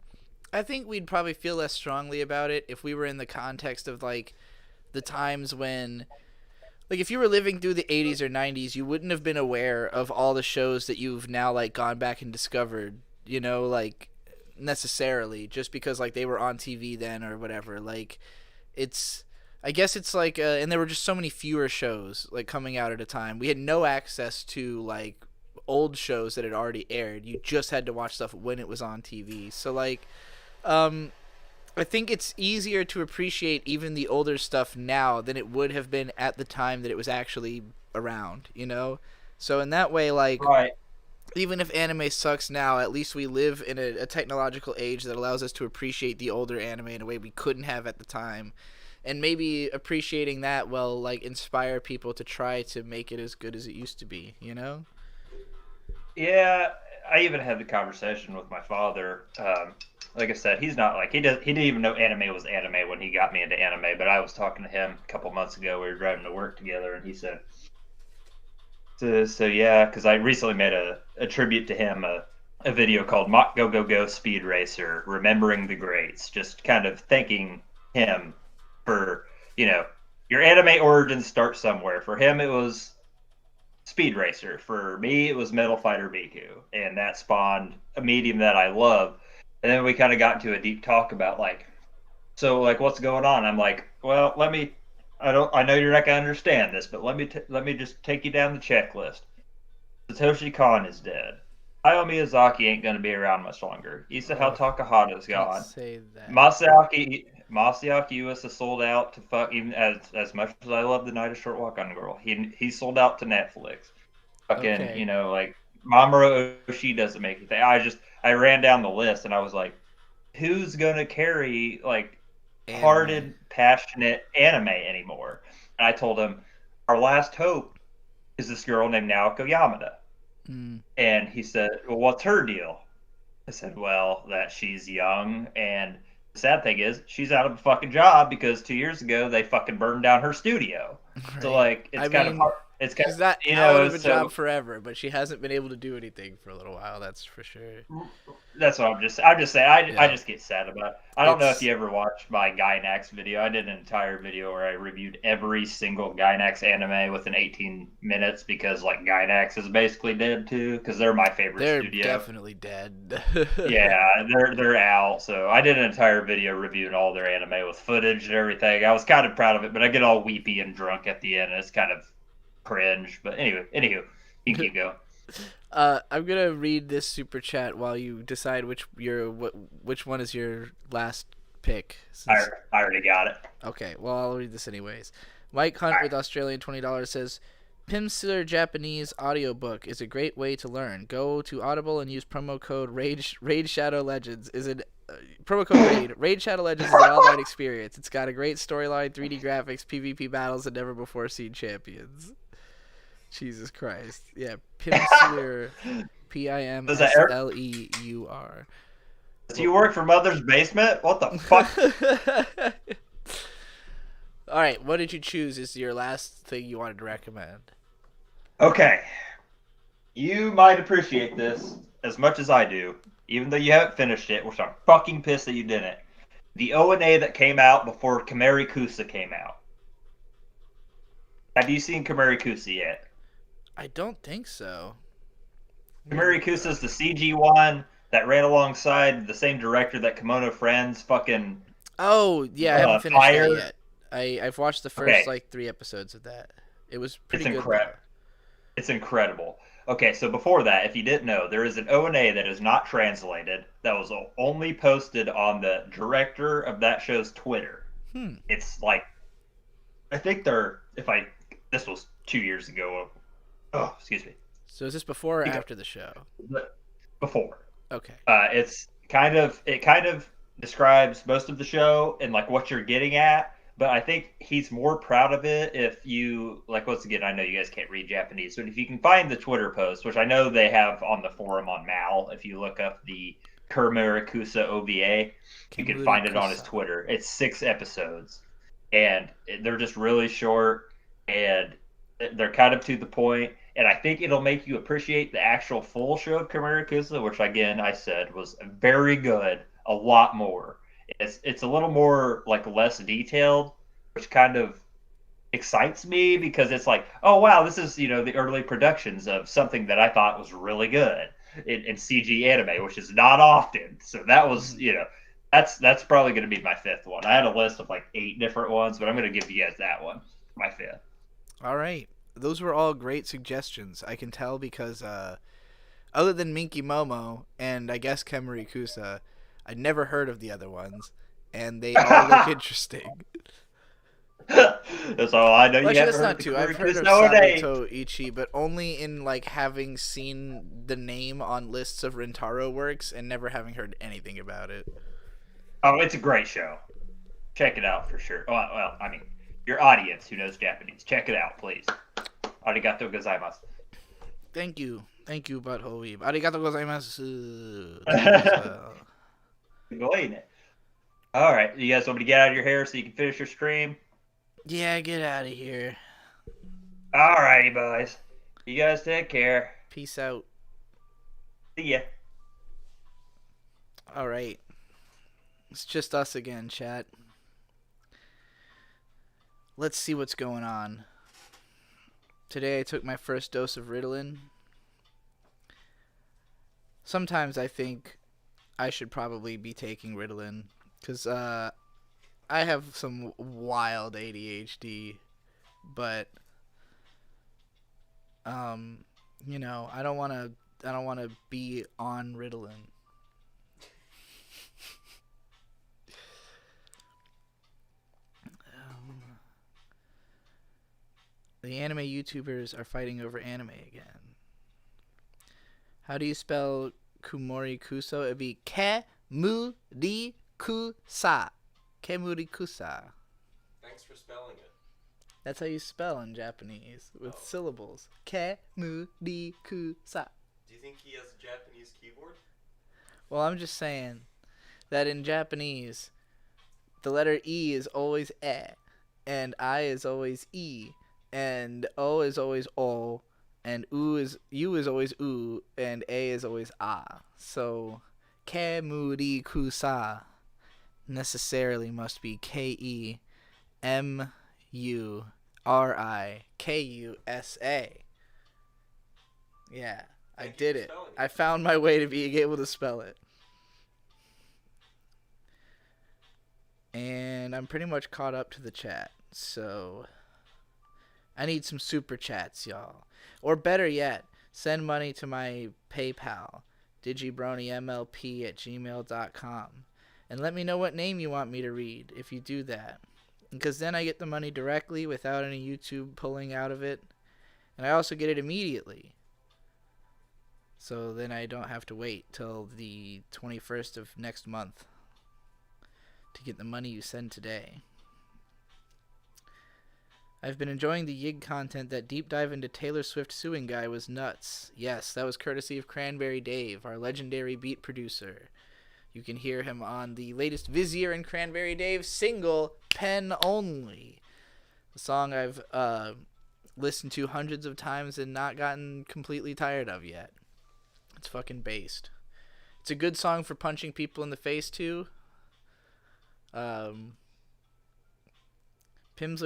[SPEAKER 1] I think we'd probably feel less strongly about it if we were in the context of like the times when, like, if you were living through the 80s or 90s, you wouldn't have been aware of all the shows that you've now like gone back and discovered, you know, like necessarily just because like they were on TV then or whatever. Like I guess it's like and there were just so many fewer shows like coming out at a time. We had no access to like old shows that had already aired. You just had to watch stuff when it was on TV. So like I think it's easier to appreciate even the older stuff now than it would have been at the time that it was actually around, you know? So in that way, like,
[SPEAKER 3] right.
[SPEAKER 1] Even if anime sucks now, at least we live in a technological age that allows us to appreciate the older anime in a way we couldn't have at the time. And maybe appreciating that will, like, inspire people to try to make it as good as it used to be, you know?
[SPEAKER 3] Yeah, I even had the conversation with my father. Like I said, he's not like he didn't even know anime was anime when he got me into anime. But I was talking to him a couple months ago. We were driving to work together, and he said, "So yeah," because I recently made a tribute to him, a video called Mach Go Go Go Speed Racer, Remembering the Greats, just kind of thanking him for, you know, your anime origins start somewhere. For him, it was Speed Racer. For me, it was Metal Fighter Miku, and that spawned a medium that I love. And then we kind of got into a deep talk about like, so like what's going on? I'm like, well, I know you're not gonna understand this, but let me just take you down the checklist. Satoshi Kon is dead. Hayao Miyazaki ain't gonna be around much longer. Isao Takahata's gone.
[SPEAKER 1] Say that.
[SPEAKER 3] Masayaki Uesa sold out to fuck. Even as much as I love The Night of Short Walk on Girl, he sold out to Netflix. Fucking,
[SPEAKER 1] Okay.
[SPEAKER 3] you know, like Mamoru Oshii doesn't make anything. I ran down the list and I was like, who's gonna carry like hearted, passionate anime anymore? And I told him our last hope is this girl named Naoko Yamada.
[SPEAKER 1] Mm.
[SPEAKER 3] And he said, well, what's her deal? I said, well, that she's young, and the sad thing is she's out of a fucking job because 2 years ago they fucking burned down her studio.
[SPEAKER 1] Right.
[SPEAKER 3] So like it's kind of hard. It's kind
[SPEAKER 1] She's not
[SPEAKER 3] of, you
[SPEAKER 1] out
[SPEAKER 3] know,
[SPEAKER 1] of a
[SPEAKER 3] so
[SPEAKER 1] job forever, but she hasn't been able to do anything for a little while. That's for sure.
[SPEAKER 3] that's what I'm just saying. I
[SPEAKER 1] Yeah.
[SPEAKER 3] just get sad about it. I don't know
[SPEAKER 1] It's-
[SPEAKER 3] if you ever watched my Gainax video. I did an entire video where I reviewed every single Gainax anime within 18 minutes because like Gainax is basically dead too, because they're my favorite
[SPEAKER 1] They're
[SPEAKER 3] studio.
[SPEAKER 1] definitely dead.
[SPEAKER 3] Yeah, they're out. So I did an entire video reviewing all their anime with footage and everything. I was kind of proud of it, but I get all weepy and drunk at the end. And it's kind of cringe. But anywho, you can keep going.
[SPEAKER 1] I'm gonna read this super chat while you decide which one is your last pick.
[SPEAKER 3] I already got it.
[SPEAKER 1] Okay, well I'll read this anyways. Mike Hunt with Australian $20 says, Pimsleur Japanese audiobook is a great way to learn. Go to Audible and use promo code Raid Shadow Legends. Promo code Raid Shadow Legends is an all-night experience. It's got a great storyline, 3D graphics, PvP battles, and never before seen champions. Jesus Christ. Yeah, Pimsleur, Pimsleur.
[SPEAKER 3] Do you work for Mother's Basement? What the fuck?
[SPEAKER 1] All right, what did you choose as your last thing you wanted to recommend?
[SPEAKER 3] Okay. You might appreciate this as much as I do, even though you haven't finished it, which I'm fucking pissed that you didn't. The O&A that came out before Kamari Kusa came out. Have you seen Kamari Kusa yet?
[SPEAKER 1] I don't think so.
[SPEAKER 3] Kamari Kusa is the CG one that ran alongside the same director that Kimono Friends fucking...
[SPEAKER 1] Oh, yeah, I haven't finished
[SPEAKER 3] Fire.
[SPEAKER 1] that yet. I've watched the first, 3 episodes of that. It was pretty good.
[SPEAKER 3] It's incredible. Okay, so before that, if you didn't know, there is an O&A that is not translated that was only posted on the director of that show's Twitter. It's like, I think this was 2 years ago. Oh, excuse me.
[SPEAKER 1] So is this before or after the show?
[SPEAKER 3] Before.
[SPEAKER 1] Okay.
[SPEAKER 3] It kind of describes most of the show and like what you're getting at. But I think he's more proud of it if you, once again, I know you guys can't read Japanese, but if you can find the Twitter post, which I know they have on the forum on Mal, if you look up the Kamari Kusa OVA, you can find it on his Twitter. It's 6 episodes, and they're just really short, and they're kind of to the point, and I think it'll make you appreciate the actual full show of Kamari Kusa, which, again, I said was very good, a lot more. It's a little more less detailed, which kind of excites me because it's like, oh wow, this is the early productions of something that I thought was really good in CG anime, which is not often. So that was that's probably going to be my 5th one. I had a list of 8 different ones, but I'm going to give you guys that one, my 5th.
[SPEAKER 1] All right, those were all great suggestions. I can tell because other than Minky Momo and I guess Kamari Kusa, I'd never heard of the other ones, and they all look interesting.
[SPEAKER 3] That's all I know.
[SPEAKER 1] Well,
[SPEAKER 3] you
[SPEAKER 1] actually, that's not true. I've heard of Sabuto Ichi, but only in having seen the name on lists of Rintaro works and never having heard anything about it.
[SPEAKER 3] Oh, it's a great show. Check it out for sure. Well, I mean, your audience who knows Japanese, check it out, please. Arigato gozaimasu.
[SPEAKER 1] Thank you, Butthole Weeb. Arigato gozaimasu.
[SPEAKER 3] All right, you guys want me to get out of your hair so you can finish your stream?
[SPEAKER 1] Yeah, get out of here.
[SPEAKER 3] All righty, boys. You guys take care.
[SPEAKER 1] Peace out.
[SPEAKER 3] See ya.
[SPEAKER 1] All right. It's just us again, chat. Let's see what's going on. Today I took my first dose of Ritalin. Sometimes I think I should probably be taking Ritalin because I have some wild ADHD, but I don't want to be on Ritalin. The anime YouTubers are fighting over anime again. How do you spell Kumori Kuso? It'd be Kemuri Kusa. Kemuri Kusa.
[SPEAKER 12] Thanks for spelling it.
[SPEAKER 1] That's how you spell in Japanese, with syllables. Kemuri Kusa.
[SPEAKER 12] Do you think he has a Japanese keyboard?
[SPEAKER 1] Well, I'm just saying that in Japanese, the letter E is always E, and I is always E, and O is always O, and U is always U, and A is always A. So, Kemuri Kusa necessarily must be Kemurikusa. Yeah, I did it. I found my way to being able to spell it. And I'm pretty much caught up to the chat, so I need some super chats, y'all. Or better yet, send money to my PayPal, digibroniemlp@gmail.com, and let me know what name you want me to read if you do that, because then I get the money directly without any YouTube pulling out of it, And I also get it immediately. So then I don't have to wait till the 21st of next month to get the money you send today. I've been enjoying the Yig content. That deep dive into Taylor Swift suing guy was nuts. Yes, that was courtesy of Cranberry Dave, our legendary beat producer. You can hear him on the latest Vizier and Cranberry Dave single, Pen Only. A song I've listened to hundreds of times and not gotten completely tired of yet. It's fucking based. It's a good song for punching people in the face too. Pimsleur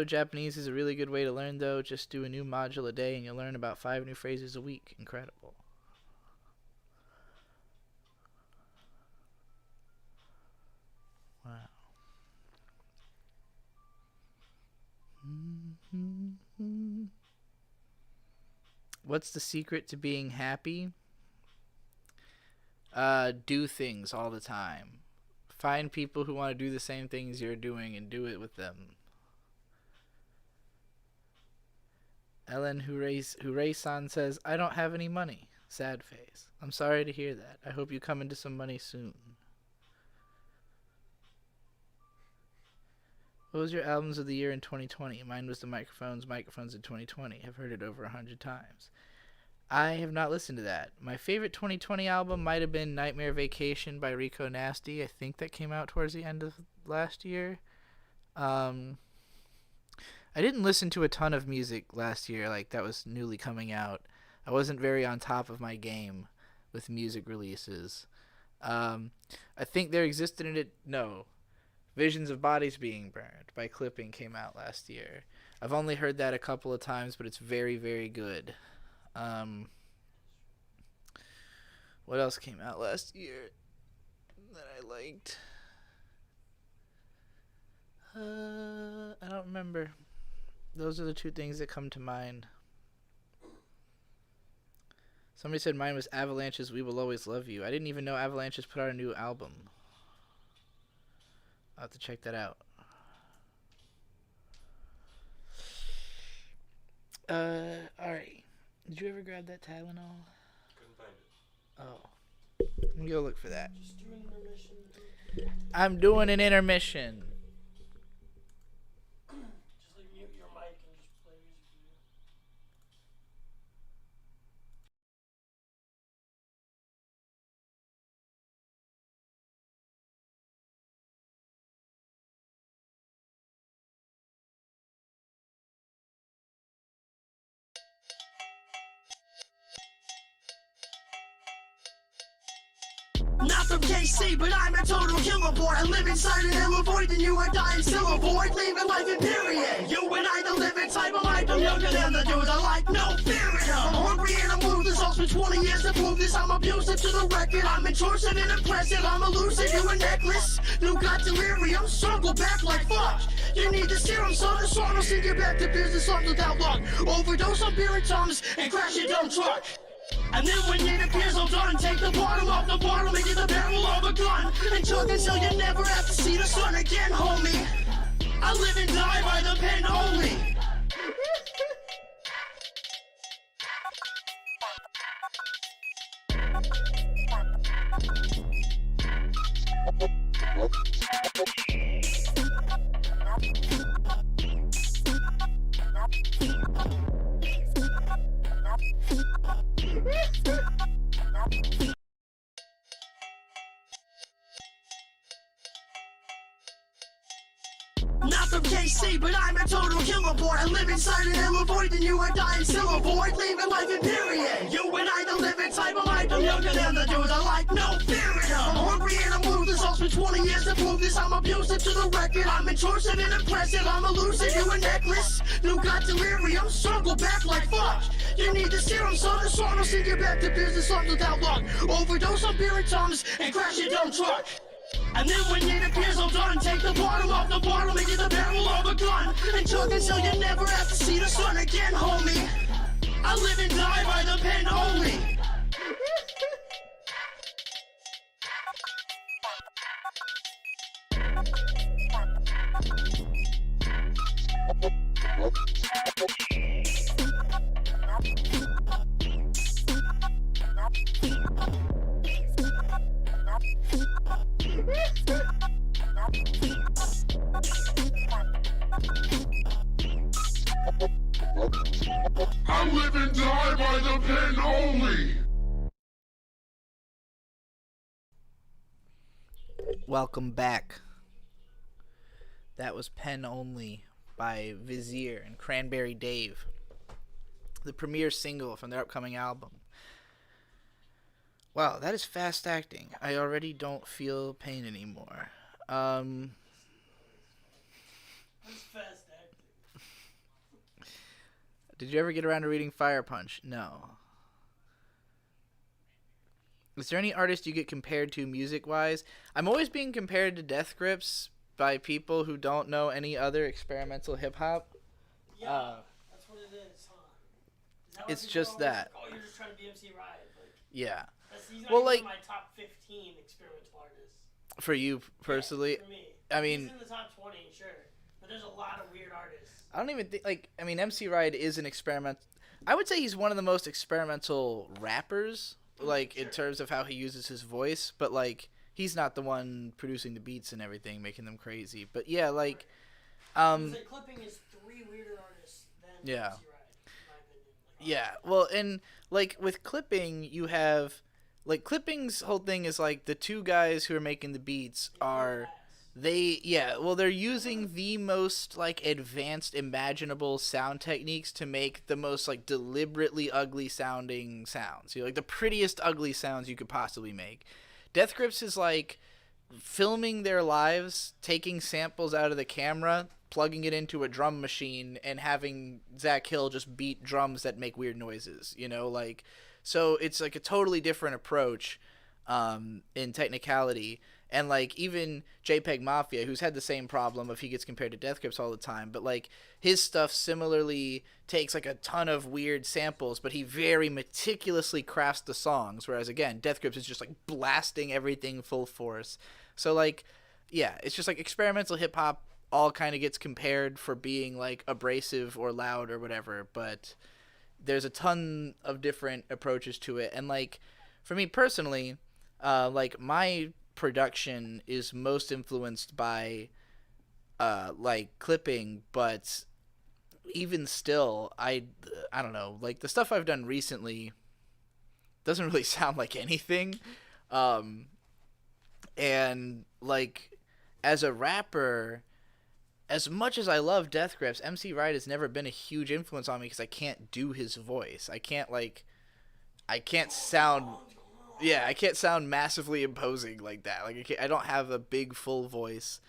[SPEAKER 1] Japanese is a really good way to learn though. Just do a new module a day and you'll learn about 5 new phrases a week. Incredible. Wow. What's the secret to being happy? Do things all the time. Find people who want to do the same things you're doing and do it with them. Ellen Hooray-san says, I don't have any money. Sad face. I'm sorry to hear that. I hope you come into some money soon. What was your albums of the year in 2020? Mine was the Microphones in 2020. I've heard it over 100 times. I have not listened to that. My favorite 2020 album might have been Nightmare Vacation by Rico Nasty. I think that came out towards the end of last year. I didn't listen to a ton of music last year, like that was newly coming out. I wasn't very on top of my game with music releases. I think there existed in it. No. Visions of Bodies Being Burned by Clipping came out last year. I've only heard that a couple of times, but it's very, very good. What else came out last year that I liked? I don't remember. Those are the two things that come to mind. Somebody said mine was Avalanche's We Will Always Love You. I didn't even know Avalanche's put out a new album. I'll have to check that out. Alright. Did you ever grab that Tylenol?
[SPEAKER 12] Couldn't find it.
[SPEAKER 1] Oh. Let me go look for that.
[SPEAKER 2] Just do an intermission.
[SPEAKER 1] I'm doing an intermission.
[SPEAKER 2] Just like mute your mic and just play music for you.
[SPEAKER 13] Not from KC, but I'm a total killer boy. I live inside an ill void, and you are dying still avoid leaving life in period. You and I, the living type of life. I'm younger than the dude I like, no period. I'm hungry and I'm ruthless. I'll spend 20 years to prove this. I'm abusive to the record. I'm intrusive and impressive. I'm elusive, you a necklace. New got delirium, circle back like fuck. You need the serum, so the song will send you back to business on without luck. Overdose on beer and Tums and crash your dumb truck. And then when it appears all done, take the bottom off the bottle, make it the barrel of a gun, and chug until you never have to see the sun again, homie. I live and die by the pen only. Not from KC, but I'm a total killer boy. I live inside an ill void, and you are dying still avoid leaving life in period. You and I, the living type of life. I'm younger than the dude I like, no period. I'm hungry and I'm ruthless. I'll spend 20 years to prove this. I'm abusive to the record. I'm intrusive and impressive. I'm elusive, you a necklace. New got delirium, circle back like fuck. You need the serum, so the song will send you back to business on without luck. Overdose on beer and Tums and crash your dumb truck. And then when it appears all done, take the bottom off the bottle, make it the barrel of a gun, and chug until you never have to see the sun again, homie. I live and die by the pen only.
[SPEAKER 9] I live and die by the pen only.
[SPEAKER 1] Welcome back. That was Pen Only by Vizier and Cranberry Dave, the premiere single from their upcoming album. Wow, that is fast acting. I already don't feel pain anymore.
[SPEAKER 2] That's fast acting.
[SPEAKER 1] Did you ever get around to reading Fire Punch? No. Is there any artist you get compared to music-wise? I'm always being compared to Death Grips by people who don't know any other experimental hip-hop.
[SPEAKER 2] Yeah, that's what it is, huh? Is that what
[SPEAKER 1] It's
[SPEAKER 2] people
[SPEAKER 1] just
[SPEAKER 2] are always
[SPEAKER 1] that.
[SPEAKER 2] Like, oh, you're just trying to be MC Riot. Like,
[SPEAKER 1] Yeah.
[SPEAKER 2] he's not
[SPEAKER 1] Well,
[SPEAKER 2] even
[SPEAKER 1] like,
[SPEAKER 2] in my top 15 experimental artists.
[SPEAKER 1] for you personally,
[SPEAKER 2] For me.
[SPEAKER 1] I mean,
[SPEAKER 2] He's in the top 20, sure. But there's a lot of weird artists.
[SPEAKER 1] I don't even think, like, I mean, MC Ride is an experiment. I would say he's one of the most experimental rappers, like, in terms of how he uses his voice, but, like, he's not the one producing the beats and everything, making them crazy. But, yeah, like,
[SPEAKER 2] Like, Clipping is 3 weirder artists than
[SPEAKER 1] yeah.
[SPEAKER 2] MC Riot, in my opinion. Like,
[SPEAKER 1] Yeah, well, and, like, with Clipping, you have, like, Clipping's whole thing is, like, the 2 guys who are making the beats are... they're using the most, like, advanced imaginable sound techniques to make the most, like, deliberately ugly sounding sounds. You know, like, the prettiest ugly sounds you could possibly make. Death Grips is, like, filming their lives, taking samples out of the camera, plugging it into a drum machine, and having Zach Hill just beat drums that make weird noises, you know, like, so it's, like, a totally different approach, in technicality. And, like, even JPEG Mafia, who's had the same problem if he gets compared to Death Grips all the time, but, like, his stuff similarly takes, like, a ton of weird samples, but he very meticulously crafts the songs, whereas, again, Death Grips is just, like, blasting everything full force. So, like, yeah, it's just, like, experimental hip-hop all kind of gets compared for being, like, abrasive or loud or whatever, but there's a ton of different approaches to it. And, like, for me personally, like, my production is most influenced by like Clipping, but even still, I don't know, like, the stuff I've done recently doesn't really sound like anything, and, like, as a rapper, as much as I love Death Grips, MC Ride has never been a huge influence on me because I can't do his voice. I can't sound massively imposing like that. Like, I don't have a big, full voice.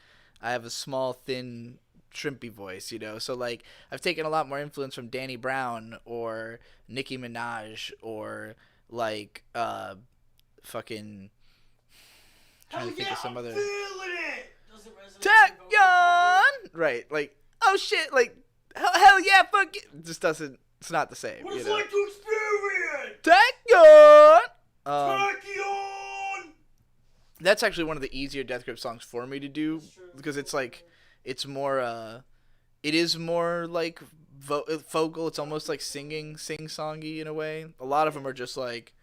[SPEAKER 1] I have a small, thin, shrimpy voice, you know? So, like, I've taken a lot more influence from Danny Brown or Nicki Minaj or, like, fucking... trying to think of some other... Tachyon! Right, like, oh shit, like, hell yeah, fuck it. It just doesn't... It's not the same,
[SPEAKER 2] What
[SPEAKER 1] you
[SPEAKER 2] it's
[SPEAKER 1] know?
[SPEAKER 2] like to experience!
[SPEAKER 1] Tachyon!
[SPEAKER 2] Tachyon!
[SPEAKER 1] That's actually one of the easier Death Grip songs for me to do, because it's like, it's more, it is more like vocal. It's almost like sing-songy in a way. A lot of them are just like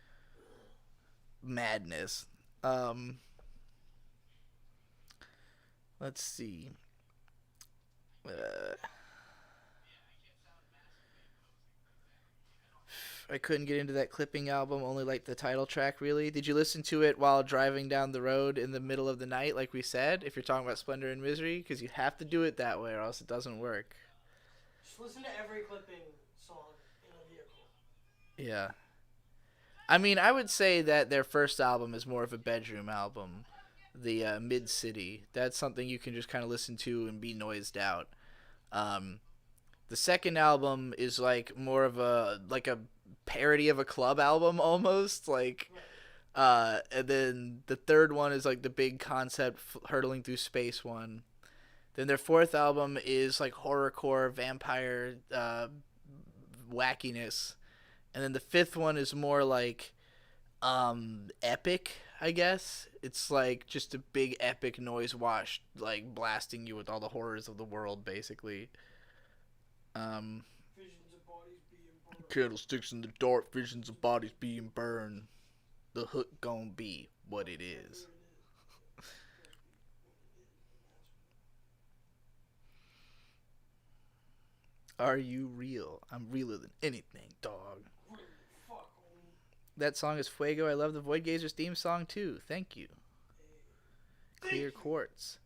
[SPEAKER 1] madness. Let's see. I couldn't get into that Clipping album, only like the title track, really. Did you listen to it while driving down the road in the middle of the night, like we said, if you're talking about Splendor and Misery? Because you have to do it that way or else it doesn't work.
[SPEAKER 2] Just listen to every Clipping song in a vehicle.
[SPEAKER 1] Yeah. I mean, I would say that their first album is more of a bedroom album, the Mid-City. That's something you can just kind of listen to and be noised out. The second album is like more of a parody of a club album almost, like, and then the third one is like the big concept hurtling through space one. Then their fourth album is like horrorcore vampire wackiness, and then the fifth one is more like epic, I guess. It's like just a big epic noise wash, like blasting you with all the horrors of the world, basically. Candlesticks in the dark, visions of bodies being burned. The hook gon' be what it is. Are you real? I'm realer than anything, dog. That song is Fuego. I love the Void Gazers theme song too. Thank you. Clear Quartz.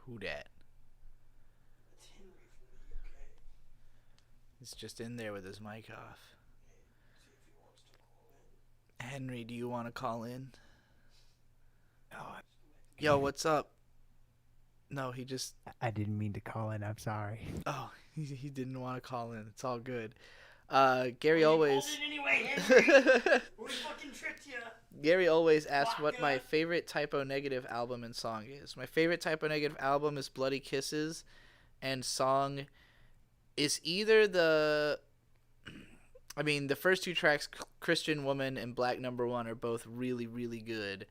[SPEAKER 1] Who dat? He's just in there with his mic off. Henry, do you want to call in? Yo, what's up? No, he just...
[SPEAKER 14] I didn't mean to call in. I'm sorry.
[SPEAKER 1] Oh, he didn't want to call in. It's all good. Gary always...
[SPEAKER 2] Anyway, Henry. We fucking tricked you.
[SPEAKER 1] Gary always asks what my favorite Typo Negative album and song is. My favorite Typo Negative album is Bloody Kisses, and song is either the... I mean, the first two tracks, Christian Woman and Black Number One, are both really, really good.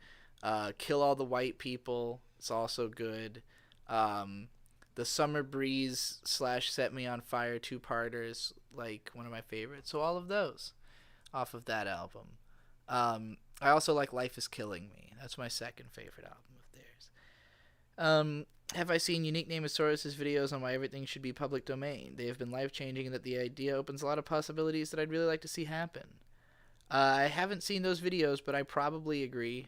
[SPEAKER 1] Kill All the White People is also good. The Summer Breeze / Set Me on Fire two-parter is like one of my favorites. So all of those off of that album. I also like Life is Killing Me. That's my second favorite album of theirs. Have I seen Unique Namosaurus' videos on why everything should be public domain? They have been life-changing and that the idea opens a lot of possibilities that I'd really like to see happen. I haven't seen those videos, but I probably agree.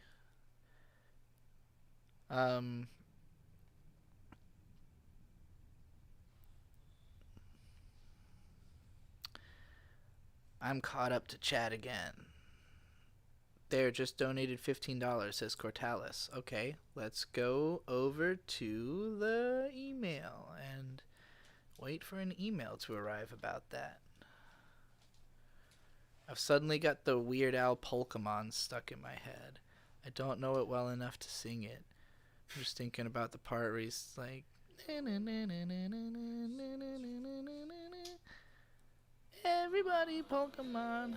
[SPEAKER 1] I'm caught up to chat again. There, just donated $15, says Cortalis. Okay, let's go over to the email and wait for an email to arrive about that. I've suddenly got the Weird Al Pokemon stuck in my head. I don't know it well enough to sing it. I'm just thinking about the part where he's like... Everybody Pokemon.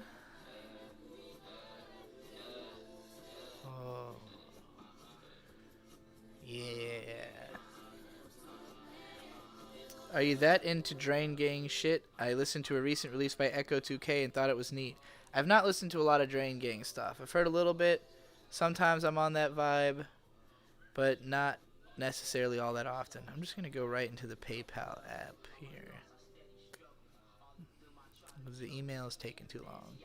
[SPEAKER 1] Oh. Yeah. Are you that into Drain Gang shit? I listened to a recent release by Echo 2K and thought it was neat. I've not listened to a lot of Drain Gang stuff. I've heard a little bit. Sometimes I'm on that vibe, but not necessarily all that often. I'm just going to go right into the PayPal app here, because the email is taking too long.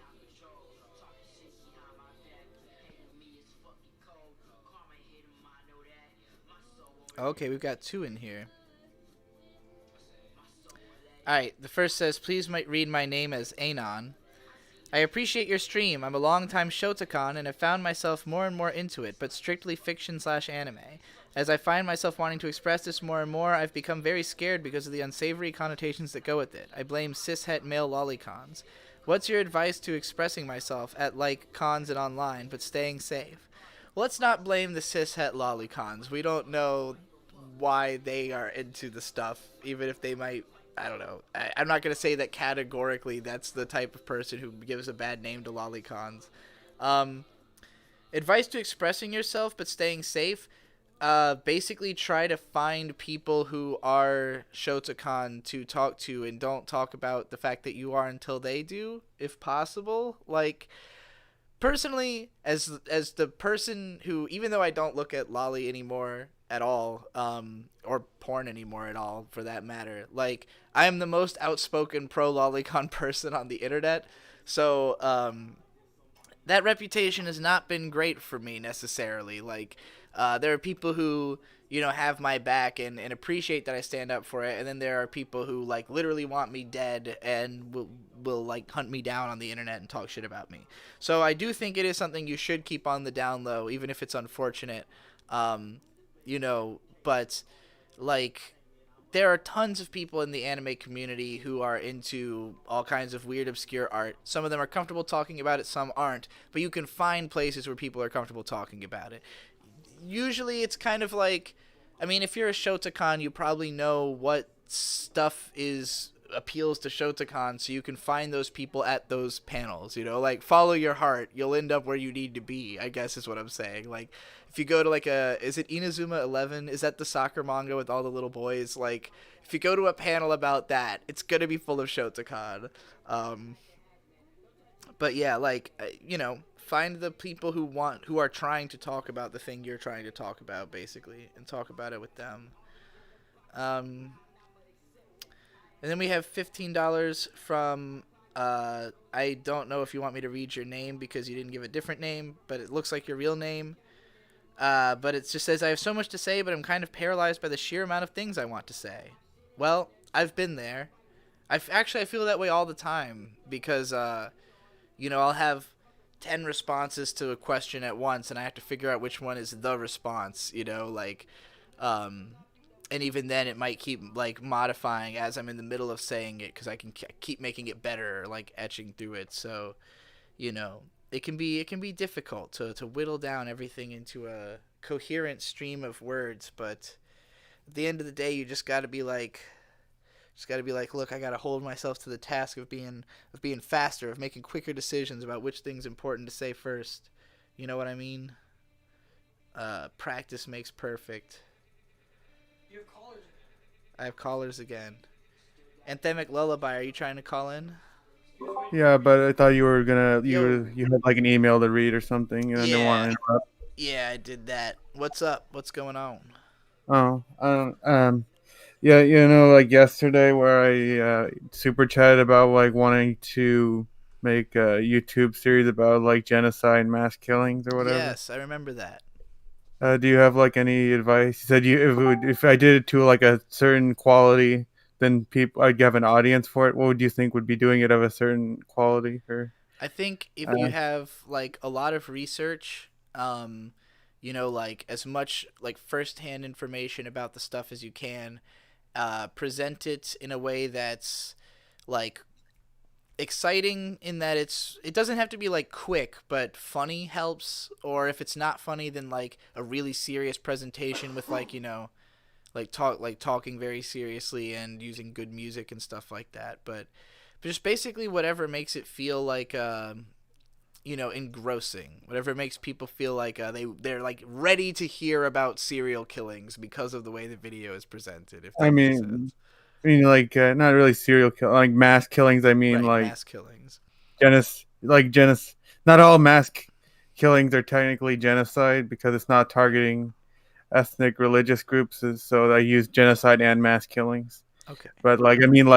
[SPEAKER 1] Okay, we've got two in here. Alright, the first says, please read my name as Anon. I appreciate your stream. I'm a longtime Shotacon and have found myself more and more into it, but strictly fiction/anime. As I find myself wanting to express this more and more, I've become very scared because of the unsavory connotations that go with it. I blame cishet male lolicons. What's your advice to expressing myself at like cons and online, but staying safe? Well, let's not blame the cishet lolicons. We don't know why they are into the stuff, even if they might... I don't know. I'm not going to say that categorically that's the type of person who gives a bad name to lolicons. Advice to expressing yourself but staying safe. Basically try to find people who are Shotacon to talk to and don't talk about the fact that you are until they do, if possible. Like, personally, as the person who, even though I don't look at lolly anymore at all, or porn anymore at all for that matter, like, I am the most outspoken pro lolicon person on the internet, so that reputation has not been great for me necessarily. Like, there are people who, you know, have my back and appreciate that I stand up for it, and then there are people who, like, literally want me dead and will like hunt me down on the internet and talk shit about me. So I do think it is something you should keep on the down low, even if it's unfortunate. You know, but, like, there are tons of people in the anime community who are into all kinds of weird, obscure art. Some of them are comfortable talking about it, some aren't. But you can find places where people are comfortable talking about it. Usually it's kind of like, I mean, if you're a Shotacon, you probably know what stuff appeals to Shotacon, so you can find those people at those panels, you know? Like, follow your heart. You'll end up where you need to be, I guess is what I'm saying. Like, if you go to, like, is it Inazuma 11? Is that the soccer manga with all the little boys? Like, if you go to a panel about that, it's gonna be full of Shotacon. But yeah, like, find the people who are trying to talk about the thing you're trying to talk about, basically, and talk about it with them. And then we have $15 from, I don't know if you want me to read your name because you didn't give a different name, but it looks like your real name. But it just says, I have so much to say, but I'm kind of paralyzed by the sheer amount of things I want to say. Well, I've been there. I feel that way all the time because, I'll have 10 responses to a question at once, and I have to figure out which one is the response, and even then it might keep, like, modifying as I'm in the middle of saying it because I can keep making it better, like, etching through it. So, it can be difficult to whittle down everything into a coherent stream of words, but at the end of the day, you just got to be like, look, I got to hold myself to the task of being faster, of making quicker decisions about which thing's important to say first. You know what I mean? Practice makes perfect.
[SPEAKER 2] You have callers again.
[SPEAKER 1] I have callers again. Anthemic Lullaby, are you trying to call in?
[SPEAKER 15] Yeah, but I thought you were gonna you had like an email to read or something. You didn't want to interrupt.
[SPEAKER 1] Yeah, I did that. What's up? What's going on?
[SPEAKER 15] Yeah, like yesterday where I super chatted about like wanting to make a YouTube series about like genocide and mass killings or whatever.
[SPEAKER 1] Yes, I remember that.
[SPEAKER 15] Do you have like any advice? You said if I did it to like a certain quality, then I'd have an audience for it. What would you think would be doing it of a certain quality? Or
[SPEAKER 1] I think if you have like a lot of research, like as much like firsthand information about the stuff as you can, present it in a way that's like exciting in that it doesn't have to be like quick, but funny helps. Or if it's not funny, then like a really serious presentation with like, talking very seriously and using good music and stuff like that. But just basically whatever makes it feel like, engrossing, whatever makes people feel like they're like ready to hear about serial killings because of the way the video is presented. If that makes sense.
[SPEAKER 15] like not really serial kill, like mass killings. I mean, like
[SPEAKER 1] mass killings.
[SPEAKER 15] Not all mass killings are technically genocide because it's not targeting ethnic religious groups. So I use genocide and mass killings.
[SPEAKER 1] Okay.
[SPEAKER 15] But like, when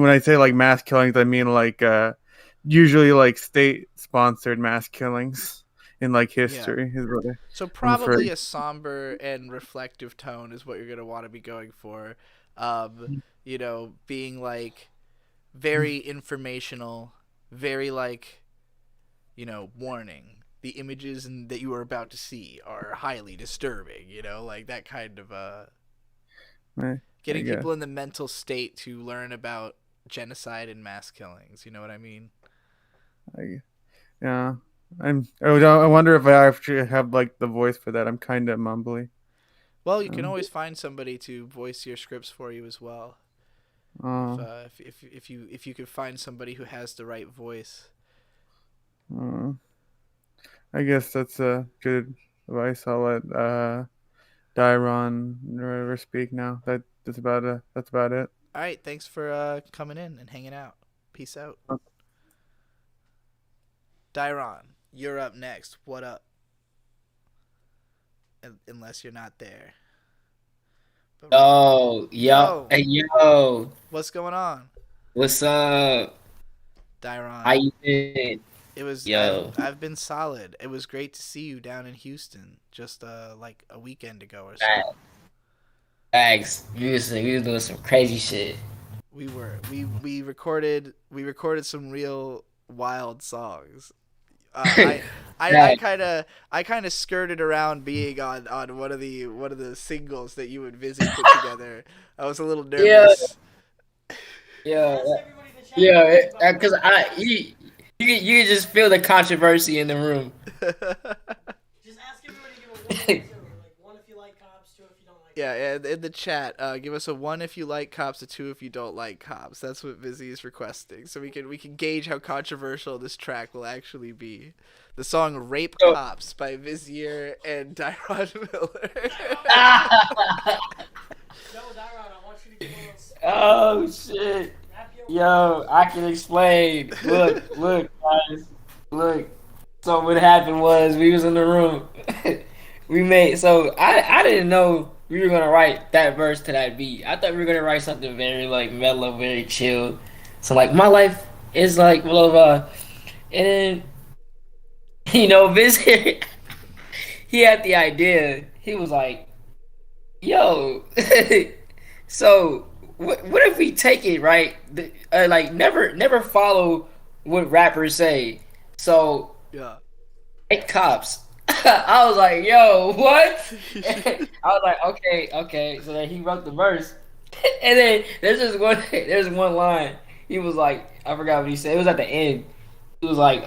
[SPEAKER 15] I say like mass killings, I mean like usually like state-sponsored mass killings in like history.
[SPEAKER 1] Yeah. So probably a somber and reflective tone is what you're gonna want to be going for. Being like very informational, very like, warning. The images that you are about to see are highly disturbing. Like that kind of getting people in the mental state to learn about genocide and mass killings. You know what I mean?
[SPEAKER 15] I wonder if I actually have like the voice for that. I'm kind of mumbly.
[SPEAKER 1] Well, you can always find somebody to voice your scripts for you as well. If you could find somebody who has the right voice.
[SPEAKER 15] I guess that's a good advice. I'll let Dairon River speak now. That's about it.
[SPEAKER 1] All right, thanks for coming in and hanging out. Peace out. Dairon, you're up next. What up? Unless you're not there.
[SPEAKER 16] Yo. Hey, yo.
[SPEAKER 1] What's going on?
[SPEAKER 16] What's up?
[SPEAKER 1] Dairon.
[SPEAKER 16] How you been?
[SPEAKER 1] I've been solid. It was great to see you down in Houston just like a weekend ago or so.
[SPEAKER 16] Thanks. We was doing some crazy shit.
[SPEAKER 1] We were. We recorded some real wild songs. I kind of skirted around being on one of the singles that you and Vizzy put together. I was a little nervous.
[SPEAKER 16] Yeah, because you can just feel the controversy in the room.
[SPEAKER 2] Just ask everybody to give a 1 or 2, like 1 if you like cops, 2 if you don't like.
[SPEAKER 1] Yeah, and in the chat, give us a 1 if you like cops, a 2 if you don't like cops. That's what Vizzy is requesting, so we can gauge how controversial this track will actually be. The song "Rape Cops" by Vizier and Dairon Miller.
[SPEAKER 2] No, Dairon, I want you to give us.
[SPEAKER 16] Oh shit!
[SPEAKER 2] Rap your
[SPEAKER 16] Yo, I can explain. Look, guys. Look. So what happened was we was in the room. I didn't know we were gonna write that verse to that beat. I thought we were gonna write something very like mellow, very chill. So like my life is like blah blah. And then Vince he had the idea. He was like, yo, so what if we take it right? Like never follow what rappers say. So
[SPEAKER 1] yeah,
[SPEAKER 16] hate cops. I was like, yo, what? I was like, okay. So then he wrote the verse, and then there's one line. He was like, I forgot what he said. It was at the end. He was like,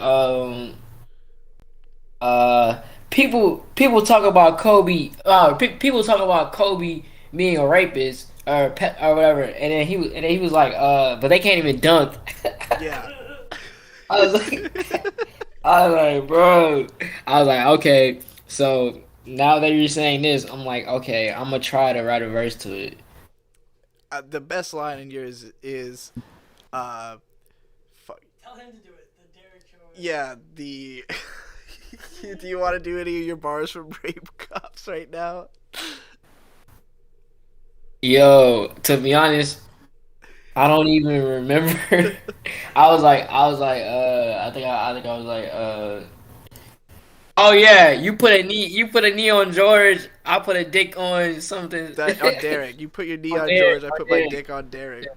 [SPEAKER 16] people talk about Kobe. People talk about Kobe being a rapist or whatever, and then he was like, but they can't even dunk.
[SPEAKER 1] Yeah.
[SPEAKER 16] I was like, bro. I was like, okay. So now that you're saying this, I'm like, okay, I'm gonna try to write a verse to it.
[SPEAKER 1] The best line in yours is, fuck.
[SPEAKER 2] Tell him to do it. The Derek show.
[SPEAKER 1] Yeah, the. Do you want to do any of your bars from Rape Cops right now?
[SPEAKER 16] Yo, to be honest, I don't even remember. I think I was like, oh yeah, you put a knee on George, I put a dick on something.
[SPEAKER 1] On Derek. You put your knee on George, I put my dick on Derek.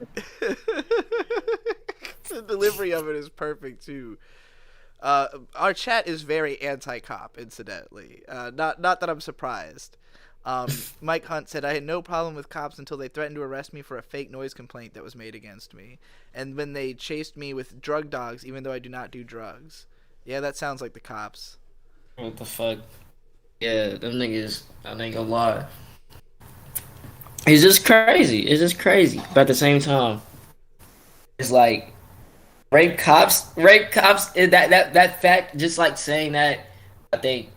[SPEAKER 1] The delivery of it is perfect too. Our chat is very anti-cop, incidentally. Not that I'm surprised. Mike Hunt said, I had no problem with cops until they threatened to arrest me for a fake noise complaint that was made against me. And when they chased me with drug dogs, even though I do not do drugs. Yeah, that sounds like the cops.
[SPEAKER 16] What the fuck? Yeah, them niggas, I ain't gonna lie. It's just crazy. But at the same time, it's like, rape cops, that fact, just like saying that, I think,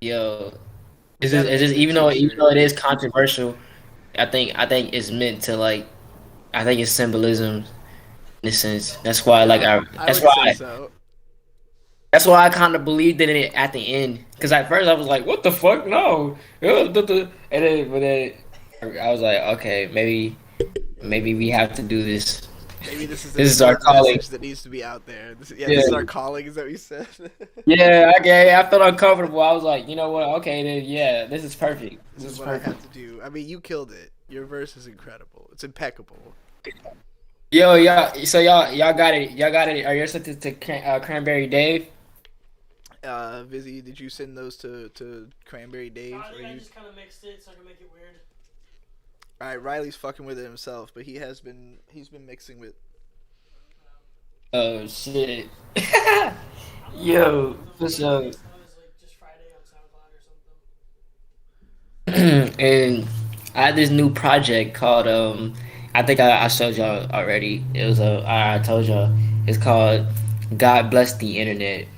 [SPEAKER 16] yo, it's just even though it is controversial, I think it's meant to like, I think it's symbolism in a sense. That's why that's why I kind of believed in it at the end. Because at first I was like, what the fuck? No. And then I was like, okay, maybe we have to do this.
[SPEAKER 1] Maybe this
[SPEAKER 16] is our calling
[SPEAKER 1] that needs to be out there. This is our calling, is that what you said?
[SPEAKER 16] Yeah, okay. I felt uncomfortable. I was like, you know what? Okay, then yeah, this is perfect.
[SPEAKER 1] This is what I have to do. I mean, you killed it. Your verse is incredible. It's impeccable.
[SPEAKER 16] Yo, y'all got it. Are you sent to Cranberry Dave?
[SPEAKER 1] Vizzy, did you send those to Cranberry Dave?
[SPEAKER 2] I just kind of mixed it so I can make it weird.
[SPEAKER 1] All right, Riley's fucking with it himself, but he's been mixing with.
[SPEAKER 16] Oh shit! Yo, what's up? And I had this new project called I think I showed y'all already. It was I told y'all it's called God Bless the Internet.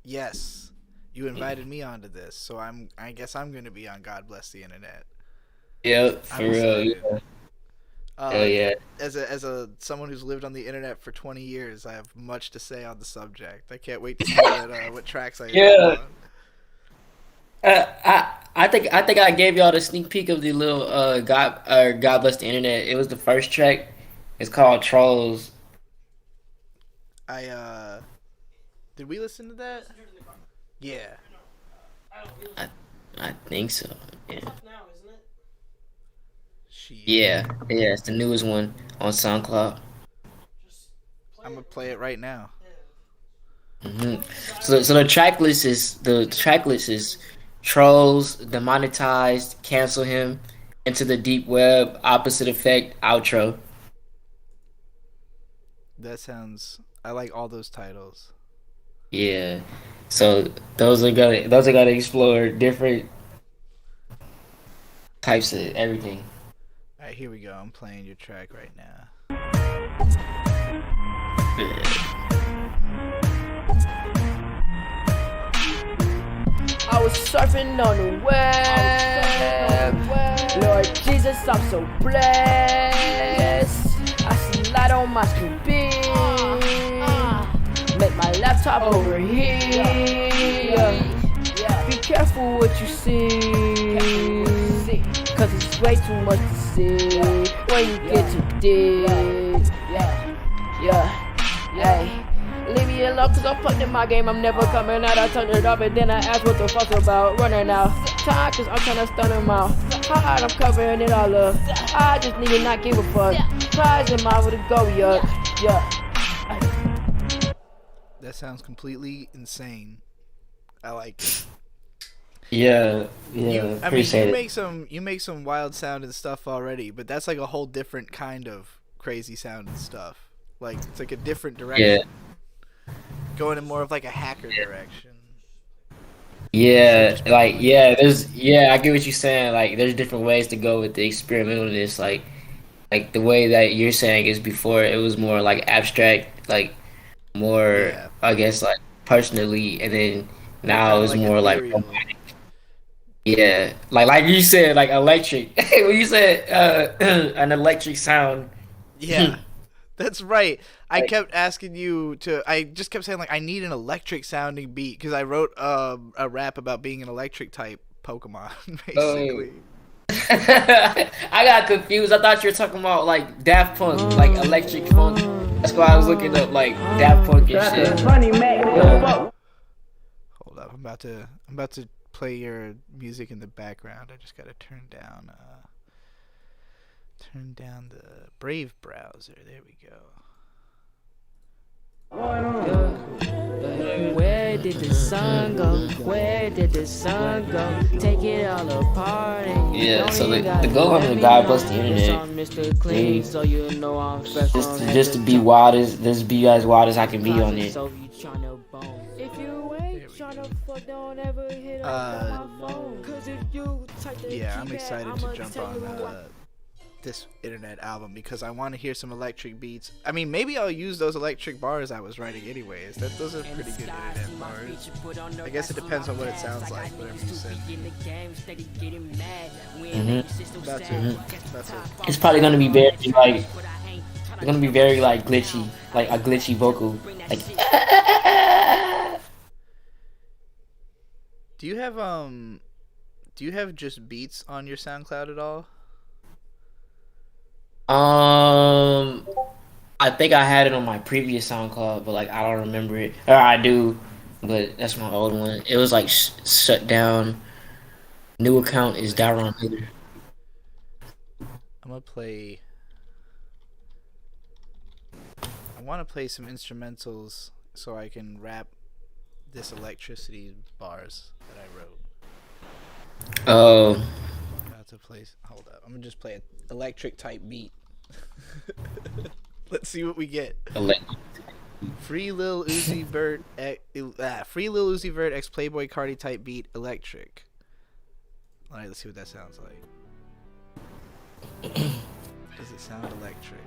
[SPEAKER 1] Yes, you invited me onto this, so I guess I'm gonna be on God Bless the Internet.
[SPEAKER 16] Yep, for real. Yeah. Yeah.
[SPEAKER 1] As someone who's lived on the internet for 20 years, I have much to say on the subject. I can't wait to see what tracks I
[SPEAKER 16] yeah. I think I gave y'all the sneak peek of the little God Bless the Internet. It was the first track. It's called Trolls.
[SPEAKER 1] Did we listen to that? Yeah.
[SPEAKER 16] I think so. Yeah. Yeah, it's the newest one on SoundCloud.
[SPEAKER 1] I'm gonna play it right now.
[SPEAKER 16] Mm-hmm. So the track list is Trolls, Demonetized, Cancel Him, Into the Deep Web, Opposite Effect, Outro.
[SPEAKER 1] That sounds. I like all those titles.
[SPEAKER 16] Yeah, so those are gonna explore different types of everything.
[SPEAKER 1] Alright, here we go. I'm playing your track right now.
[SPEAKER 17] I was surfing on the web. Lord Jesus, I'm so blessed. I see light on my screen big. Make my laptop overheat. Be careful what you see, cause it's way too much to see when you get too deep. Hey. Leave me alone cause I'm plugged in my game, I'm never coming out. I turned it off and then I asked what the fuck's about. Running out time cause I'm trying to stun him out. Hard, I'm covering it all up. I just need to not give a fuck. Prize in mind with a go, yeah.
[SPEAKER 1] That sounds completely insane. I like it.
[SPEAKER 16] Yeah,
[SPEAKER 1] appreciate it. You make some wild sounding stuff already, but that's like a whole different kind of crazy sounding stuff. Like it's like a different direction. Yeah. Going in more of like a hacker direction.
[SPEAKER 16] Yeah, like I get what you're saying. Like there's different ways to go with the experimentalness. Like the way that you're saying is before it was more like abstract, like more I guess like personally, and then now it's more like robotic. Yeah, like you said, like electric. When you said an electric sound.
[SPEAKER 1] Yeah, that's right. I kept asking you to. I just kept saying like I need an electric sounding beat because I wrote a rap about being an electric type Pokemon, basically.
[SPEAKER 16] I got confused. I thought you were talking about like Daft Punk, like electric funk. That's why I was looking up like Daft Punk and shit.
[SPEAKER 1] Hold up, I'm about to play your music in the background. I just gotta turn down the Brave browser. There we go.
[SPEAKER 17] Where did the sun go? Where did the sun go? Take it all apart.
[SPEAKER 16] Yeah, so the goal of the guy bust the internet. So you know I'm just to be wild just be as wild as I can be on it.
[SPEAKER 1] Yeah, I'm excited to jump on this internet album because I want to hear some electric beats. I mean, maybe I'll use those electric bars I was writing anyways. Those are pretty good internet bars. I guess it depends on what it sounds like, whatever you said.
[SPEAKER 16] It's probably gonna be very like glitchy, like a glitchy vocal, like.
[SPEAKER 1] Do you have just beats on your SoundCloud at all?
[SPEAKER 16] I think I had it on my previous SoundCloud, but like I don't remember it. Or I do, but that's my old one. It was like shut down. New account is Daron Miller.
[SPEAKER 1] I want to play some instrumentals so I can rap this electricity bars that I wrote.
[SPEAKER 16] Oh.
[SPEAKER 1] Hold up. I'm gonna just play an electric type beat. Let's see what we get. Free Lil Uzi Vert x Playboy Cardi type beat electric. All right, let's see what that sounds like. Does it sound electric?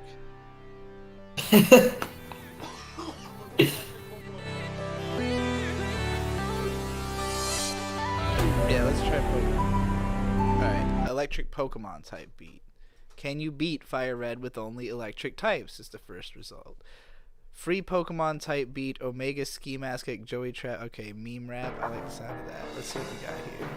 [SPEAKER 1] Yeah, let's try Pokemon. Alright, electric Pokemon type beat. Can you beat Fire Red with only electric types? Is the first result. Free Pokemon type beat, Omega Ski Mask like Joey Trap. Okay, meme rap. I like the sound of that. Let's see what we got here.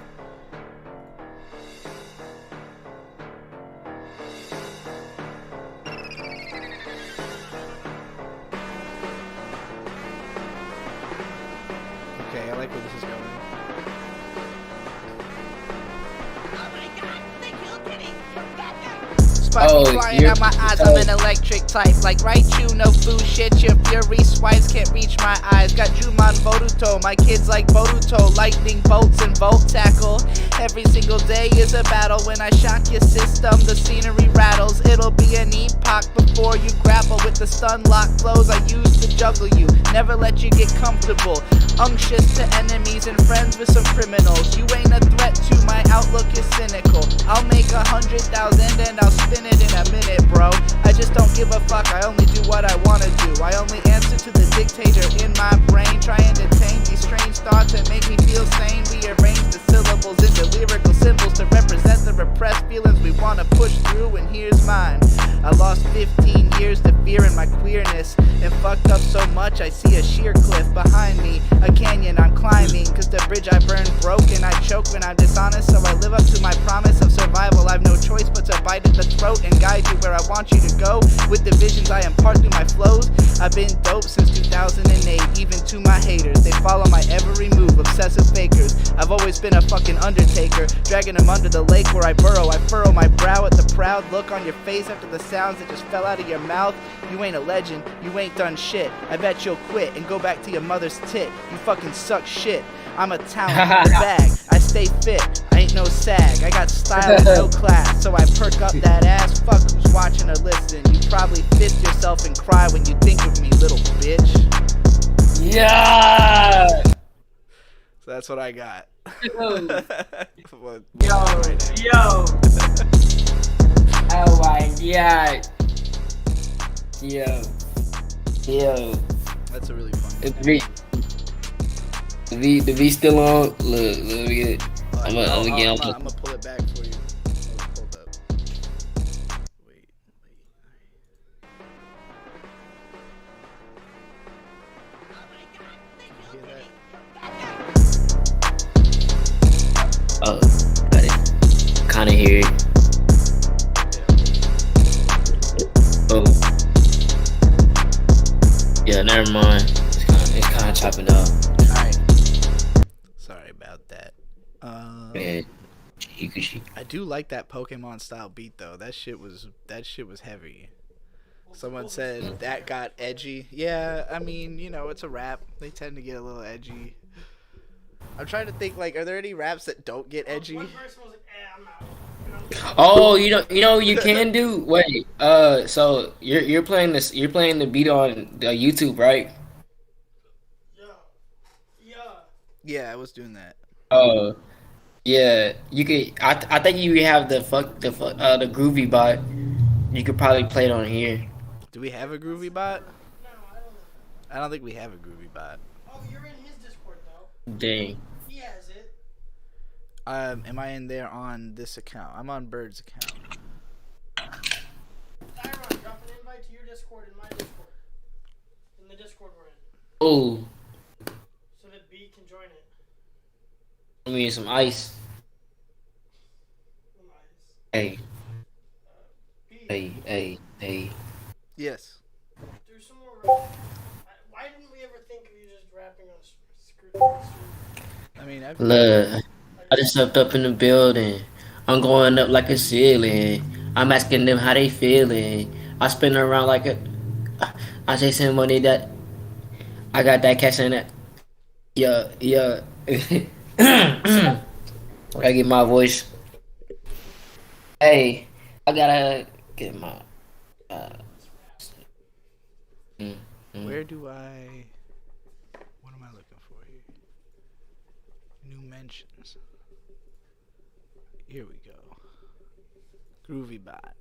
[SPEAKER 1] Okay, I like where this is going. Flying out my eyes, I'm an electric type. Like Raichu, no food shit. Your fury swipes can't reach my eyes. Got Jumon Boruto, my kids like Boruto. Lightning bolts and volt tackle. Every single day is a battle. When I shock your system, the scenery rattles. It'll be an epoch before you grapple with the stun lock flows I use to juggle you. Never let you get comfortable. Unctuous to enemies and friends with some criminals. You ain't a threat to my outlook, you're cynical. I'll make 100,000 and I'll spin it in a minute, bro. I just don't give a fuck, I only do what I wanna do. I only answer to the dictator in my brain, trying to tame these strange thoughts that make me feel sane. Rearrange the syllables into lyrical symbols to represent the repressed feelings we wanna push through, and here's mine. I lost 15 years to fear in my queerness, and fucked up so much I see a sheer cliff behind me, a canyon I'm climbing, cause the bridge I burn broke and I choke when I'm dishonest, so I live up to my promise of survival. I've no choice but to bite at the throat and guide you where I want you to go, with the visions I impart through my flows. I've been dope since 2008, even to my haters, they follow my every move, obsessive fakers. I've always been a fucking undertaker, dragging them under the lake where I burrow. I furrow my brow at the proud look on your face after the sounds that just fell out of your mouth. You ain't a legend, you ain't done shit. I bet you'll quit and go back to your mother's tit. You fucking suck shit. I'm a talent, a bag, I stay fit, I ain't no sag. I got style and no class, so I perk up that ass. Fuck who's watching or listening. You probably fist yourself and cry when you think of me, little bitch.
[SPEAKER 16] Yeah.
[SPEAKER 1] So that's what I got.
[SPEAKER 16] Yo. Oh my god. Yo.
[SPEAKER 1] That's a really fun
[SPEAKER 16] The V still on? Look, I'm
[SPEAKER 1] gonna pull it back for you. Hold up. Wait. You hear that?
[SPEAKER 16] Oh, got it. Kinda hear it. Oh. Yeah, never mind. It's kinda chopping up.
[SPEAKER 1] Alright. Sorry about that.
[SPEAKER 16] Man,
[SPEAKER 1] I do like that Pokemon style beat though. That shit was heavy. Someone said that got edgy. Yeah, I mean, you know, it's a rap. They tend to get a little edgy. I'm trying to think, like, are there any raps that don't get edgy?
[SPEAKER 16] Oh, you know you can do. Wait, so you're playing this. You're playing the beat on YouTube, right?
[SPEAKER 1] Yeah, I was doing that.
[SPEAKER 16] Oh, yeah. You could. I think you have the Groovy bot. You could probably play it on here.
[SPEAKER 1] Do we have a Groovy bot? I don't think we have a Groovy bot.
[SPEAKER 2] Oh, you're in his Discord though.
[SPEAKER 16] Dang.
[SPEAKER 2] He has it.
[SPEAKER 1] Am I in there on this account? I'm on Bird's account.
[SPEAKER 2] Tyron, drop an invite to your Discord and my Discord. In the Discord we're in.
[SPEAKER 16] Oh.
[SPEAKER 2] So that B can join it.
[SPEAKER 16] I mean some ice. Hey. Hey.
[SPEAKER 1] Yes.
[SPEAKER 2] Do some more. Why didn't we ever think of you just rapping on Screw?
[SPEAKER 1] I mean,
[SPEAKER 16] Look, I just stepped up in the building. I'm going up like a ceiling. I'm asking them how they feeling. I spin around like a. I chasing money that. I got that cash in it. Yeah. I gotta get my voice. Hey, I gotta get my.
[SPEAKER 1] Where do I? What am I looking for here? New mentions. Here we go. Groovy bot.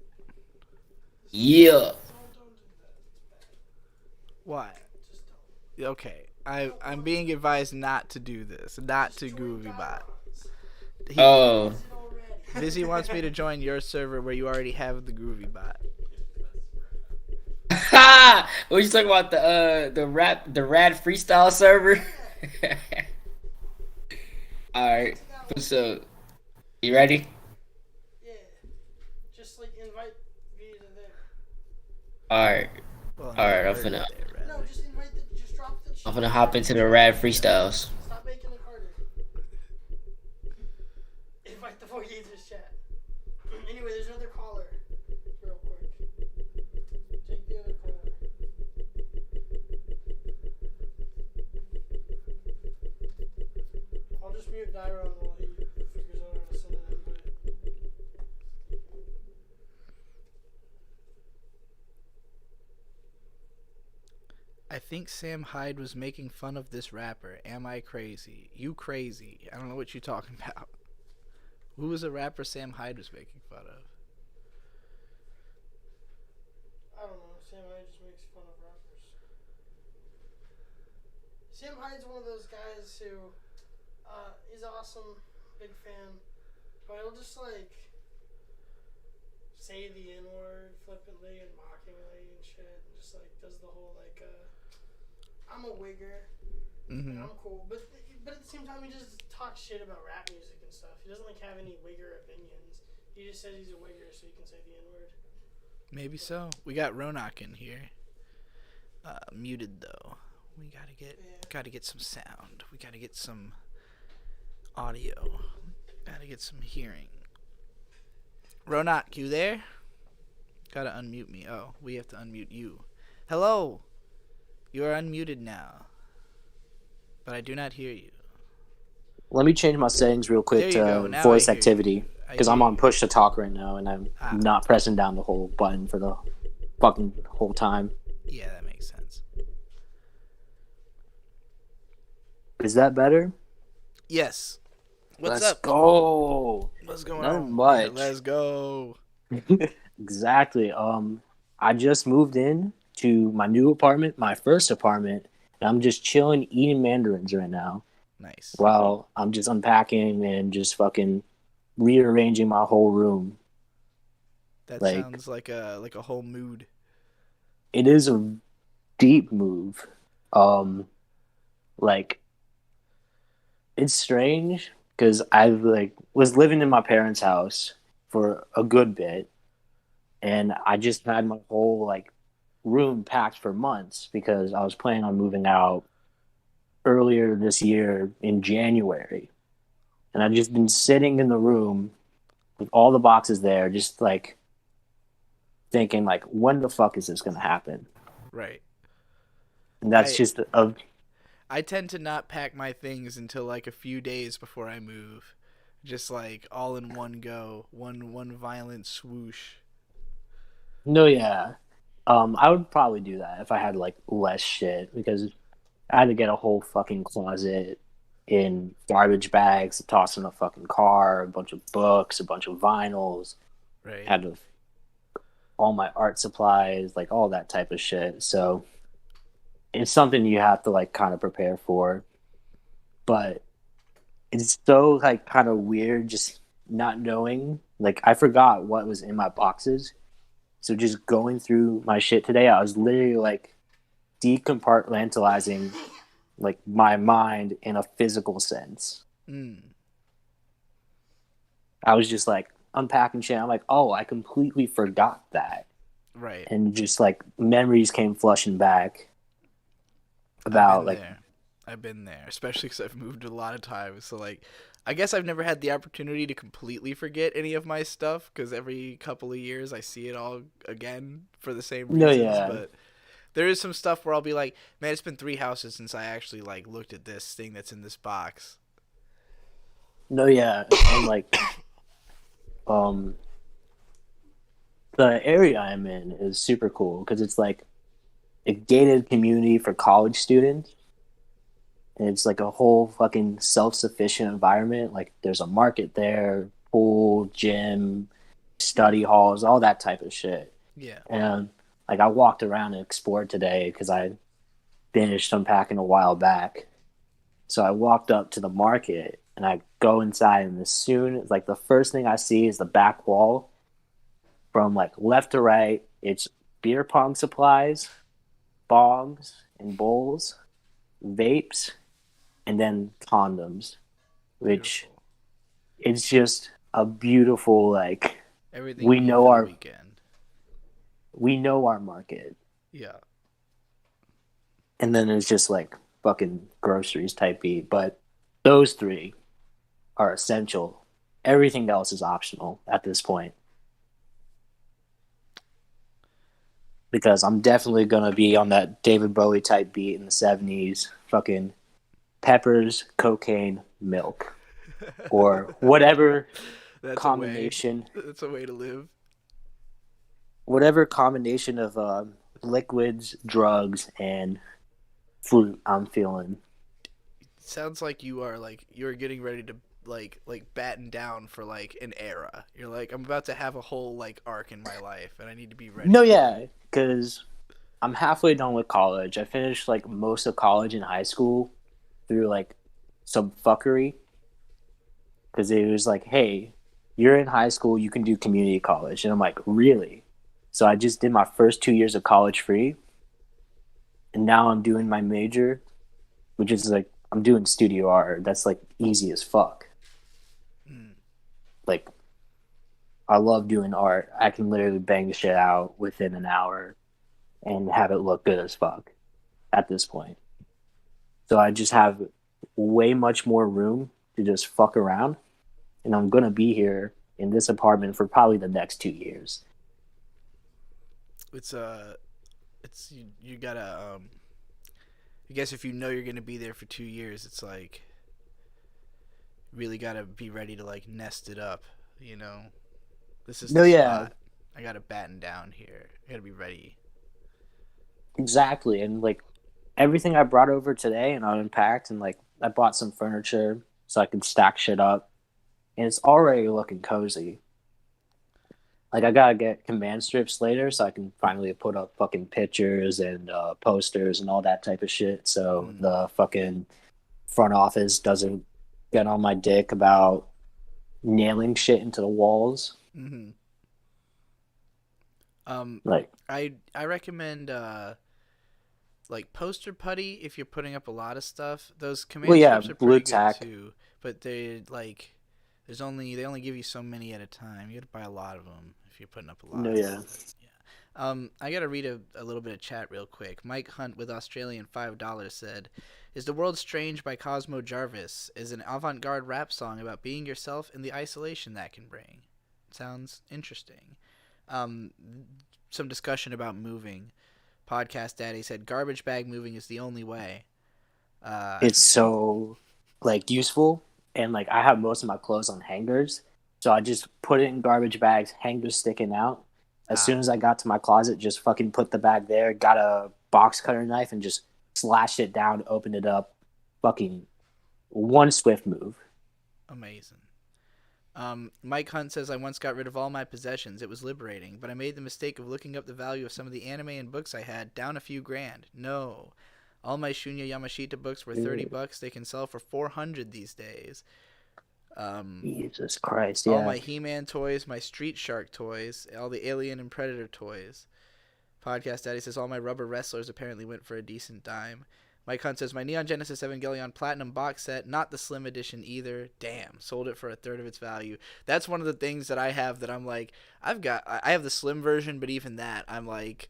[SPEAKER 16] Yeah.
[SPEAKER 1] Why? Okay, I'm being advised not to do this. Not to Groovy bot. Vizzy wants me to join your server where you already have the Groovy bot.
[SPEAKER 16] What you talking about, the rad freestyle server? Alright, so you ready?
[SPEAKER 2] Yeah. Just like invite V to there.
[SPEAKER 16] Alright. Alright, I'm finna.
[SPEAKER 2] No, just invite just drop the
[SPEAKER 16] I'm finna hop into the rad freestyles.
[SPEAKER 2] Stop making it harder. Invite the Voyagers chat. Anyway, there's another caller. Real quick. Take the other caller. I'll just mute Dyron while he figures out how to send an invite.
[SPEAKER 1] I think Sam Hyde was making fun of this rapper. Am I crazy? You crazy. I don't know what you're talking about. Who was a rapper Sam Hyde was making fun of?
[SPEAKER 2] I don't know. Sam Hyde just makes fun of rappers. Sam Hyde's one of those guys who, he's awesome, big fan, but he'll just like say the N word flippantly and mockingly and shit, and just like does the whole like, I'm a wigger, and I'm cool, but at the same time he just talks shit about rap music and stuff. He doesn't like have any wigger opinions. He just says he's a wigger so he can say the N word.
[SPEAKER 1] Maybe so. We got Ronak in here. Muted though. We gotta get some sound. We gotta get some audio. Gotta get some hearing. Ronak, you there? Gotta unmute me. Oh, we have to unmute you. Hello. You are unmuted now. But I do not hear you.
[SPEAKER 18] Let me change my settings real quick to voice activity because I'm on push to talk right now and I'm not pressing down the whole button for the fucking whole time.
[SPEAKER 1] Yeah, that makes sense.
[SPEAKER 18] Is that better?
[SPEAKER 1] Yes. What's
[SPEAKER 18] Let's
[SPEAKER 1] up?
[SPEAKER 18] Go.
[SPEAKER 1] What's going
[SPEAKER 18] Not
[SPEAKER 1] on?
[SPEAKER 18] much.
[SPEAKER 1] Let's go.
[SPEAKER 18] Exactly. I just moved in to my new apartment, my first apartment, and I'm just chilling, eating mandarins right now.
[SPEAKER 1] Nice.
[SPEAKER 18] While I'm just unpacking and just fucking rearranging my whole room.
[SPEAKER 1] That sounds like a whole mood.
[SPEAKER 18] It is a deep move. It's strange because I was living in my parents' house for a good bit, and I just had my whole room packed for months because I was planning on moving out earlier this year in January, and I've just been sitting in the room with all the boxes there, just thinking when the fuck is this gonna happen?
[SPEAKER 1] Right.
[SPEAKER 18] And that's
[SPEAKER 1] I tend to not pack my things until a few days before I move. Just all in one go, one violent swoosh.
[SPEAKER 18] No, yeah. I would probably do that if I had less shit because I had to get a whole fucking closet in garbage bags to toss in a fucking car, a bunch of books, a bunch of vinyls.
[SPEAKER 1] Right.
[SPEAKER 18] Had all my art supplies, all that type of shit. So it's something you have to kind of prepare for, but it's so kind of weird just not knowing. I forgot what was in my boxes, so just going through my shit today, I was literally decompartmentalizing my mind in a physical sense. I was just unpacking shit. I'm oh, I completely forgot that.
[SPEAKER 1] Right.
[SPEAKER 18] And just memories came flushing back. About
[SPEAKER 1] I've been there, especially because I've moved a lot of times. So I guess I've never had the opportunity to completely forget any of my stuff because every couple of years I see it all again for the same reasons.
[SPEAKER 18] No, yeah.
[SPEAKER 1] But there is some stuff where I'll be man, it's been 3 houses since I actually looked at this thing that's in this box.
[SPEAKER 18] No, yeah, and the area I'm in is super cool because it's a gated community for college students. And it's a whole fucking self-sufficient environment. There's a market there, pool, gym, study halls, all that type of shit.
[SPEAKER 1] Yeah.
[SPEAKER 18] And I walked around and explored today because I finished unpacking a while back. So I walked up to the market and I go inside, and as soon the first thing I see is the back wall. From left to right, it's beer pong supplies, bongs and bowls, vapes, and then condoms, which it's just a beautiful
[SPEAKER 1] everything
[SPEAKER 18] we know our
[SPEAKER 1] weekend.
[SPEAKER 18] We know our market.
[SPEAKER 1] Yeah.
[SPEAKER 18] And then it's just fucking groceries type beat, but those 3 are essential. Everything else is optional at this point. Because I'm definitely going to be on that David Bowie type beat in the 70s. Fucking peppers, cocaine, milk. Or whatever combination.
[SPEAKER 1] That's a way to live.
[SPEAKER 18] Whatever combination of liquids, drugs, and fruit I'm feeling.
[SPEAKER 1] Sounds like you are you're getting ready to batten down for an era. You're I'm about to have a whole arc in my life and I need to be ready.
[SPEAKER 18] No, yeah, because I'm halfway done with college. I finished most of college and high school through some fuckery because it was hey, you're in high school, you can do community college. And I'm like, really? So I just did my first 2 years of college free. And now I'm doing my major, which is like, I'm doing studio art. That's like easy as fuck. Like, I love doing art. I can literally bang the shit out within an hour and have it look good as fuck at this point. So I just have way much more room to just fuck around. And I'm going to be here in this apartment for probably the next 2 years.
[SPEAKER 1] You gotta, I guess if you know you're going to be there for 2 years, it's like, really gotta be ready to like nest it up, you know? This is the spot. I gotta batten down here. I gotta be ready.
[SPEAKER 18] Exactly. And like everything I brought over today and I unpacked, and like I bought some furniture so I can stack shit up, and it's already looking cozy. Like I gotta get command strips later so I can finally put up fucking pictures and posters and all that type of shit, so the fucking front office doesn't get on my dick about nailing shit into the walls. Like
[SPEAKER 1] I recommend like poster putty if you're putting up a lot of stuff. Those command strips are pretty good too, but they like they only give you so many at a time. You got to buy a lot of them if you're putting up a lot. I gotta read a little bit of chat real quick. Mike Hunt with Australian $5 said, "Is the World Strange by Cosmo Jarvis is an avant-garde rap song about being yourself and the isolation that can bring. Sounds interesting." Some discussion about moving. Podcast Daddy said, "Garbage bag moving is the only way."
[SPEAKER 18] It's so like useful, and like I have most of my clothes on hangers, so I just put it in garbage bags, hangers sticking out. As soon as I got to my closet, just fucking put the bag there, got a box cutter knife, and just slashed it down, opened it up. Fucking one swift move.
[SPEAKER 1] Amazing. Mike Hunt says, "I once got rid of all my possessions. It was liberating, but I made the mistake of looking up the value of some of the anime and books I had, down a few grand. No. All my Shunya Yamashita books were $30. They can sell for $400 these days.
[SPEAKER 18] Jesus Christ,
[SPEAKER 1] All my He-Man toys, my Street Shark toys, all the Alien and Predator toys." Podcast Daddy says, "All my rubber wrestlers apparently went for a decent dime." Mike Hunt says, "My Neon Genesis Evangelion Platinum box set, not the Slim Edition either. Damn, sold it for a third of its value." That's one of the things that I have that I'm like, I have the Slim version, but even that, I'm like,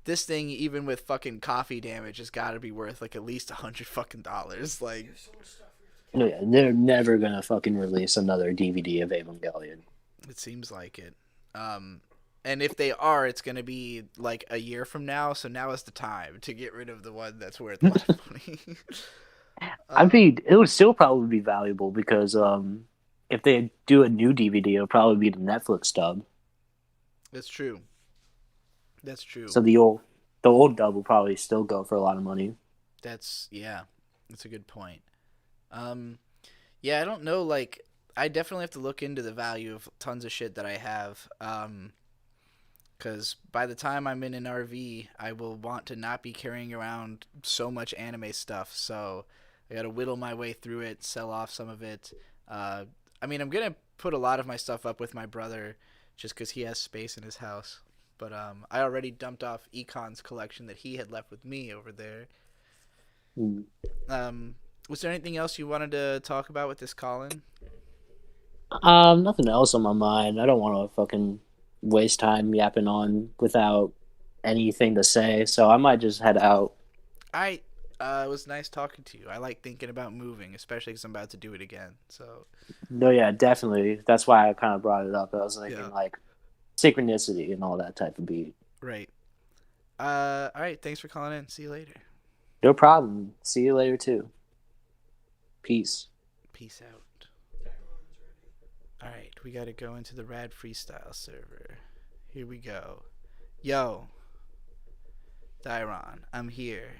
[SPEAKER 1] this thing, even with fucking coffee damage, has got to be worth like at least $100 Like,
[SPEAKER 18] No, yeah, they're never gonna fucking release another DVD of Evangelion.
[SPEAKER 1] It seems like it. And if they are, it's going to be like a year from now, so now is the time to get rid of the one that's worth a lot of money.
[SPEAKER 18] I mean, it would still probably be valuable because if they do a new DVD, it'll probably be the Netflix dub.
[SPEAKER 1] That's true. That's true.
[SPEAKER 18] So the old dub will probably still go for a lot of money.
[SPEAKER 1] That's a good point. Yeah, I don't know, like, I definitely have to look into the value of tons of shit that I have, because by the time I'm in an RV, I will want to not be carrying around so much anime stuff, so I gotta whittle my way through it, sell off some of it. I mean, I'm gonna put a lot of my stuff up with my brother, just because he has space in his house, but I already dumped off Econ's collection that he had left with me over there. Was there anything else you wanted to talk about with this call-in?
[SPEAKER 18] Nothing else on my mind. I don't want to fucking waste time yapping on without anything to say, so I might just head out.
[SPEAKER 1] It was nice talking to you. I like thinking about moving, especially because I'm about to do it again. So.
[SPEAKER 18] No, yeah, definitely. That's why I kind of brought it up. I was thinking like synchronicity and all that type of beat.
[SPEAKER 1] Right. All right. Thanks for calling in. See you later.
[SPEAKER 18] No problem. See you later too. Peace.
[SPEAKER 1] Peace out. All right, we got to go into the Rad Freestyle server. Here we go. Yo, Dairon, I'm here.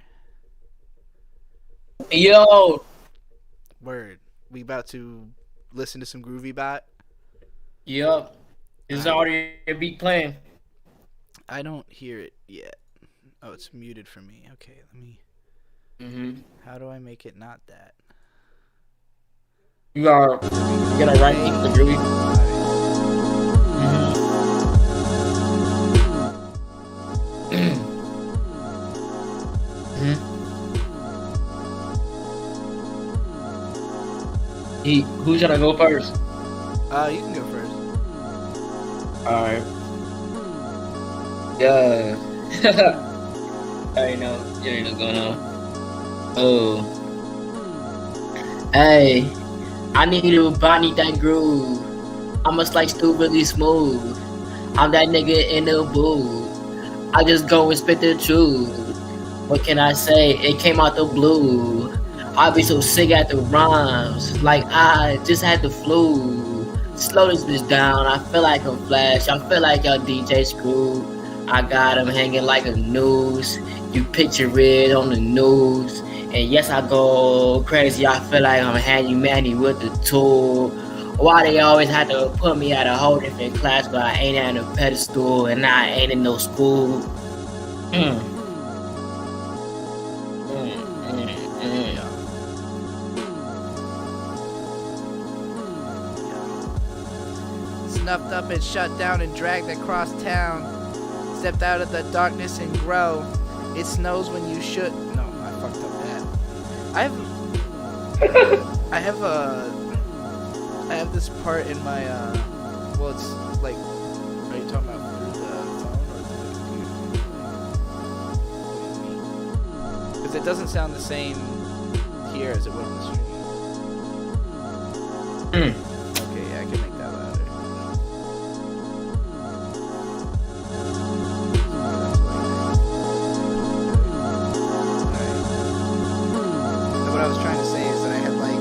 [SPEAKER 16] Yo.
[SPEAKER 1] Word. We about to listen to some Groovy Bot?
[SPEAKER 16] Yup. Is already a beat playing.
[SPEAKER 1] I don't hear it yet. Oh, it's muted for me. Okay, let me. How do I make it not that?
[SPEAKER 16] You gotta right click the Groovy. Who's gonna go first?
[SPEAKER 1] You can go first.
[SPEAKER 16] Alright. Yeah. I already know what's going on. Oh. Hey, I need that groove. I'm a slice too really smooth. I'm that nigga in the booth. I just go and spit the truth. What can I say? It came out the blue. I be so sick at the rhymes, like I just had the flu. Slow this bitch down, I feel like I'm Flash, I feel like y'all DJ Screw. I got him hanging like a noose, you picture it on the news. And yes, I go crazy, I feel like I'm Handy Manny with the tool. Why they always had to put me at a whole different class, but I ain't at a pedestal and I ain't in no school.
[SPEAKER 1] Snuffed up and shut down and dragged across town. Stepped out of the darkness and grow. It snows when you should. No, I fucked up that. I have this part in my well, it's like, are you talking about through the phone or through the computer? Because it doesn't sound the same here as it would on the stream. Okay, yeah, I can make that louder. What I was trying to say is that I had like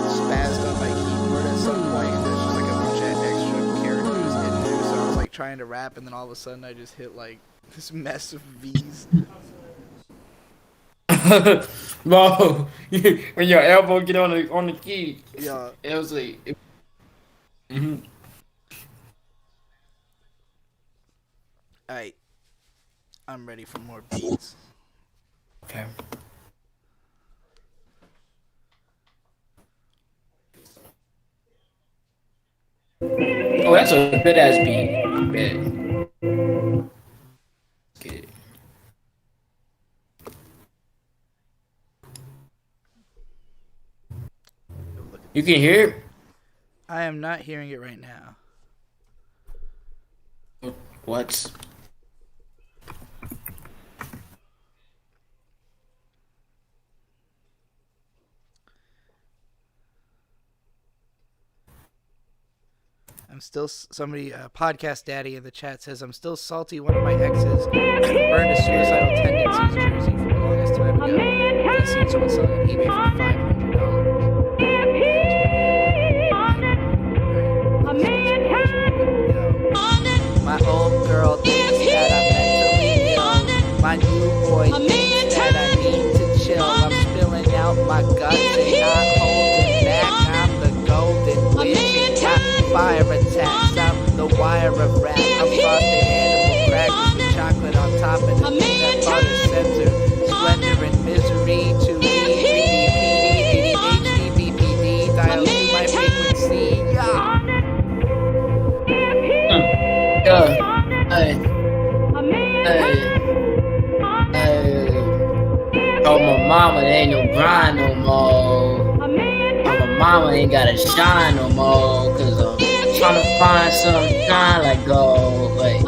[SPEAKER 1] spazzed on my keyboard at some point, and there's just like a bunch of extra characters in there, so I was like trying to rap, and then all of a sudden I just hit like this mess of V's.
[SPEAKER 16] Bro, when your elbow get on the key,
[SPEAKER 1] yeah,
[SPEAKER 16] it was like.
[SPEAKER 1] Alright, I'm ready for more beats.
[SPEAKER 16] Okay. Oh, that's a good ass beat. Bet. Get it. You can hear it?
[SPEAKER 1] I am not hearing it right now.
[SPEAKER 16] What?
[SPEAKER 1] I'm still somebody podcast daddy in the chat says I'm still salty. One of my exes burned a suicidal tendencies jersey from the longest time ago. I seen someone selling on eBay for $500. My old girl thinks that I'm mentally ill. My new boy thinks that I need to chill. I'm spilling out my guts, they not holding back. I'm the golden witch. Fire attacks, I'm the wire of rap. I'm frosted animal crackers with chocolate on top and a peanut butter center. Splendor and misery to me, greedy, PD, ADHD, BPD, dial to my frequency,
[SPEAKER 16] Oh, my mama, there ain't no grind no more. Oh, my mama ain't gotta shine no more. Cause I'm trying to find some shine like gold. Like,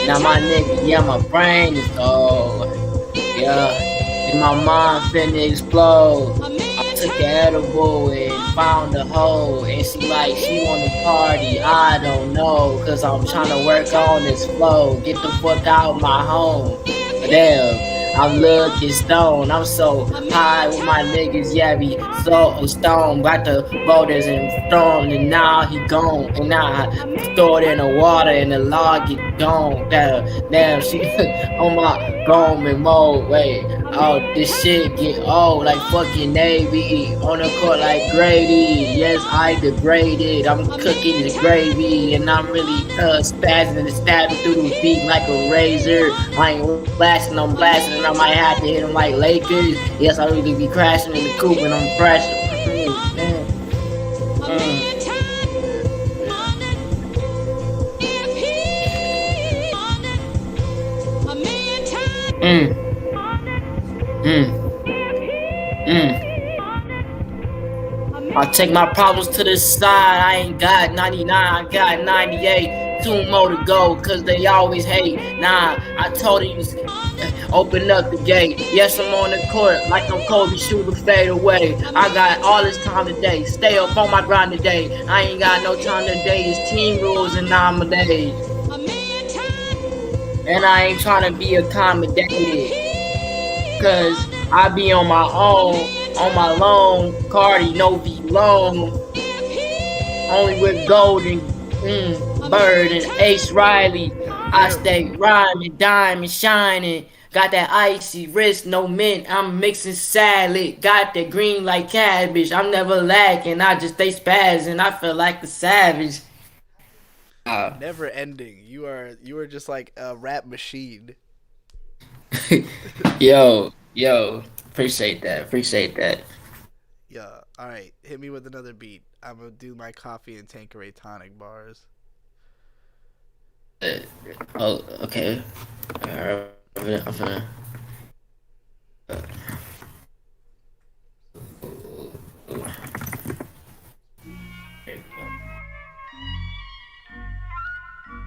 [SPEAKER 16] now my nigga, yeah, my brain is gold. Yeah, and my mind finna explode. I took the edible and found a hole. And she like, she wanna party, I don't know. Cause I'm trying to work on this flow. Get the fuck out of my home. Damn. I'm looking stone, I'm so high with my niggas, yeah, be so stoned. Got the voters and thrown, and now he gone. And now I throw it in the water and the log get gone. Damn, she on my Roman mode, wait. Oh, this shit get old like fucking Navy. On the court like Grady, yes, I degraded. I'm cooking the gravy, and I'm really spazzing and stabbing through the beat like a razor. I ain't blasting, I'm blasting, and I might have to hit them like Lakers. Yes, I really be crashing in the coupe and I'm fresh. Mm. Mm. Mm. I take my problems to the side. I ain't got 99, I got 98. 2 more to go, cause they always hate. Nah, I told you, open up the gate. Yes, I'm on the court, like I'm Kobe, shoot or fade away. I got all this time today, stay up on my grind today. I ain't got no time today, it's team rules and I'm a day. And I ain't trying to be accommodated, cause I be on my own, on my long, Cardi, no V long. Only with Golden, Bird and Ace Riley. I stay rhyming, diamond shining. Got that icy wrist, no mint, I'm mixing salad. Got that green like cabbage, I'm never lacking. I just stay spazzing, I feel like a savage.
[SPEAKER 1] Never ending. You are just like a rap machine.
[SPEAKER 16] Yo, appreciate that.
[SPEAKER 1] Yeah, alright, hit me with another beat. I'm gonna do my coffee and Tanqueray tonic bars.
[SPEAKER 16] Oh, okay. I'm gonna.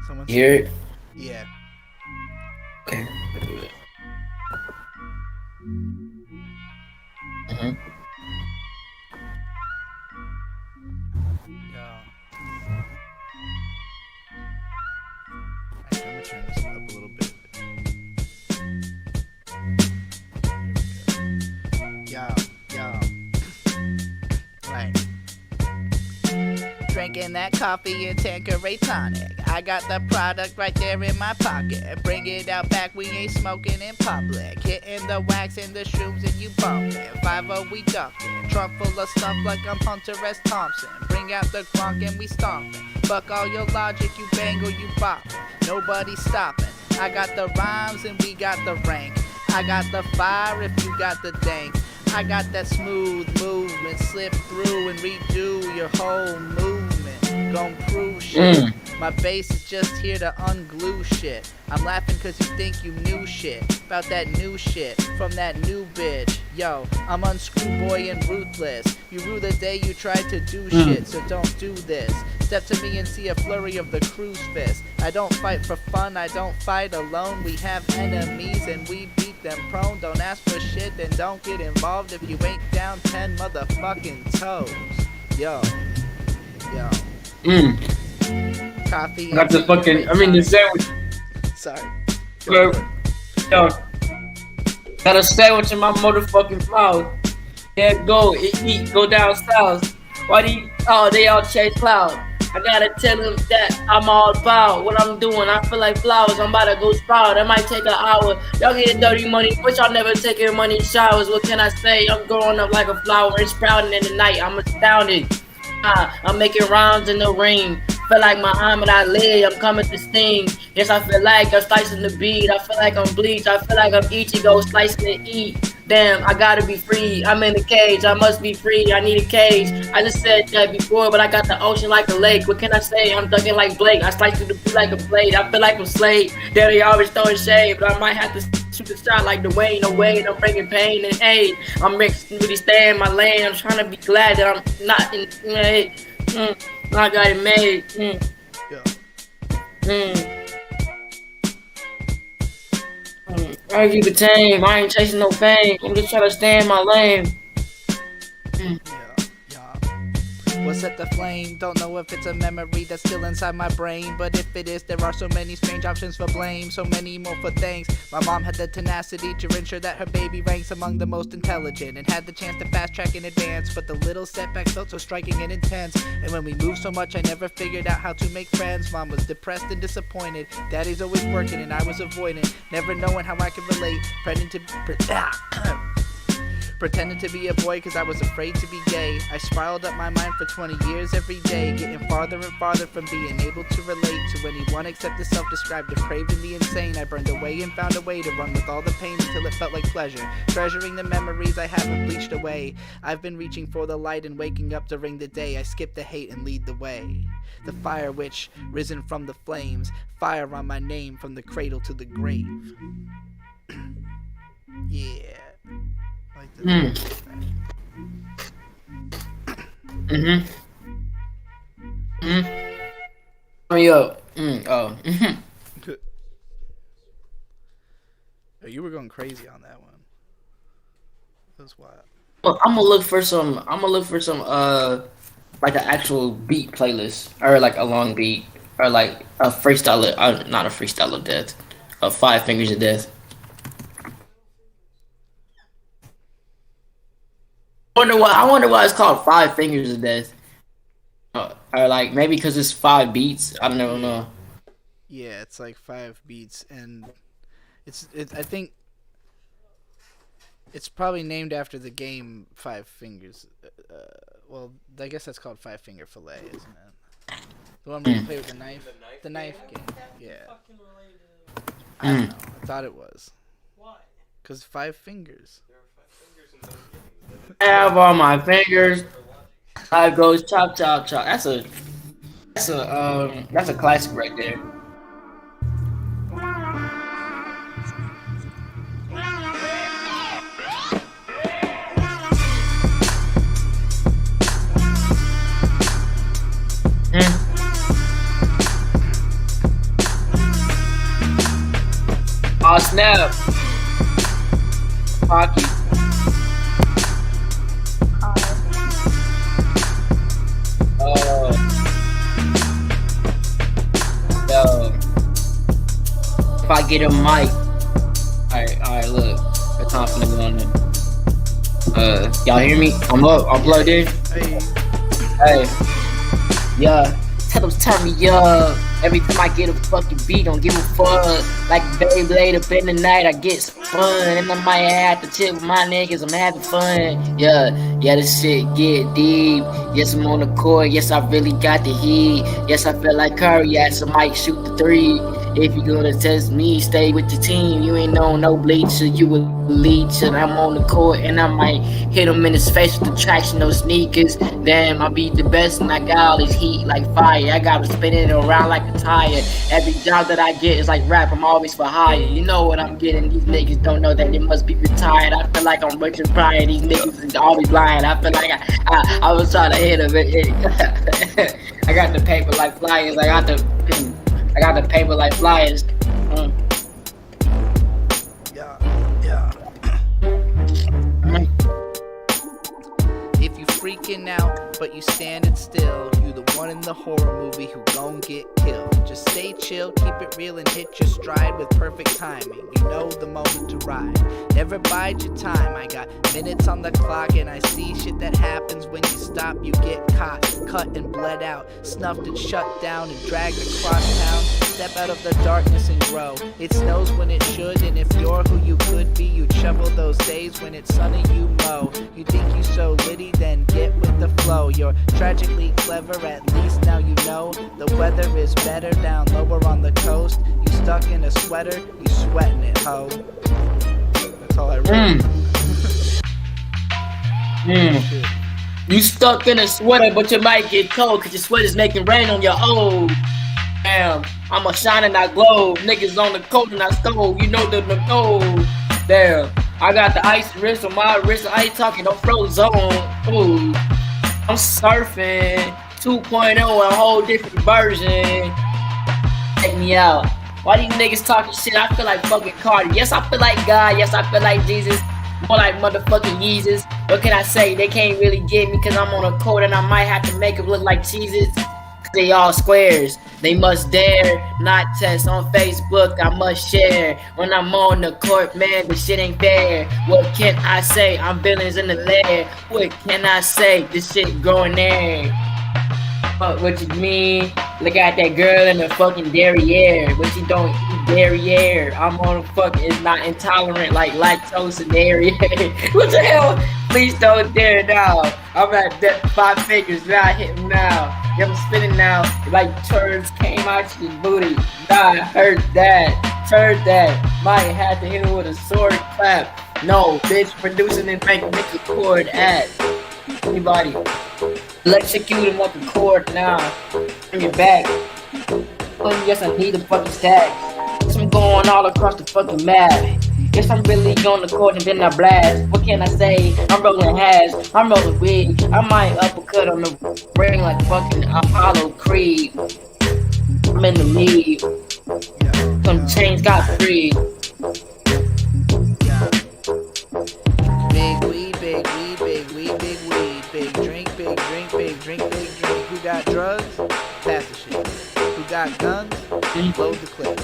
[SPEAKER 1] Someone
[SPEAKER 16] hear it?
[SPEAKER 1] Yeah.
[SPEAKER 16] Okay.
[SPEAKER 1] I'm gonna turn this up a little bit. Yo. Right. Drinking that coffee and Tanqueray tonic. I got the product right there in my pocket. Bring it out back, we ain't smoking in public. Hitting the wax and the shrooms and you bumping. 5-0 we ducking. Trunk full of stuff like I'm Hunter S. Thompson. Bring out the grunk and we stomping. Fuck all your logic, you bang or you bop. Nobody stopping. I got the rhymes and we got the rank. I got the fire if you got the dank. I got that smooth movement. Slip through and redo your whole movement. Gon' prove shit. My bass is just here to unglue shit. I'm laughing cause you think you knew shit about that new shit from that new bitch. Yo, I'm unscrew boy and ruthless. You rue the day you tried to do shit, so don't do this. Step to me and see a flurry of the crew's fist. I don't fight for fun, I don't fight alone. We have enemies and we beat them prone. Don't ask for shit, then don't get involved if you ain't down 10 motherfucking toes. Yo. Coffee.
[SPEAKER 16] Got the fucking, the sandwich.
[SPEAKER 1] Sorry.
[SPEAKER 16] Yo. Got a sandwich in my motherfucking mouth. Yeah, go eat, go down south. Why do you, they all chase cloud. I gotta tell them that I'm all about what I'm doing. I feel like flowers, I'm about to go sprout. That might take an hour. Y'all get dirty money, but y'all never taking money showers. What can I say? I'm growing up like a flower and sprouting in the night. I'm astounded. I'm making rhymes in the rain. Feel like Muhammad Ali, I'm coming to sting. Yes, I feel like I'm slicing the beat. I feel like I'm Bleach. I feel like I'm Ichigo slicing and eat. Damn, I gotta be free. I'm in the cage. I must be free. I need a cage. I just said that before, but I got the ocean like a lake. What can I say? I'm ducking like Blake. I slice through the beat like a blade. I feel like I'm Slade. There they always throwing shade, but I might have to shoot the shot like Dwayne. No way, I'm bringing pain and hate. I'm really staying in my lane. I'm trying to be glad that I'm not in hate. I got it made. I keep it tame. I ain't chasing no fame. I'm just trying to stay in my lane.
[SPEAKER 1] What set the flame? Don't know if it's a memory that's still inside my brain. But if it is, there are so many strange options for blame. So many more for thanks. My mom had the tenacity to ensure that her baby ranks among the most intelligent. And had the chance to fast track in advance. But the little setbacks felt so striking and intense. And when we moved so much, I never figured out how to make friends. Mom was depressed and disappointed. Daddy's always working and I was avoiding. Never knowing how I could relate. Pretending to be a boy cause I was afraid to be gay. I spiraled up my mind for 20 years every day, getting farther and farther from being able to relate to anyone except the self-described depraved and the insane. I burned away and found a way to run with all the pain until it felt like pleasure, treasuring the memories I haven't bleached away. I've been reaching for the light and waking up during the day. I skip the hate and lead the way. The fire which, risen from the flames, fire on my name from the cradle to the grave. Yeah. Like the
[SPEAKER 16] Hurry up. Oh.
[SPEAKER 1] Oh, you were going crazy on that one. That was wild.
[SPEAKER 16] Well, I'm gonna look for some. Like an actual beat playlist, or like a long beat, or like a freestyle. Not a freestyle of death. 5 Fingers of Death. I wonder why it's called 5 Fingers of Death. Or like maybe because it's 5 beats. I don't know.
[SPEAKER 1] Yeah, it's like 5 beats, and I think it's probably named after the game 5 Fingers. Well, I guess that's called 5 Finger Fillet, isn't it? The one where you play with the knife. The knife game. Yeah. I don't know. I thought it was.
[SPEAKER 2] Why?
[SPEAKER 1] Because 5 fingers.
[SPEAKER 16] I have all my fingers. I goes chop chop chop. That's a classic right there. Oh snap! Hockey. Yo. If I get a mic, alright, look. The confidence on it. Y'all hear me? I'm up. I'm plugged in. Hey. Yeah. Tell them turn me up. Every time I get a fucking beat, don't give a fuck. Like Beyblade up in the night, I get some fun. And I might have to chill with my niggas, I'm having fun. Yeah, this shit get deep. Yes, I'm on the court, yes, I really got the heat. Yes, I feel like Curry, yes, I might shoot the 3. If you gonna test me, stay with the team. You ain't on no bleacher, you a leech. And I'm on the court, and I might hit him in his face with the traction, no sneakers. Damn, I be the best, and I got all this heat like fire. I got to spin it around like a tire. Every job that I get is like rap, I'm always for hire. You know what I'm getting, these niggas don't know that they must be retired. I feel like I'm Richard Pryor, these niggas is always lying. I feel like I was trying to hit him. I got the paper like flyers, I got the paper like flyers.
[SPEAKER 1] If you freaking out, but you standing still, you the one in the horror movie who gon' get killed. Just stay chill, keep it real, and hit your stride with perfect timing. You know the moment to ride. Never bide your time. I got minutes on the clock, and I see shit that happens when you stop. You get caught, cut and bled out, snuffed and shut down, and dragged across town. Step out of the darkness and grow. It snows when it should, and if you're who you could be, you'd shovel those days when it's sunny, you mow. You think you so litty, then get with the flow. You're tragically clever, at least now you know. The weather is better down lower on the coast. You stuck in a sweater, you sweating it, ho. That's all I wrote.
[SPEAKER 16] You stuck in a sweater, but you might get cold, cause your sweater's making rain on your old. Damn, I'm a shine and I glow. Niggas on the coat and I stole. You know the gold. Damn, I got the ice wrist on my wrist. I ain't talking no frozen. Ooh, I'm surfing 2.0, a whole different version. Check me out. Why these niggas talking shit? I feel like fucking Cardi. Yes, I feel like God. Yes, I feel like Jesus. More like motherfucking Jesus. What can I say? They can't really get me cause I'm on a court and I might have to make them look like cheeses. They all squares. They must dare not test on Facebook. I must share when I'm on the court, man. This shit ain't fair. What can I say? I'm villains in the lair. What can I say? This shit growing there. What you mean? Look at that girl in the fucking derriere. But you don't eat derriere. I'm on the fucking, it's not intolerant like lactose and dairy. What the hell? Please don't dare now. I'm at that 5 fingers now. I hit him now. Yeah, I'm spinning now. Like turds came out your booty. Nah, I heard that. Turd that. Might have to hit him with a sword clap. No, bitch, producing and make a chord at anybody. Electrocute him with the cord now. Bring it back. Oh, yes, I need a fucking stack. I'm going all across the fucking map.
[SPEAKER 17] Guess I'm really on the court and then I blast. What can I say? I'm rolling hash, I'm rolling weed. I might uppercut on the ring like fucking Apollo Creed. I'm in the lead. Some chains got free.
[SPEAKER 1] Big weed, big weed, big weed, big weed. Big drink, big drink, big drink, big drink. Who got drugs? Pass the shit. Who got guns? Load the clip.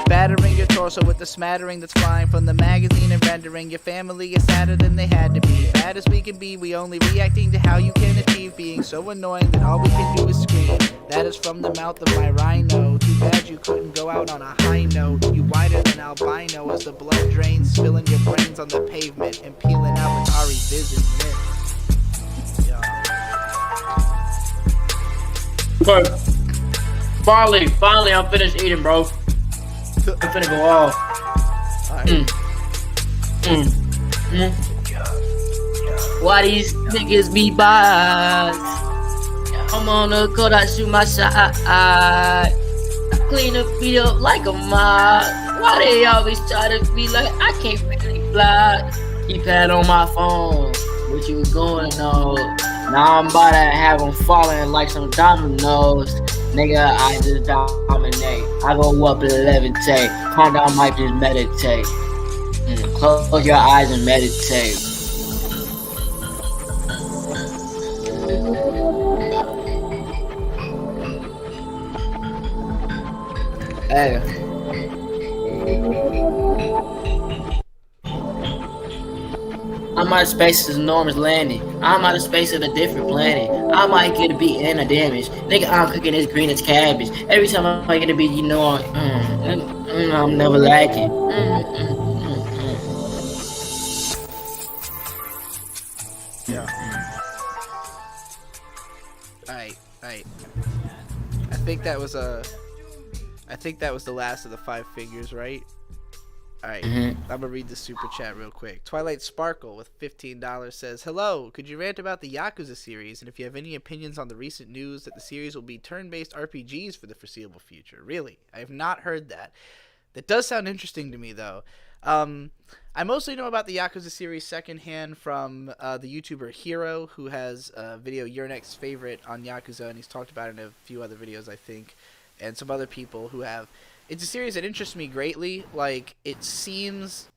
[SPEAKER 1] Battering your torso with the smattering that's flying from the magazine and rendering your family is sadder than they had to be. Bad as we can be, we only reacting to how you can achieve being so annoying that all we can do is scream. That is from the mouth of my rhino. Too bad you couldn't go out on a high note. You whiter than albino as the blood drains, spilling your brains on the pavement and peeling out with Ari Vision mint.
[SPEAKER 17] Finally, I'm finished eating, bro. I'm finna go off. Why these niggas be biased? I'm on the court, I shoot my shot. I clean the beat up like a mob. Why they always try to be like I can't really fly? Keypad on my phone, what you going on? Now I'm about to have them falling like some dominoes. Nigga, I just dominate. I go up and levitate. Calm down, might just meditate. Close your eyes and meditate. Hey. I'm out of space as enormous landing. I'm out of space at a different planet. I might get a beat and a damage. Nigga, I'm cooking as green as cabbage. Every time I get a beat, you know I'm never lacking.
[SPEAKER 1] Yeah. Alright. I think that was the last of the 5 figures, right? Alright, I'm gonna read the super chat real quick. Twilight Sparkle with $15 says, "Hello, could you rant about the Yakuza series, and if you have any opinions on the recent news that the series will be turn-based RPGs for the foreseeable future?" Really? I have not heard that. That does sound interesting to me, though. I mostly know about the Yakuza series secondhand from the YouTuber Hero, who has a video, Your Next Favorite, on Yakuza, and he's talked about it in a few other videos, I think, and some other people who have. It's a series that interests me greatly. Like, it seems,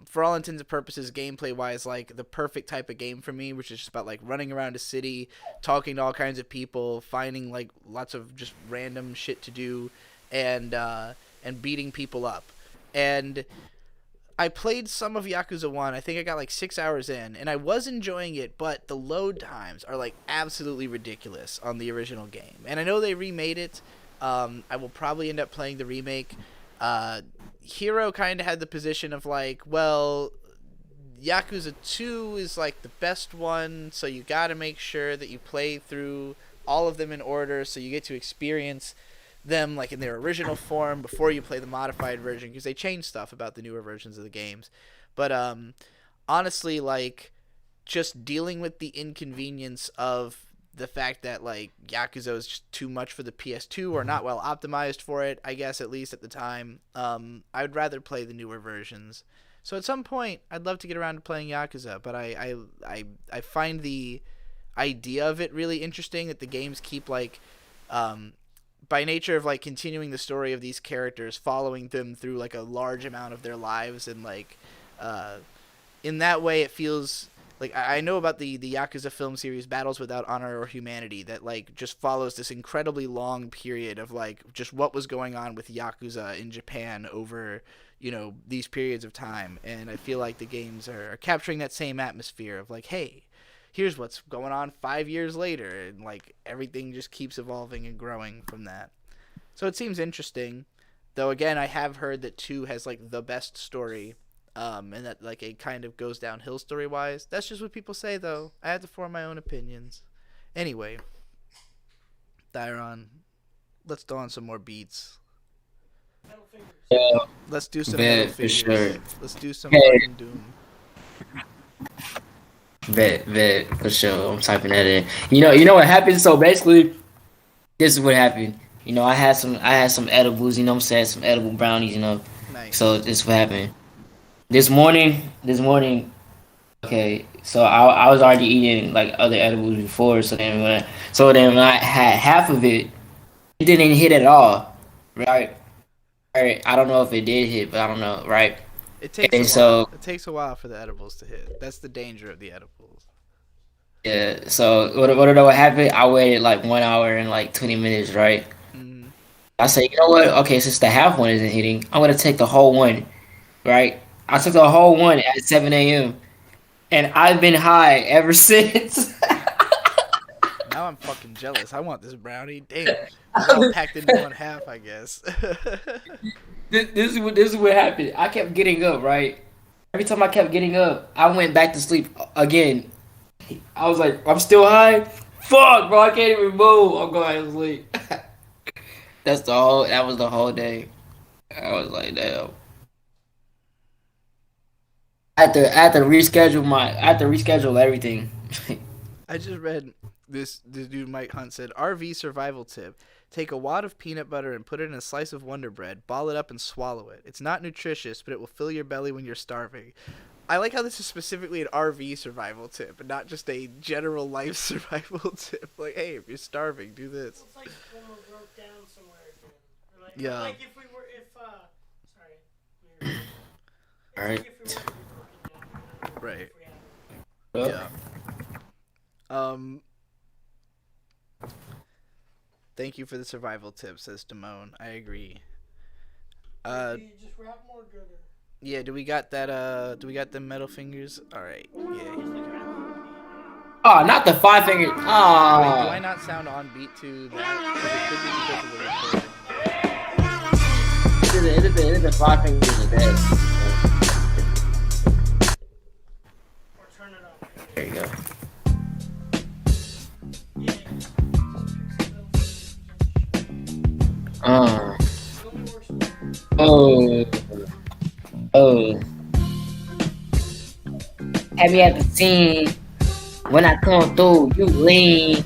[SPEAKER 1] for all intents and purposes, gameplay-wise, like the perfect type of game for me, which is just about like running around a city, talking to all kinds of people, finding like lots of just random shit to do, and beating people up. And I played some of Yakuza 1. I think I got like 6 hours in, and I was enjoying it, but the load times are like absolutely ridiculous on the original game. And I know they remade it. I will probably end up playing the remake. Hero kind of had the position of like, well, Yakuza 2 is like the best one, so you got to make sure that you play through all of them in order so you get to experience them like in their original form before you play the modified version, because they changed stuff about the newer versions of the games. But honestly, like, just dealing with the inconvenience of the fact that like Yakuza is just too much for the PS2 or not well optimized for it, I guess, at least at the time. I would rather play the newer versions. So at some point I'd love to get around to playing Yakuza, but I find the idea of it really interesting, that the games keep like by nature of like continuing the story of these characters, following them through like a large amount of their lives, and like in that way it feels like, I know about the Yakuza film series Battles Without Honor or Humanity, that like just follows this incredibly long period of like just what was going on with Yakuza in Japan over, you know, these periods of time. And I feel like the games are capturing that same atmosphere of like, hey, here's what's going on 5 years later, and like everything just keeps evolving and growing from that. So it seems interesting, though. Again, I have heard that 2 has like the best story. And that like it kind of goes downhill story-wise. That's just what people say, though. I have to form my own opinions. Anyway, Dairon, let's throw on some more beats. Let's do some Metal Fingers. Sure. Let's do some fucking Doom.
[SPEAKER 17] Bet, for sure. I'm typing that in. You know what happened? So basically, this is what happened. You know, I had some edibles, you know what I'm saying? Some edible brownies, you know. Nice. So this is what happened.
[SPEAKER 16] This morning. Okay, so I was already eating like other edibles before. So then when I had half of it, it didn't hit at all, right? Right. I don't know if it did hit, but I don't know, right?
[SPEAKER 1] It takes
[SPEAKER 16] And
[SPEAKER 1] a
[SPEAKER 16] so
[SPEAKER 1] while. It takes a while for the edibles to hit. That's the danger of the edibles.
[SPEAKER 16] yeah, so what happened? I waited like 1 hour and like 20 minutes, right? I said, you know what? Okay, since the half one isn't hitting, I'm gonna take the whole one, right? I took the whole one at 7 a.m. and I've been high ever since.
[SPEAKER 1] Now I'm fucking jealous. I want this brownie. Damn. It's all packed into one half, I guess.
[SPEAKER 16] This is what happened. I kept getting up, right? Every time I kept getting up, I went back to sleep again. I was like, I'm still high? Fuck, bro, I can't even move. I'm going to sleep. That was the whole day. I was like, damn. I had to reschedule everything.
[SPEAKER 1] I just read this dude Mike Hunt said, RV survival tip. Take a wad of peanut butter and put it in a slice of Wonder Bread, ball it up and swallow it. It's not nutritious, but it will fill your belly when you're starving. I like how this is specifically an RV survival tip and not just a general life survival tip. Like, hey, if you're starving, do this.
[SPEAKER 2] It's like when we broke down somewhere again. Or like,
[SPEAKER 1] Yeah.
[SPEAKER 2] Like if we were, sorry.
[SPEAKER 16] Alright.
[SPEAKER 1] Right.
[SPEAKER 16] Yeah.
[SPEAKER 1] Thank you for the survival tip, says Damone. I agree.
[SPEAKER 2] You just wrap more gooder.
[SPEAKER 1] Yeah, do we got that, do we got the middle fingers? Alright, yeah, here we go.
[SPEAKER 16] Oh, not the 5 finger.
[SPEAKER 1] Wait, do
[SPEAKER 16] Oh.
[SPEAKER 1] I not sound on beat to that? 'Cause it could be because of the recording.
[SPEAKER 16] It is the 5 fingers are dead. There you go. Oh. Have you ever seen when I come through, you lean?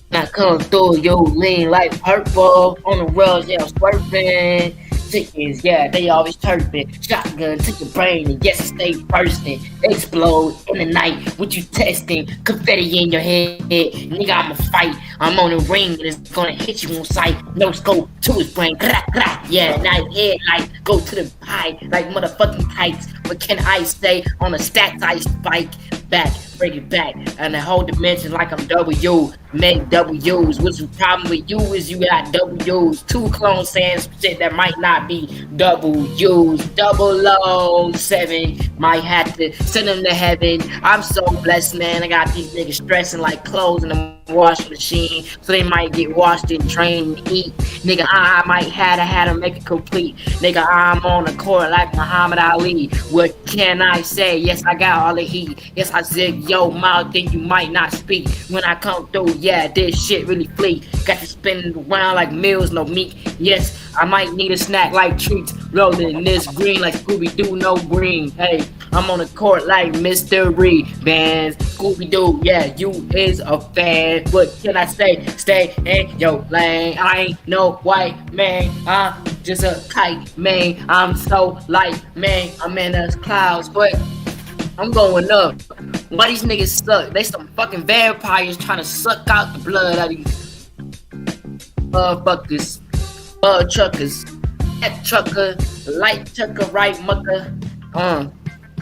[SPEAKER 16] When I come through, you lean like purple on the rails, yeah, I'm swerving. Chickens, yeah, they always chirping. Shotgun to your brain, and yes, stay bursting. Explode in the night, what you testing? Confetti in your head, nigga, I'ma fight. I'm on the ring, and it's gonna hit you on sight. No scope to his brain, crack, crack. Yeah, now his head like go to the high, like motherfucking kites. What can I say? On the stats, I spike back, break it back, and the whole dimension like I'm W. Make W's. What's the problem with you is you got W's. 2 clones saying some shit that might not be W's. 007 might have to send them to heaven. I'm so blessed, man. I got these niggas stressing like clothes in the washing machine, so they might get washed and trained and eat. Nigga, I might had to make it complete. Nigga, I'm on the court like Muhammad Ali. What can I say? Yes, I got all the heat. Yes, I zig your mouth, then you might not speak. When I come through, yeah, this shit really fleet. Got you spinning around like meals, no meat. Yes, I might need a snack like treats. Rolling in this green like Scooby-Doo, no green. Hey, I'm on the court like Mystery Bands. Scooby-Doo, yeah, you is a fan. What can I say? Stay in your lane. I ain't no white man. I'm just a kite, man. I'm so light, man. I'm in the clouds, but I'm going up. Why these niggas suck? They some fucking vampires trying to suck out the blood out of these motherfuckers. Truckers. That trucker. Light trucker, right mucker.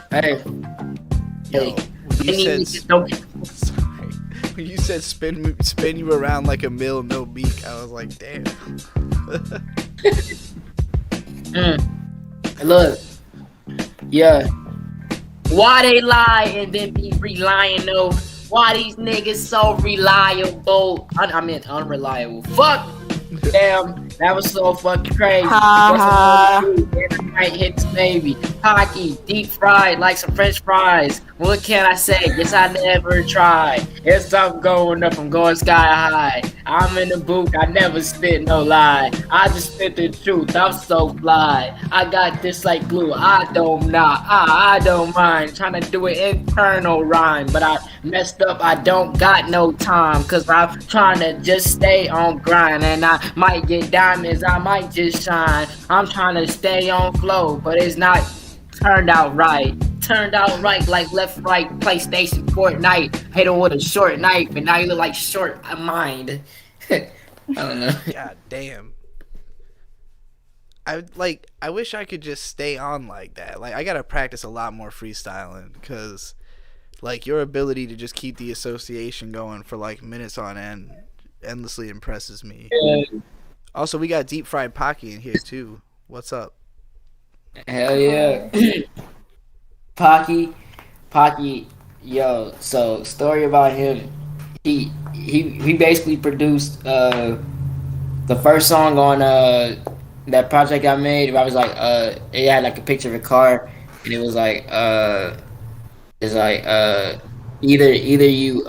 [SPEAKER 16] Hey.
[SPEAKER 1] Yo, you said, sorry. When you said spin you around like a mill, no beak, I was like, damn.
[SPEAKER 16] Look. Yeah. Why they lie and then be relying though? Why these niggas so reliable? I meant unreliable. Fuck! Damn, that was so fucking crazy. Night hits baby. Hockey, deep fried like some French fries. What can I say? Guess I never tried. Yes, I'm going up, I'm going sky high. I'm in the booth, I never spit no lie. I just spit the truth, I'm so fly. I got this like glue, I don't mind. Trying to do an internal rhyme, but I messed up, I don't got no time. Cause I'm trying to just stay on grind. And I might get diamonds, I might just shine. I'm trying to stay on flow, but it's not turned out right. Turned out right, like left, right, PlayStation, Fortnite. Hit him with a short knife, and now you look like short mind. I don't know.
[SPEAKER 1] God damn. I wish I could just stay on like that. Like, I gotta practice a lot more freestyling, because like your ability to just keep the association going for like minutes on end endlessly impresses me.
[SPEAKER 16] Yeah.
[SPEAKER 1] Also, we got Deep Fried Pocky in here too. What's up?
[SPEAKER 16] Hell yeah. Pocky, yo, so story about him. He basically produced the first song on that project I made. I was like it had like a picture of a car, and it was like either you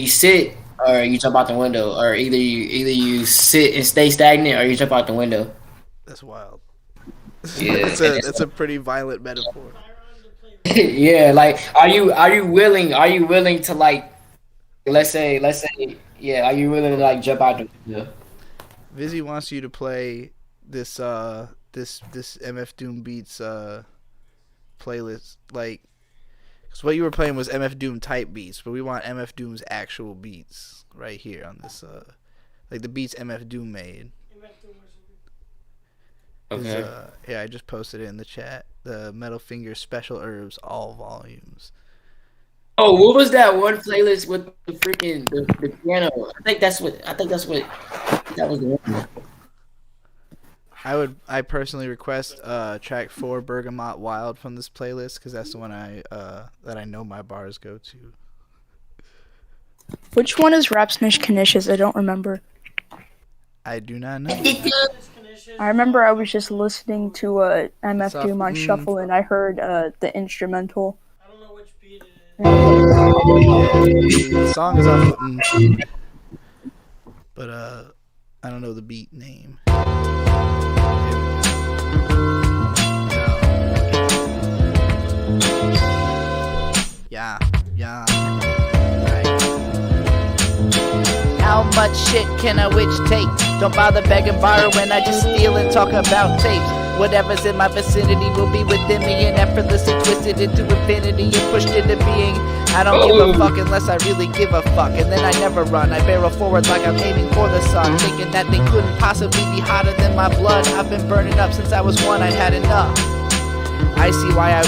[SPEAKER 16] sit or you jump out the window, or either you sit and stay stagnant or you jump out the window.
[SPEAKER 1] That's wild.
[SPEAKER 16] Yeah,
[SPEAKER 1] it's a pretty violent metaphor.
[SPEAKER 16] Yeah, like are you willing to like let's say yeah, are you willing to like jump out the window?
[SPEAKER 1] Vizzy wants you to play this MF Doom Beats playlist, like, because what you were playing was MF Doom type beats, but we want MF Doom's actual beats right here on this like the beats MF Doom made.
[SPEAKER 16] Okay.
[SPEAKER 1] Yeah, I just posted it in the chat. The Metal Finger Special Herbs, all volumes.
[SPEAKER 16] Oh, what was that one playlist with the freaking the piano? I think that's what that was the one.
[SPEAKER 1] I personally request track 4 Bergamot Wild from this playlist, because that's the one that I know my bars go to.
[SPEAKER 19] Which one is Rap Snitch Canisius? I don't remember.
[SPEAKER 1] I do not know.
[SPEAKER 19] I remember I was just listening to MF Doom on Shuffle, and I heard the instrumental.
[SPEAKER 1] The song is off of but I don't know the beat name. Yeah.
[SPEAKER 20] How much shit can a witch take? Don't bother begging, borrowing, I just steal and talk about tapes. Whatever's in my vicinity will be within me and effortlessly twisted into infinity and pushed into being. I don't give a fuck unless I really give a fuck, and then I never run. I barrel forward like I'm aiming for the sun, thinking that they couldn't possibly be hotter than my blood. I've been burning up since I was 1, I'd had enough. I see why I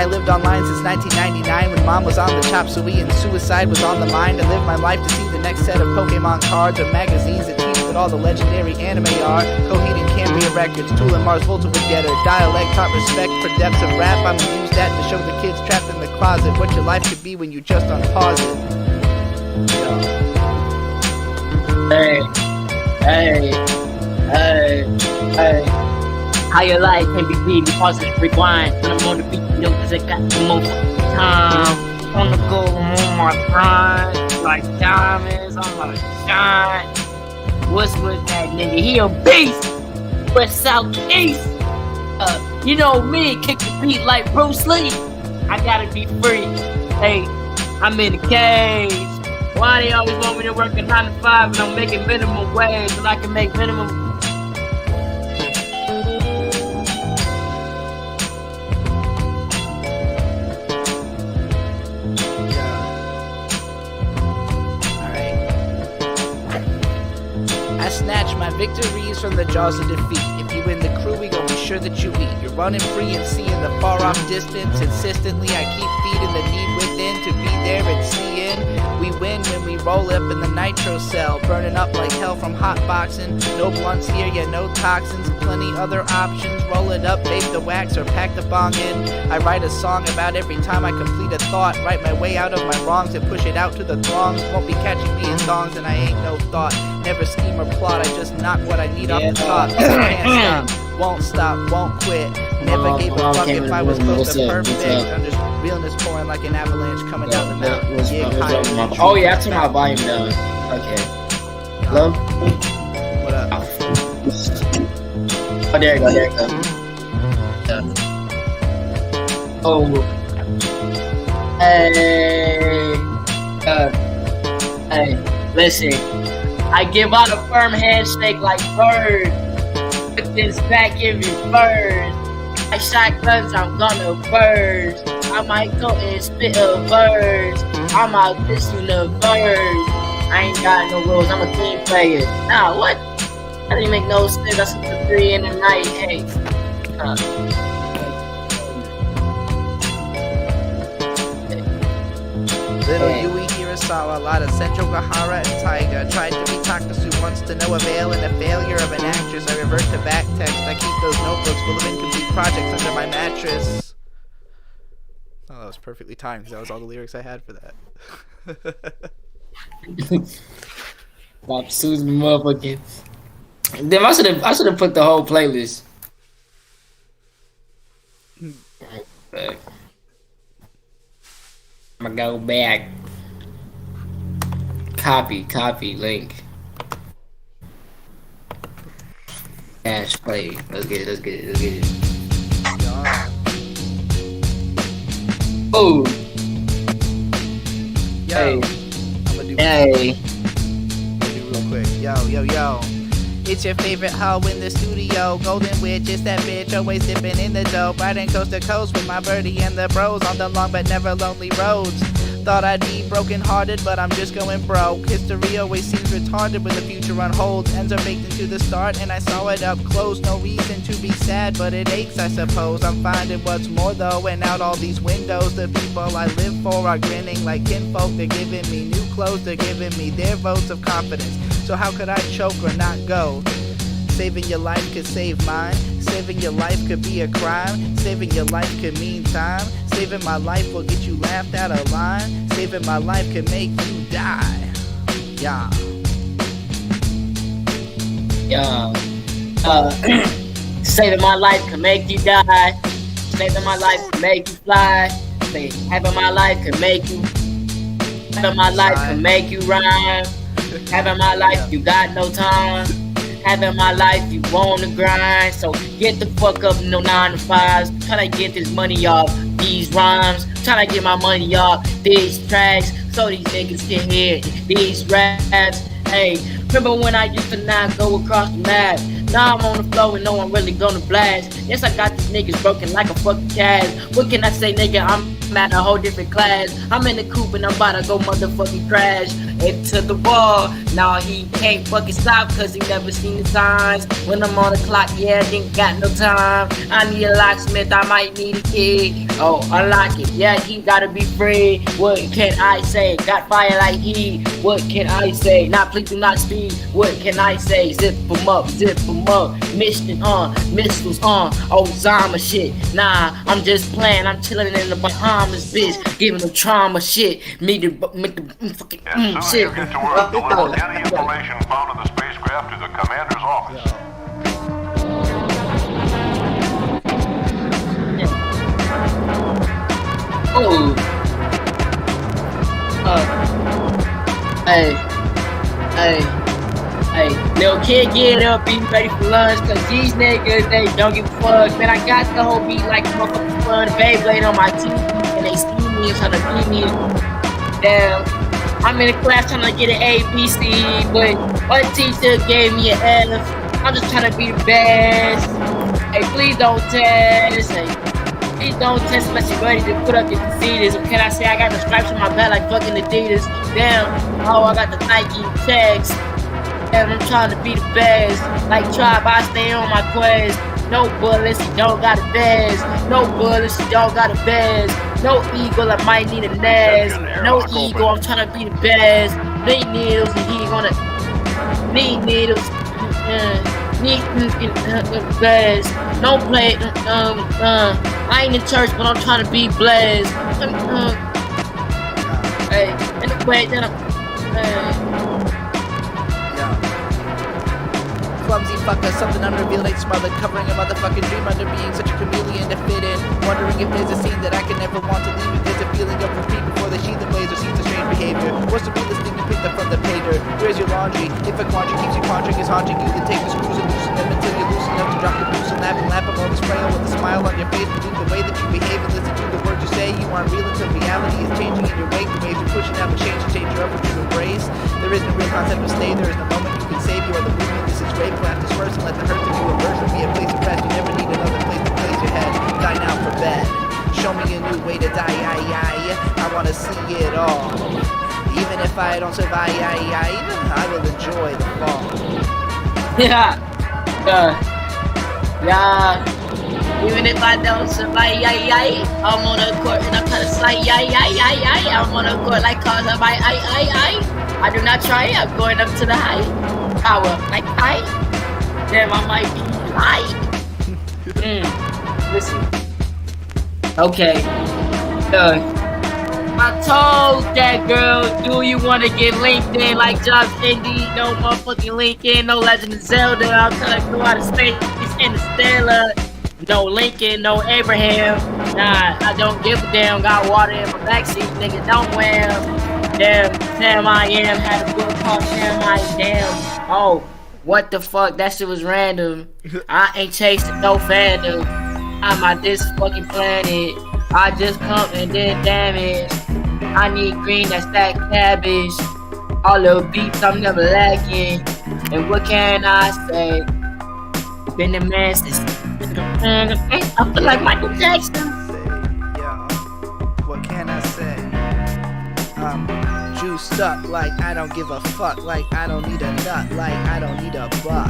[SPEAKER 20] lived online since 1999 when mom was on the chop suey and suicide was on the mind. I lived my life to see the next set of Pokemon cards or magazines that teach what all the legendary anime are. Coheed and Cambria Records, Tool and Mars Volta Together. Dialect taught respect for depths of rap. I'm gonna use that to show the kids trapped in the closet what your life could be when you just unpause it.
[SPEAKER 16] Hey. How your life can be beat, positive rewind. When I'm on the beat, you know, cause I got the most time. On the go, I'm on my grind. Like diamonds, I'm gonna shine. What's with that nigga? He a beast. West, south, east. You know me, kick the beat like Bruce Lee. I gotta be free. Hey, I'm in the cage. Why they always want me to work a 9 to 5 and I'm making minimum wage and I can make minimum.
[SPEAKER 20] Snatch my victories from the jaws of defeat. If you win the crew, we gon' be sure that you eat. You're running free and seeing the far off distance. Insistently, I keep feeding the need within to be there and see in. We win when we roll up in the nitro cell, burning up like hell from hot boxing. No blunts here, yeah, no toxins. Plenty other options. Roll it up, vape the wax, or pack the bong in. I write a song about every time I complete a thought. Write my way out of my wrongs and push it out to the throngs. Won't be catching me in thongs, and I ain't no thought. Never scheme or plot, I just knock what I need off the top. Can't stop, won't stop, won't quit. Never gave a fuck if I was close to perfect. I'm just realness pouring like an avalanche coming down the mountain.
[SPEAKER 16] Oh yeah, I turned my volume down. Okay. Hello?
[SPEAKER 1] What up?
[SPEAKER 16] Oh, there you go, there you go. Oh. Hey, listen. I give out a firm handshake like Bird. Put this back in reverse. I shotguns, I'm gonna burst. I might go and spit a verse. I'm out this universe. I ain't got no rules, I'm a team player. Nah, what? That didn't make no sense. That's the 3 in the night. Hey.
[SPEAKER 20] Little Yui Hirasawa, a lot of Central Gahara and Taiga. Tried to be Takasu once to no avail, and a failure of an actress. I revert to back text. I keep those notebooks full of incomplete projects under my mattress. Oh, that was perfectly timed because that was all the lyrics I had for that.
[SPEAKER 16] Pop Susan motherfucking. Then I should have put the whole playlist. Back. I'm gonna go back. Copy, link. Dash play. Let's get it. Oh.
[SPEAKER 20] Yo,
[SPEAKER 16] hey.
[SPEAKER 20] I'm gonna do
[SPEAKER 16] hey.
[SPEAKER 20] Real quick. Yo. It's your favorite hoe in the studio. Golden Witch, it's that bitch always dipping in the dope. Riding coast to coast with my birdie and the bros on the long but never lonely roads. Thought I'd be broken hearted, but I'm just going broke. History always seems retarded when the future unfolds. Ends are baked into the start, and I saw it up close. No reason to be sad, but it aches, I suppose. I'm finding what's more though, and out all these windows. The people I live for are grinning like kinfolk. They're giving me new clothes, they're giving me their votes of confidence. So how could I choke or not go? Saving your life could save mine. Saving your life could be a crime. Saving your life could mean time. Saving my life will get you laughed out of line. Saving my life could make you die. Yeah.
[SPEAKER 16] Saving my life can make you die. Saving my life can make you fly. Having my life can make you. Having my life can make you rhyme. Having my life, you got no time. Having my life, you wanna grind. So get the fuck up, no 9 to 5s. Tryna get this money off these rhymes. Tryna get my money off these tracks. So these niggas can hear these raps. Hey, remember when I used to not go across the map? Now I'm on the floor and no one really gonna blast. Yes, I got these niggas broken like a fucking cast. What can I say, nigga? I'm at a whole different class. I'm in the coupe and I'm about to go motherfucking crash into the wall. Nah, he can't fucking stop cause he never seen the signs. When I'm on the clock, yeah, I ain't got no time. I need a locksmith, I might need a key. Oh, unlock it, yeah, he gotta be free. What can I say? Got fire like heat. What can I say? Not please do not speed. What can I say? Zip 'em up, mission on, missiles on, Osama shit. Nah, I'm just playing, I'm chilling in the Bahamas, bitch, giving them trauma shit. Me to make the fucking shit.
[SPEAKER 21] Get to work, deliver any information found in the spacecraft to the commander's office.
[SPEAKER 16] Oh. Hey, little kid, get up, be ready for lunch, cause these niggas, they don't give a fuck. Man, I got the whole beat like a motherfucking fun, Beyblade on my teeth, and they see me and trying to beat me down. I'm in the class trying to get an A, B, C, but one teacher gave me an F. I'm just trying to be the best. Hey, please don't test. Hey, please don't test unless you're ready to put up your Adidas. Or can I say I got the stripes on my back like fucking Adidas? Damn, oh, I got the Nike checks. And I'm trying to be the best. Like Tribe, I stay on my quest. No bullets, you don't got a vest. No bullets, you don't got a vest. No ego, I might need a nest. No ego, I'm trying to be the best. Need needles, and he gonna need needles. Need best. Don't play. I ain't in church, but I'm trying to be blessed. Hey, anyway, then
[SPEAKER 20] Clumsy fucker, something unrevealed ain't smothered, covering a motherfucking dream under being such a chameleon to fit in. Wondering if there's a scene that I can never want to leave. If there's a feeling of repeat before the sheath of blaze or sees a strange behavior. What's the realest thing you picked up from the pager? Where's your laundry? If a quandary keeps you pondering, is haunting you, then take the screws and loosen them until you loosen enough to drop the booze and laugh them all this frail with a smile on your face. Believe the way that you behave and listen to the words you say. You aren't real until reality is changing in your wake. The waves you're pushing out will change your effort to embrace. There is no real concept of stay, there is no moment you can save. You are the movement, this is rape, laugh disperse and let the hurt that you reverse. way to die. I wanna see it all. Even if I don't survive, I will enjoy the fall.
[SPEAKER 16] Yeah. Even if I don't survive, I'm on a court and I'm trying to slide, I'm on a court like cause of I do not try, I'm going up to the high power, like damn, I might be high. Listen. Okay. I told that girl, do you wanna get LinkedIn like Jobs Indeed? No motherfucking Lincoln, no Legend of Zelda. I'm trying to go out of space, Interstellar. No Lincoln, no Abraham. Nah, I don't give a damn. Got water in my backseat, nigga, don't wham. Damn, I am. Had a book called Damn, I Damn. Oh, what the fuck? That shit was random. I ain't chasing no fandom. I'm on this fucking planet. I just come and then damage. I need green, that's that cabbage. All the beats, I'm never lacking. And what can I say? Been the man since I feel like Michael Jackson.
[SPEAKER 20] What can I say? Juiced up like I don't give a fuck, like I don't need a nut, like I don't need a buck.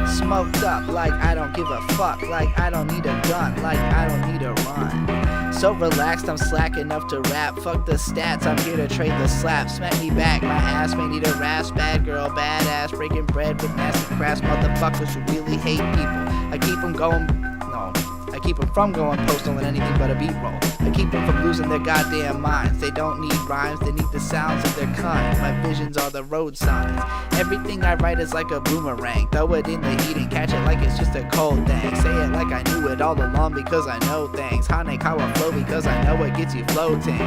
[SPEAKER 20] Smoked up like I don't give a fuck, like I don't need a gun, like I don't need a run. So relaxed, I'm slack enough to rap. Fuck the stats, I'm here to trade the slap. Smack me back, my ass may need a rasp. Bad girl, badass, breaking bread with nasty crafts. Motherfuckers who really hate people. I keep them going, no, I keep them from going postal on anything but a beat roll. I keep them from losing their goddamn minds. They don't need rhymes, they need the sounds of their kind. My visions are the road signs. Everything I write is like a boomerang. Throw it in the heat and catch it like it's just a cold thing. Say it like I knew it all along because I know things. Hanek how I flow because I know it gets you floating.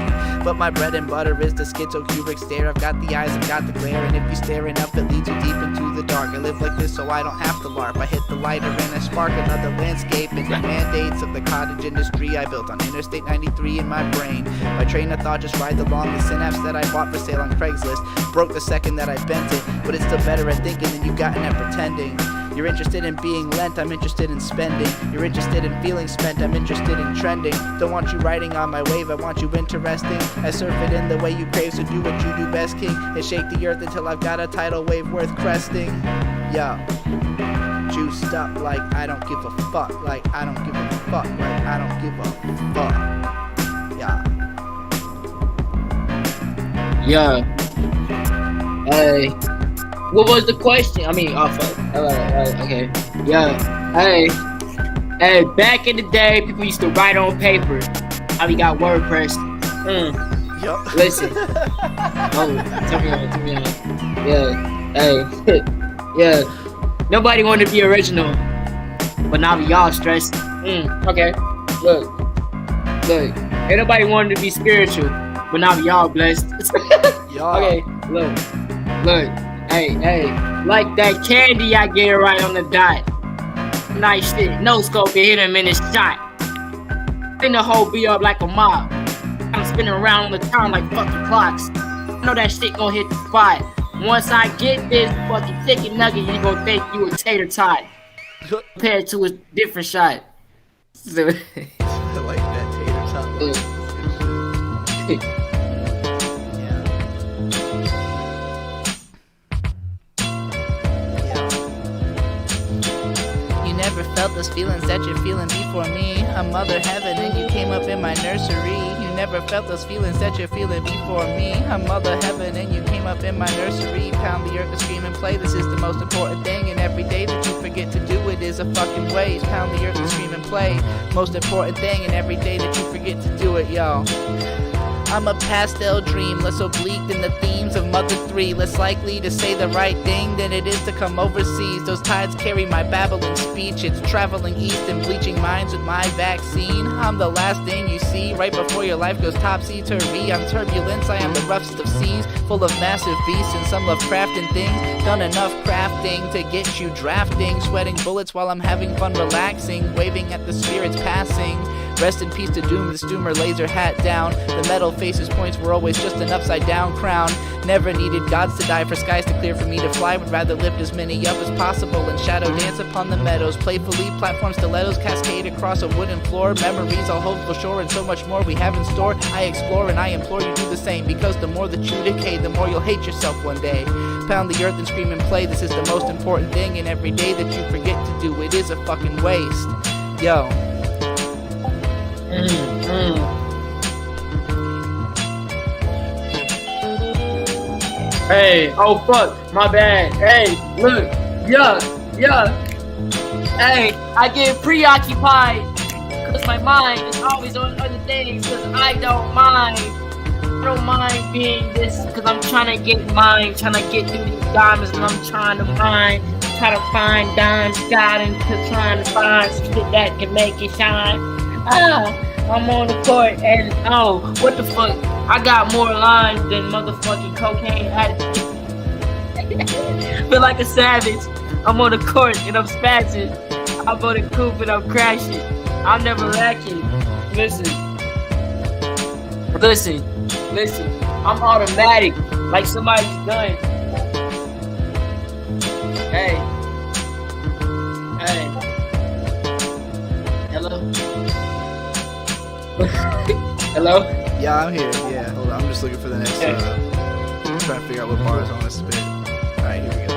[SPEAKER 20] But my bread and butter is the schizocubic stare. I've got the eyes, I've got the glare. And if you stare enough, it leads you deep into the dark. I live like this so I don't have to LARP. I hit the lighter and I spark another landscape. And the mandates of the cottage industry I built on Interstate 93 in my brain. My train of thought just rides along the synapse that I bought for sale on Craigslist. Broke the second that I bent it, but it's still better at thinking than you've gotten at pretending. You're interested in being lent, I'm interested in spending. You're interested in feeling spent, I'm interested in trending. Don't want you riding on my wave, I want you interesting. I surf it in the way you crave, so do what you do best, king. And shake the earth until I've got a tidal wave worth cresting. Yo. Juiced up like I don't give a fuck, like I don't give a fuck, like I don't give a fuck.
[SPEAKER 16] Yeah. Hey. What was the question? I mean, oh fuck. Okay. Yeah. Hey, back in the day, people used to write on paper. Now we got WordPress.
[SPEAKER 20] Yup.
[SPEAKER 16] Listen. Oh, tell me on. Yeah. Hey. Yeah. Nobody wanted to be original, but now we all stressed. Okay. Look. Ain't nobody wanted to be spiritual, but now we all blessed. Okay. Look. Hey. Like that candy, I get it right on the dot. Nice shit. No scope, hit him in his shot. Spin the whole beat up like a mob. I'm spinning around on the town like fucking clocks. I know that shit gon' hit the spot. Once I get this fucking chicken nugget, you gon' think you a tater tot. Compared to a different shot.
[SPEAKER 20] I like that tater tot. You never felt those feelings that you're feeling before me. I'm Mother Heaven and you came up in my nursery. You never felt those feelings that you're feeling before me. I'm Mother Heaven and you came up in my nursery. Pound the earth and scream and play. This is the most important thing. And every day that you forget to do it is a fucking waste. Pound the earth and scream and play. Most important thing. And every day that you forget to do it, yo. I'm a pastel dream, less oblique than the themes of Mother 3. Less likely to say the right thing than it is to come overseas. Those tides carry my babbling speech. It's traveling east and bleaching minds with my vaccine. I'm the last thing you see right before your life goes topsy-turvy. I'm turbulence, I am the roughest of seas, full of massive beasts and some love crafting things. Done enough crafting to get you drafting. Sweating bullets while I'm having fun relaxing. Waving at the spirits passing. Rest in peace to Doom, the Stoomer laser hat down. The metal faces points were always just an upside down crown. Never needed gods to die for skies to clear for me to fly. Would rather lift as many up as possible and shadow dance upon the meadows. Playfully, platform stilettos cascade across a wooden floor. Memories all hopeful shore and so much more we have in store. I explore and I implore you do the same, because the more that you decay, the more you'll hate yourself one day. Pound the earth and scream and play. This is the most important thing, and every day that you forget to do it is a fucking waste. Yo.
[SPEAKER 17] Hey, oh fuck, my bad. Hey, look, yeah. Hey, I get preoccupied because my mind is always on other things, because I don't mind. I don't mind being this, because I'm trying to get mine, trying to get through these diamonds, and I'm trying to find dimes, God, and trying to find shit that can make it shine. I'm on the court, and oh, what the fuck? I got more lines than motherfucking cocaine addict. Feel like a savage. I'm on the court and I'm spazzing. I'm on the coupe and I'm crashing. I'm never lacking. Listen. I'm automatic, like somebody's gun. Hey. Hello?
[SPEAKER 20] Yeah, I'm here. Yeah, hold on. I'm just looking for the next. I'm trying to figure out what bars I want to spit. Alright, here we go.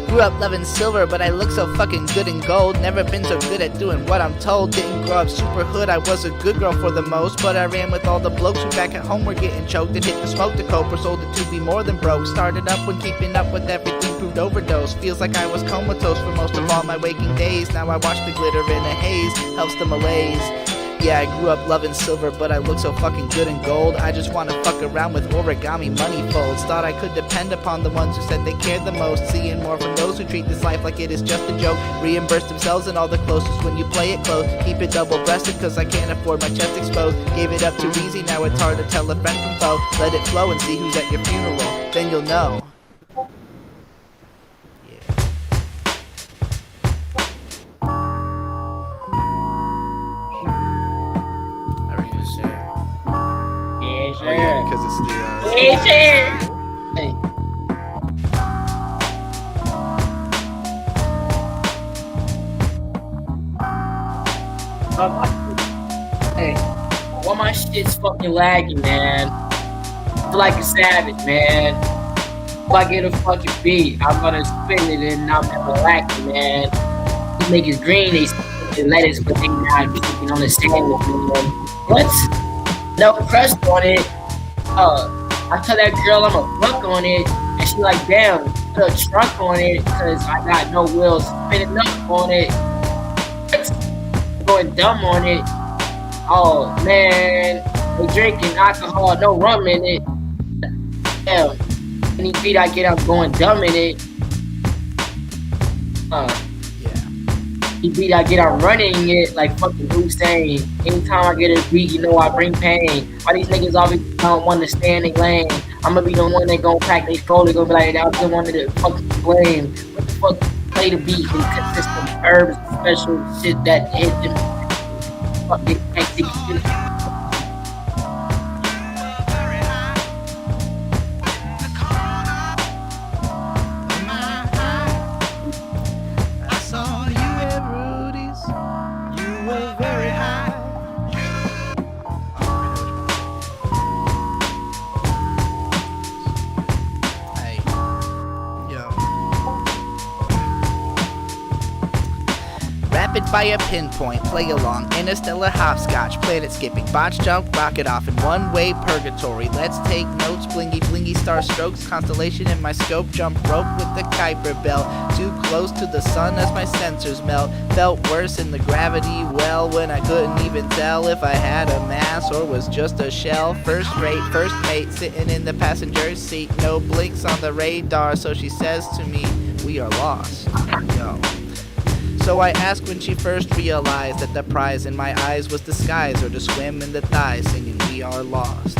[SPEAKER 20] Grew up loving silver, but I look so fucking good in gold. Never been so good at doing what I'm told. Didn't grow up super hood, I was a good girl for the most. But I ran with all the blokes who back at home were getting choked and hit the smoke to cope, or sold it to be more than broke. Started up when keeping up with everything proved overdose. Feels like I was comatose for most of all my waking days. Now I watch the glitter in a haze, helps the malaise. Yeah, I grew up loving silver, but I look so fucking good in gold. I just wanna fuck around with origami money folds. Thought I could depend upon the ones who said they cared the most. Seeing more from those who treat this life like it is just a joke. Reimburse themselves and all the closest when you play it close. Keep it double-breasted cause I can't afford my chest exposed. Gave it up too easy, now it's hard to tell a friend from foe. Let it flow and see who's at your funeral, then you'll know.
[SPEAKER 17] Yeah,
[SPEAKER 20] Oh yeah, because it's the
[SPEAKER 17] Hey. Hey, well my shit's fucking lagging, man. I feel like a savage, man. If I get a fucking beat, I'm gonna spin it and I'm never lacking, man. These niggas green, they lettuce, but they not fucking on the sandwich, man. What? No crust on it. I tell that girl I'm a buck on it, and she like, damn, put a truck on it, cause I got no wheels spinning up on it. Going dumb on it. Oh man, they drinking alcohol, no rum in it. Damn, any beat I get, I'm going dumb in it. Any beat I get, I'm running it like fucking Usain. Anytime I get a beat, you know I bring pain. Why these niggas always don't want to stay in the lane? I'ma be the one that gon' crack they skull. They gon' be like, I was the one to fucking blame. What the fuck? Play the beat and consistent herbs, special shit that hit them. Fucking execute.
[SPEAKER 20] By a pinpoint, play along, interstellar hopscotch, planet skipping, botch jump, rocket off in one-way purgatory. Let's take notes, blingy star strokes, constellation in my scope, jump rope with the Kuiper belt. Too close to the sun as my sensors melt. Felt worse in the gravity well when I couldn't even tell if I had a mass or was just a shell. First rate, first mate, sitting in the passenger seat, no blinks on the radar, so she says to me, we are lost. Yo. So I asked when she first realized that the prize in my eyes was the skies, or to swim in the thighs singing we are lost.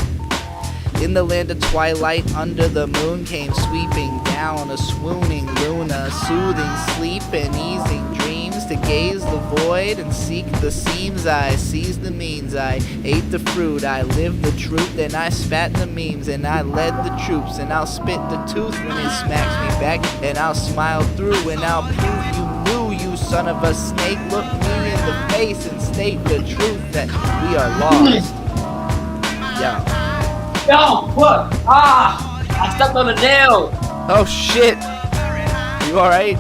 [SPEAKER 20] In the land of twilight, under the moon came sweeping down a swooning Luna, soothing sleep and easing dreams to gaze the void and seek the seams. I seized the means, I ate the fruit, I lived the truth, and I spat the memes, and I led the troops, and I'll spit the tooth when it smacks me back, and I'll smile through, and I'll prove you knew, you son of a snake. Look me in the face and state the truth that we are lost.
[SPEAKER 16] Yo, what? I stepped on a nail.
[SPEAKER 20] Oh shit. You alright?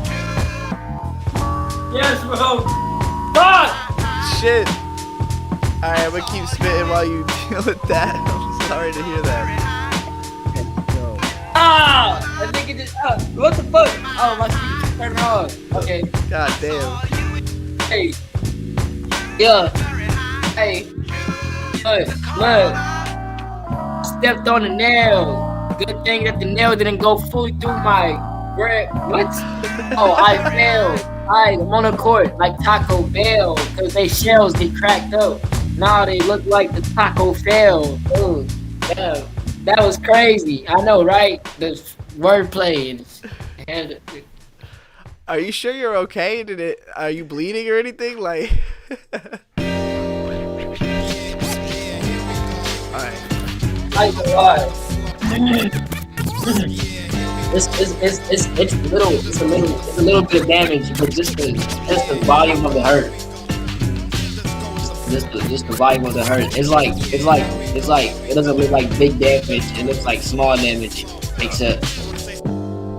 [SPEAKER 16] Yes, bro. Fuck!
[SPEAKER 20] Shit. Alright, I'm gonna keep spitting while you deal with that. I'm sorry to hear that.
[SPEAKER 16] I think it just. What the fuck? Oh, my feet turned on. Okay.
[SPEAKER 20] God damn.
[SPEAKER 16] Hey. Yeah. Hey. Look. Stepped on a nail. Good thing that the nail didn't go fully through my bread. What? Oh, I failed. I'm on the court like Taco Bell, cause they shells get cracked up. Now they look like the taco failed. Ooh, damn. That was crazy. I know, right? The wordplay and
[SPEAKER 20] Are you sure you're okay? Are you bleeding or anything? Like Alright.
[SPEAKER 16] I can lie. It's a little bit of damage, but just the volume of the hurt. Just the volume of the hurt. It's like it doesn't look like big damage. It looks like small damage. Makes it.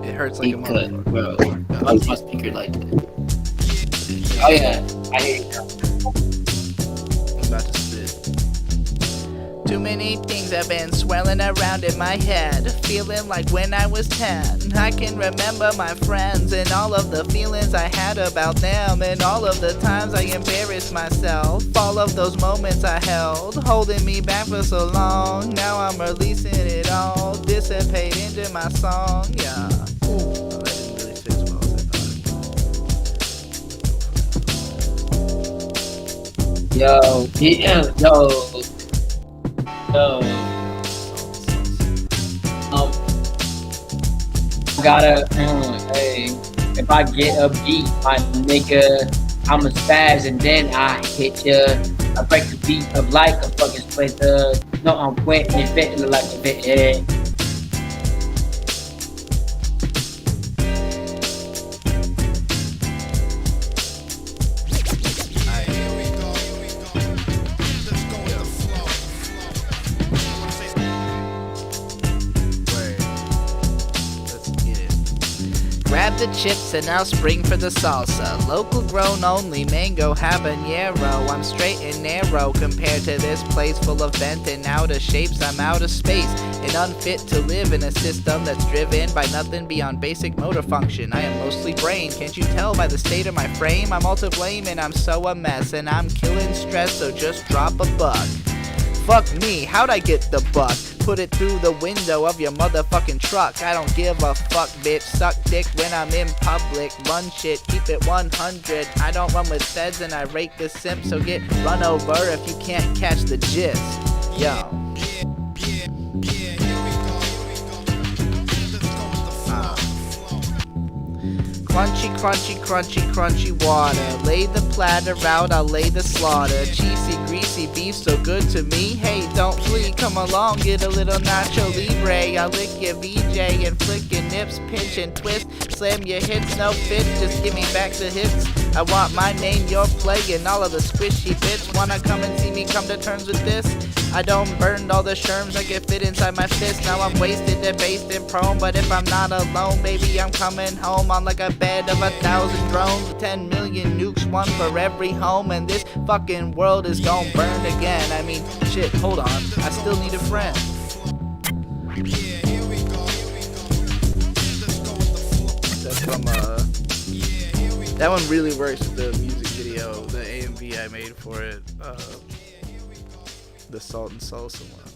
[SPEAKER 20] It hurts like a motherfucker.
[SPEAKER 16] Bro, my speaker like that. Oh yeah, I hear you.
[SPEAKER 20] I'm about to spit. Too many things have been swirling around in my head, feeling like when I was 10. I can remember my friends and all of the feelings I had about them, and all of the times I embarrassed myself, all of those moments I held, holding me back for so long. Now I'm releasing it all, dissipate into my song, yeah. Oh, that didn't really fit as well as I thought.
[SPEAKER 16] Hey, if I get a beat, my nigga, I'ma spaz and then I hit ya. I break the beat up like a fucking splinter. No, I'm wet and it fit like a bit.
[SPEAKER 20] Grab the chips and I'll spring for the salsa. Local grown only, mango habanero. I'm straight and narrow compared to this place full of bent and out of shapes. I'm out of space and unfit to live in a system that's driven by nothing beyond basic motor function. I am mostly brain, can't you tell by the state of my frame? I'm all to blame and I'm so a mess, and I'm killing stress, so just drop a buck. Fuck me, how'd I get the buck? Put it through the window of your motherfucking truck. I don't give a fuck, bitch. Suck dick when I'm in public. Run shit, keep it 100. I don't run with feds and I rake the simp, so get run over if you can't catch the gist. Yo. Crunchy, crunchy, crunchy, crunchy water. Lay the platter out, I'll lay the slaughter. Cheesy, greasy beef, so good to me. Hey, don't flee, come along, get a little nacho libre. I'll lick your VJ and flick your nips, pinch and twist. Slam your hits, no fit, just give me back the hits. I want my name, your play, and all of the squishy bits. Wanna come and see me come to terms with this? I don't burn all the sherms that get fit inside my fist. Now I'm wasted, debased, and prone. But if I'm not alone, baby, I'm coming home on like a bed of 1,000 drones. 10 million nukes, one for every home. And this fucking world is gon' burn again. I mean, shit, hold on, I still need a friend. That's from, that one really works with the music video, the AMV I made for it. The Salt and Salsa one.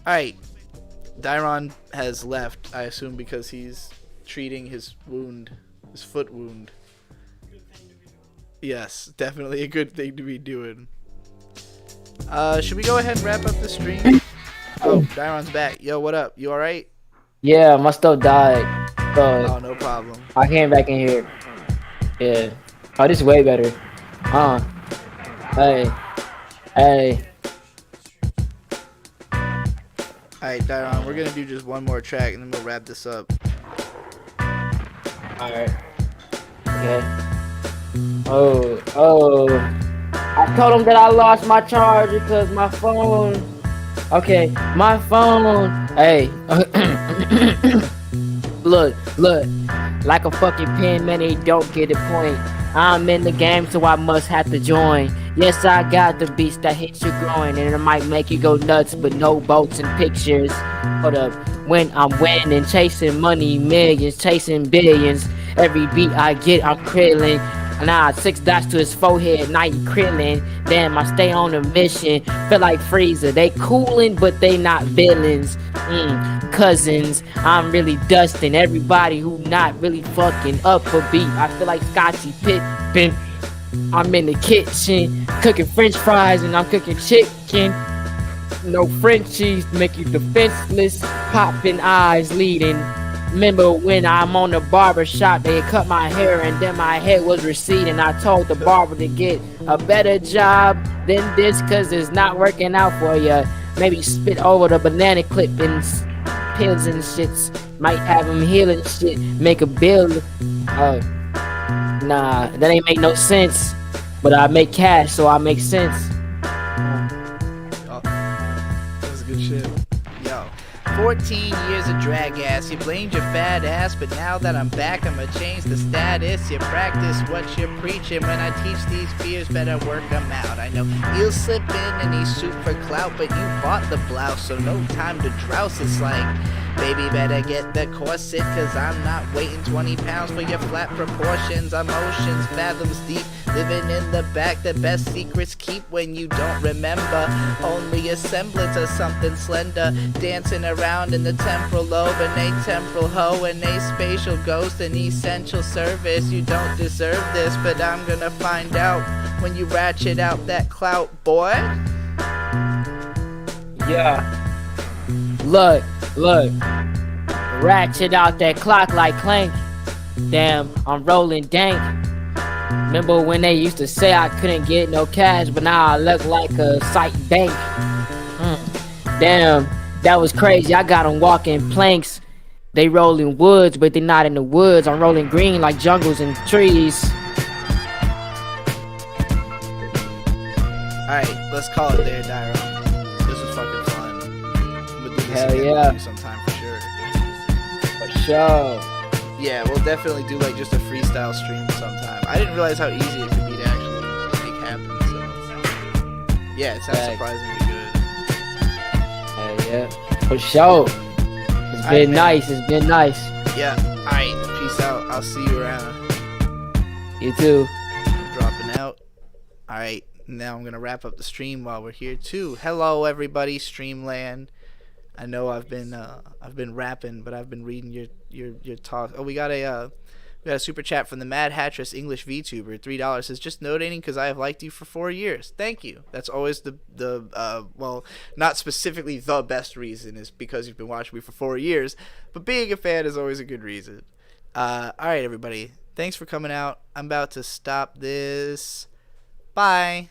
[SPEAKER 20] Alright. Dairon has left, I assume because he's treating his wound, his foot wound. Yes, definitely a good thing to be doing. Should we go ahead and wrap up the stream? Oh, Dairon's back. Yo, what up? You alright?
[SPEAKER 16] Yeah, my stuff died. So
[SPEAKER 20] oh, no problem.
[SPEAKER 16] I came back in here.
[SPEAKER 17] Yeah. Oh, this is way better. Hey.
[SPEAKER 1] Alright, Dairon, we're gonna do just one more track and then we'll wrap this up.
[SPEAKER 17] Alright. Okay. Oh. I told him that I lost my charger because my phone. Okay, my phone. Hey. Look. Like a fucking pen, man, they don't get the point. I'm in the game, so I must have to join. Yes, I got the beats that hit your groin, and it might make you go nuts, but no boats and pictures. Hold up, when I'm winning, chasing money, millions, chasing billions. Every beat I get, I'm krillin'. Nah, 6 dots to his forehead, now you krillin'. Damn, I stay on a mission. Feel like Freezer, they coolin', but they not villains. Cousins, I'm really dusting everybody who not really fucking up a beat. I feel like Scottie Pippen. I'm in the kitchen cooking French fries and I'm cooking chicken. No Frenchies make you defenseless. Popping eyes leading. Remember when I'm on the barber shop, they cut my hair and then my head was receding. I told the barber to get a better job than this, cause it's not working out for ya. Maybe spit over the banana clippings, pills and shits. Might have him healing shit, make a bill. Nah, that ain't make no sense. But I make cash, so I make sense.
[SPEAKER 1] That was good shit. Yo, 14 years of drag ass. You blamed your fat ass, but now that I'm back, I'ma change the status. You practice what you're preaching. When I teach these fears, better work them out. I know you'll slip in and he's super clout, but you bought the blouse, so no time to drouse. It's like, baby, better get the corset, cause I'm not waiting 20 pounds for your flat proportions. Emotions fathoms deep, living in the back. The best secrets keep when you don't remember. Only a semblance of something slender, dancing around in the temporal lobe. An atemporal hoe, an spatial ghost, an essential service. You don't deserve this, but I'm gonna find out when you ratchet out that clout, boy.
[SPEAKER 17] Yeah. Look. Ratchet out that clock like Clank. Damn, I'm rolling dank. Remember when they used to say I couldn't get no cash, but now I look like a sight bank. Damn, that was crazy. I got them walking planks. They rolling woods, but they not in the woods. I'm rolling green like jungles and trees.
[SPEAKER 1] Alright, let's call it there, Dairon. This was fucking fun. We'll do this
[SPEAKER 17] Hell
[SPEAKER 1] again
[SPEAKER 17] yeah.
[SPEAKER 1] with you sometime for sure.
[SPEAKER 17] For sure.
[SPEAKER 1] Yeah, we'll definitely do like just a freestyle stream sometime. I didn't realize how easy it could be to actually make happen, so yeah, it sounds surprisingly good.
[SPEAKER 17] Hell yeah. For sure. It's been nice. It's been nice.
[SPEAKER 1] Yeah, alright, peace out. I'll see you around.
[SPEAKER 17] You too.
[SPEAKER 1] I'm dropping out. Alright, now I'm gonna wrap up the stream while we're here too. Hello everybody, Streamland. I know I've been rapping, but I've been reading your talk. Oh, we got a super chat from the Mad Hattress English VTuber. $3 says, just notating because I have liked you for 4 years. Thank you. That's always the well, not specifically the best reason is because you've been watching me for 4 years, but being a fan is always a good reason. All right, everybody. Thanks for coming out. I'm about to stop this. Bye.